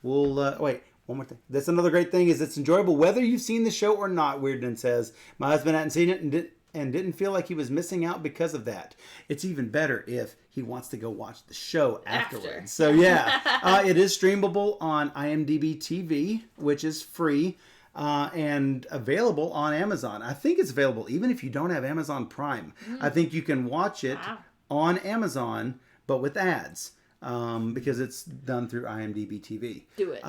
we'll wait. One more thing. That's another great thing is it's enjoyable whether you've seen the show or not. Weirden says my husband hadn't seen it and didn't feel like he was missing out because of that. It's even better if he wants to go watch the show afterwards. So yeah, it is streamable on IMDb TV, which is free. And available on Amazon. I think it's available even if you don't have Amazon Prime. I think you can watch it on Amazon, but with ads, because it's done through IMDb TV. Do it.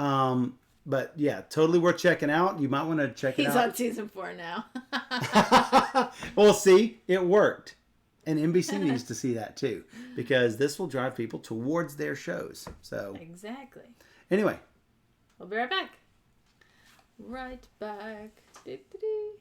But yeah, totally worth checking out. You might want to check it out. He's on season 4 now. Well, see, it worked. And NBC needs to see that too, because this will drive people towards their shows. So Exactly. Anyway. We'll be right back. Right back. Dee-dee-dee.